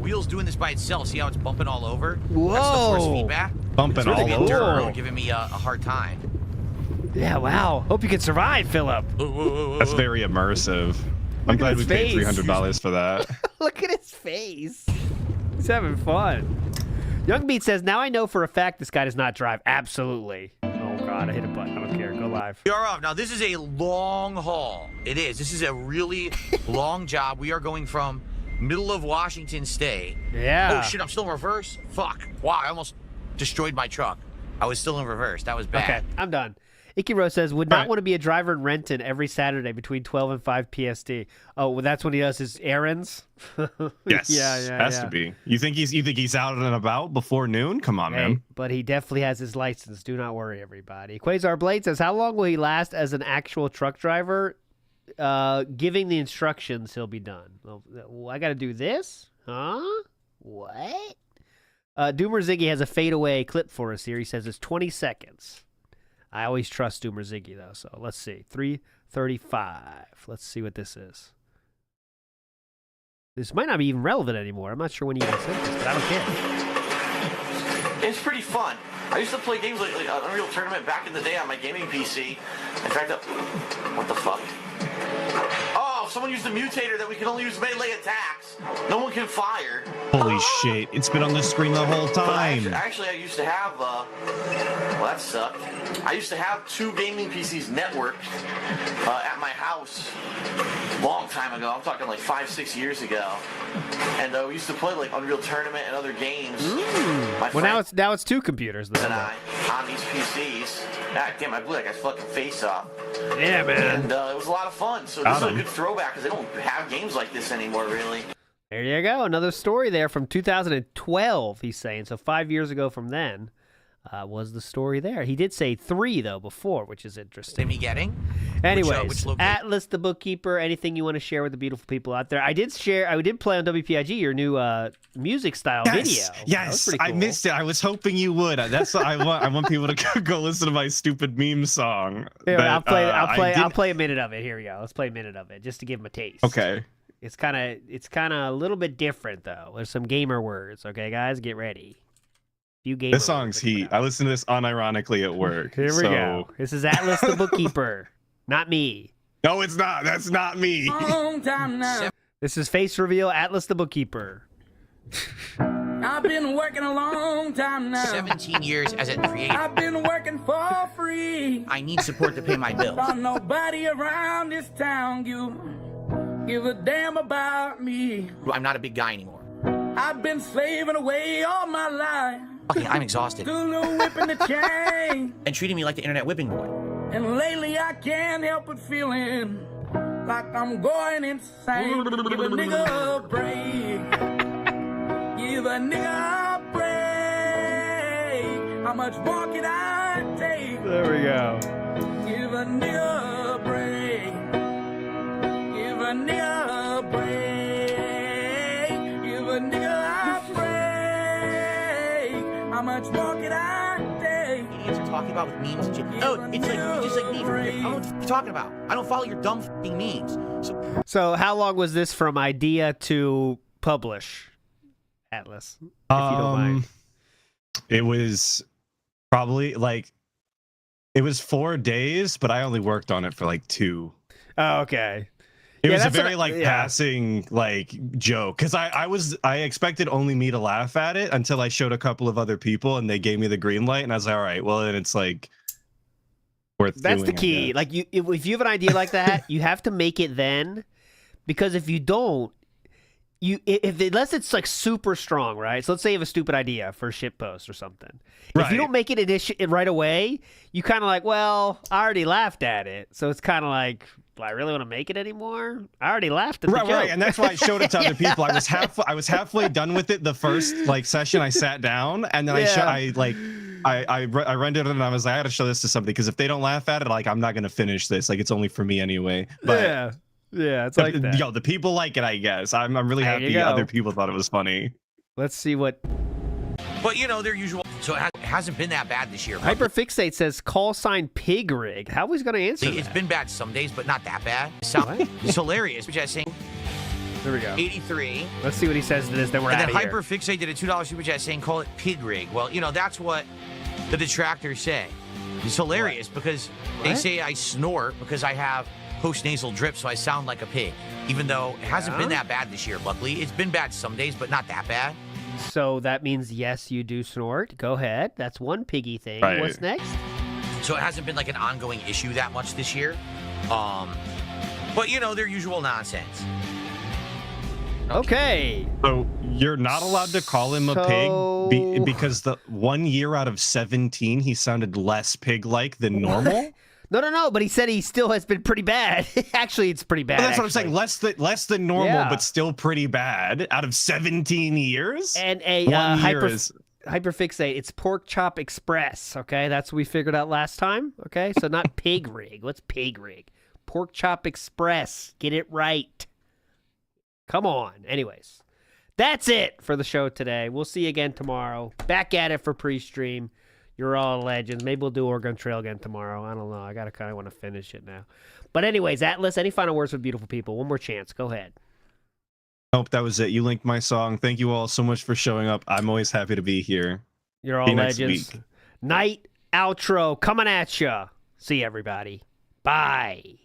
K: wheel's doing this by itself. See how it's bumping all over?
B: Whoa.
K: That's the force feedback.
D: Bumping all over.
K: Dirt road giving me a hard time.
B: Yeah, wow. Hope you can survive, Philip.
D: That's very immersive. I'm glad we paid $300 for that.
B: Look at his face. He's having fun. Young Beat says, now I know for a fact this guy does not drive. Absolutely. Oh, God, I hit a button. I don't care. Go live.
K: We are off. Now, this is a long haul. It is. This is a really long job. We are going from middle of Washington State.
B: Yeah.
K: Oh, shit. I'm still in reverse? Fuck. Wow, I almost destroyed my truck. I was still in reverse. That was bad.
B: Okay, I'm done. Icky Rose says, would not want to be a driver in Renton every Saturday between 12 and 5 PST. Oh, well, that's when he does his errands?
D: Yes.
B: Yeah.
D: Has to be. You think he's out and about before noon? Come on, man.
B: But he definitely has his license. Do not worry, everybody. Quasar Blade says, how long will he last as an actual truck driver? Giving the instructions, he'll be done. Well, I got to do this? Huh? What? Doomer Ziggy has a fadeaway clip for us here. He says it's 20 seconds. I always trust Doomer Ziggy, though, so let's see. 3:35. Let's see what this is. This might not be even relevant anymore. I'm not sure when you even sent this, but I don't care.
E: It's pretty fun. I used to play games like Unreal Tournament back in the day on my gaming PC. In fact, what the fuck? Oh, someone used a mutator that we can only use melee attacks. No one can fire.
D: Holy shit. It's been on the screen the whole time.
E: Actually, I used to have, well, that sucked. I used to have 2 gaming PCs networked at my house a long time ago. I'm talking like 5-6 years ago. And we used to play like Unreal Tournament and other games.
B: Well, now it's 2 computers though.
E: And on these PCs. God damn, I blew that guy's fucking face off.
B: Yeah, man.
E: And it was a lot of fun. So this is a good throwback because they don't have games like this anymore, really.
B: There you go. Another story there from 2012, he's saying. So 5 years ago from then was the story there. He did say 3, though, before, which is interesting.
K: Me getting?
B: Anyways, Atlas the Bookkeeper, anything you want to share with the beautiful people out there? I did play on WPIG your new music style video.
D: Yes,
B: cool.
D: I missed it. I was hoping you would. That's what I want. I want people to go listen to my stupid meme song.
B: Here,
D: that,
B: I'll play a minute of it. Here we go. Let's play a minute of it just to give them a taste.
D: Okay.
B: It's kind of a little bit different though. There's some gamer words. Okay, guys, get ready.
D: This song's heat. I listen to this unironically at work.
B: Here we go. This is Atlas the Bookkeeper, not me.
D: No, it's not. That's not me.
N: Long time now.
B: This is face reveal. Atlas the Bookkeeper.
N: I've been working a long time now.
K: 17 years as a creator.
N: I've been working for free.
K: I need support to pay my bills.
N: Nobody around this town give a damn about me.
K: I'm not a big guy anymore.
N: I've been slaving away all my life.
K: Okay, I'm exhausted.
N: Still whipping the chain.
K: And treating me like the internet whipping boy.
N: And lately I can't help but feeling like I'm going insane. Give a nigga a break. Give a nigga a break. How much more can I take?
B: There we go.
N: Give a nigga a break. Give a nigga a break. Give a nigga a break. How much more can I take?
K: Idiots are talking about with memes and shit. Oh, it's like just like memes. I don't know what you're talking about. I don't follow your dumb fucking memes.
B: So how long was this from idea to publish, Atlas? If you don't mind.
D: It was probably it was 4 days, but I only worked on it for 2.
B: Oh, okay.
D: It was a very passing joke because I expected only me to laugh at it until I showed a couple of other people and they gave me the green light and I was like, all right, well then it's worth
B: That's
D: doing,
B: the key. If you have an idea like that, you have to make it then, because if you don't, unless it's super strong, right? So let's say you have a stupid idea for a shit post or something.
D: Right.
B: If you don't make it right away, you kind of well, I already laughed at it. So it's kind of do I really want to make it anymore? I already laughed at the joke.
D: Right, and that's why I showed it to other people. I was halfway done with it the first session. I sat down and then I rendered it and I was like, I got to show this to somebody because if they don't laugh at it, I'm not gonna finish this. It's only for me anyway. But
B: yeah, it's like that.
D: Yo, the people like it, I guess. I'm really happy other people thought it was funny.
B: Let's see what.
K: But their usual. So it hasn't been that bad this year.
B: Hyperfixate says call sign pig rig. How was he going to answer
K: It's been bad some days, but not that bad. It's hilarious. Which I was saying.
B: There we go.
K: 83.
B: Let's see what he says to this. Then we're out of here.
K: And then Hyperfixate did a $2 super chat saying call it pig rig. Well, that's what the detractors say. It's hilarious because they say I snort because I have post-nasal drip, so I sound like a pig. Even though it hasn't been that bad this year, luckily. It's been bad some days, but not that bad.
B: So that means, yes, you do snort. Go ahead. That's one piggy thing.
D: Right.
B: What's next?
K: So it hasn't been an ongoing issue that much this year. But, their usual nonsense.
B: Okay.
D: So you're not allowed to call him a pig because the 1 year out of 17, he sounded less pig-like than normal?
B: No, but he said he still has been pretty bad. Actually, it's pretty bad.
D: Well, that's what I'm saying. Less than normal, but still pretty bad out of 17 years.
B: And a hyperfixate. It's Pork Chop Express. Okay, that's what we figured out last time. Okay, so not pig rig. What's pig rig? Pork Chop Express. Get it right. Come on. Anyways, that's it for the show today. We'll see you again tomorrow. Back at it for pre-stream. You're all legends. Maybe we'll do Oregon Trail again tomorrow. I don't know. I gotta kind of want to finish it now. But anyways, Atlas, any final words for beautiful people? One more chance. Go ahead.
D: Nope, that was it. You linked my song. Thank you all so much for showing up. I'm always happy to be here.
B: You're all legends. Night outro coming at ya. See you, everybody. Bye.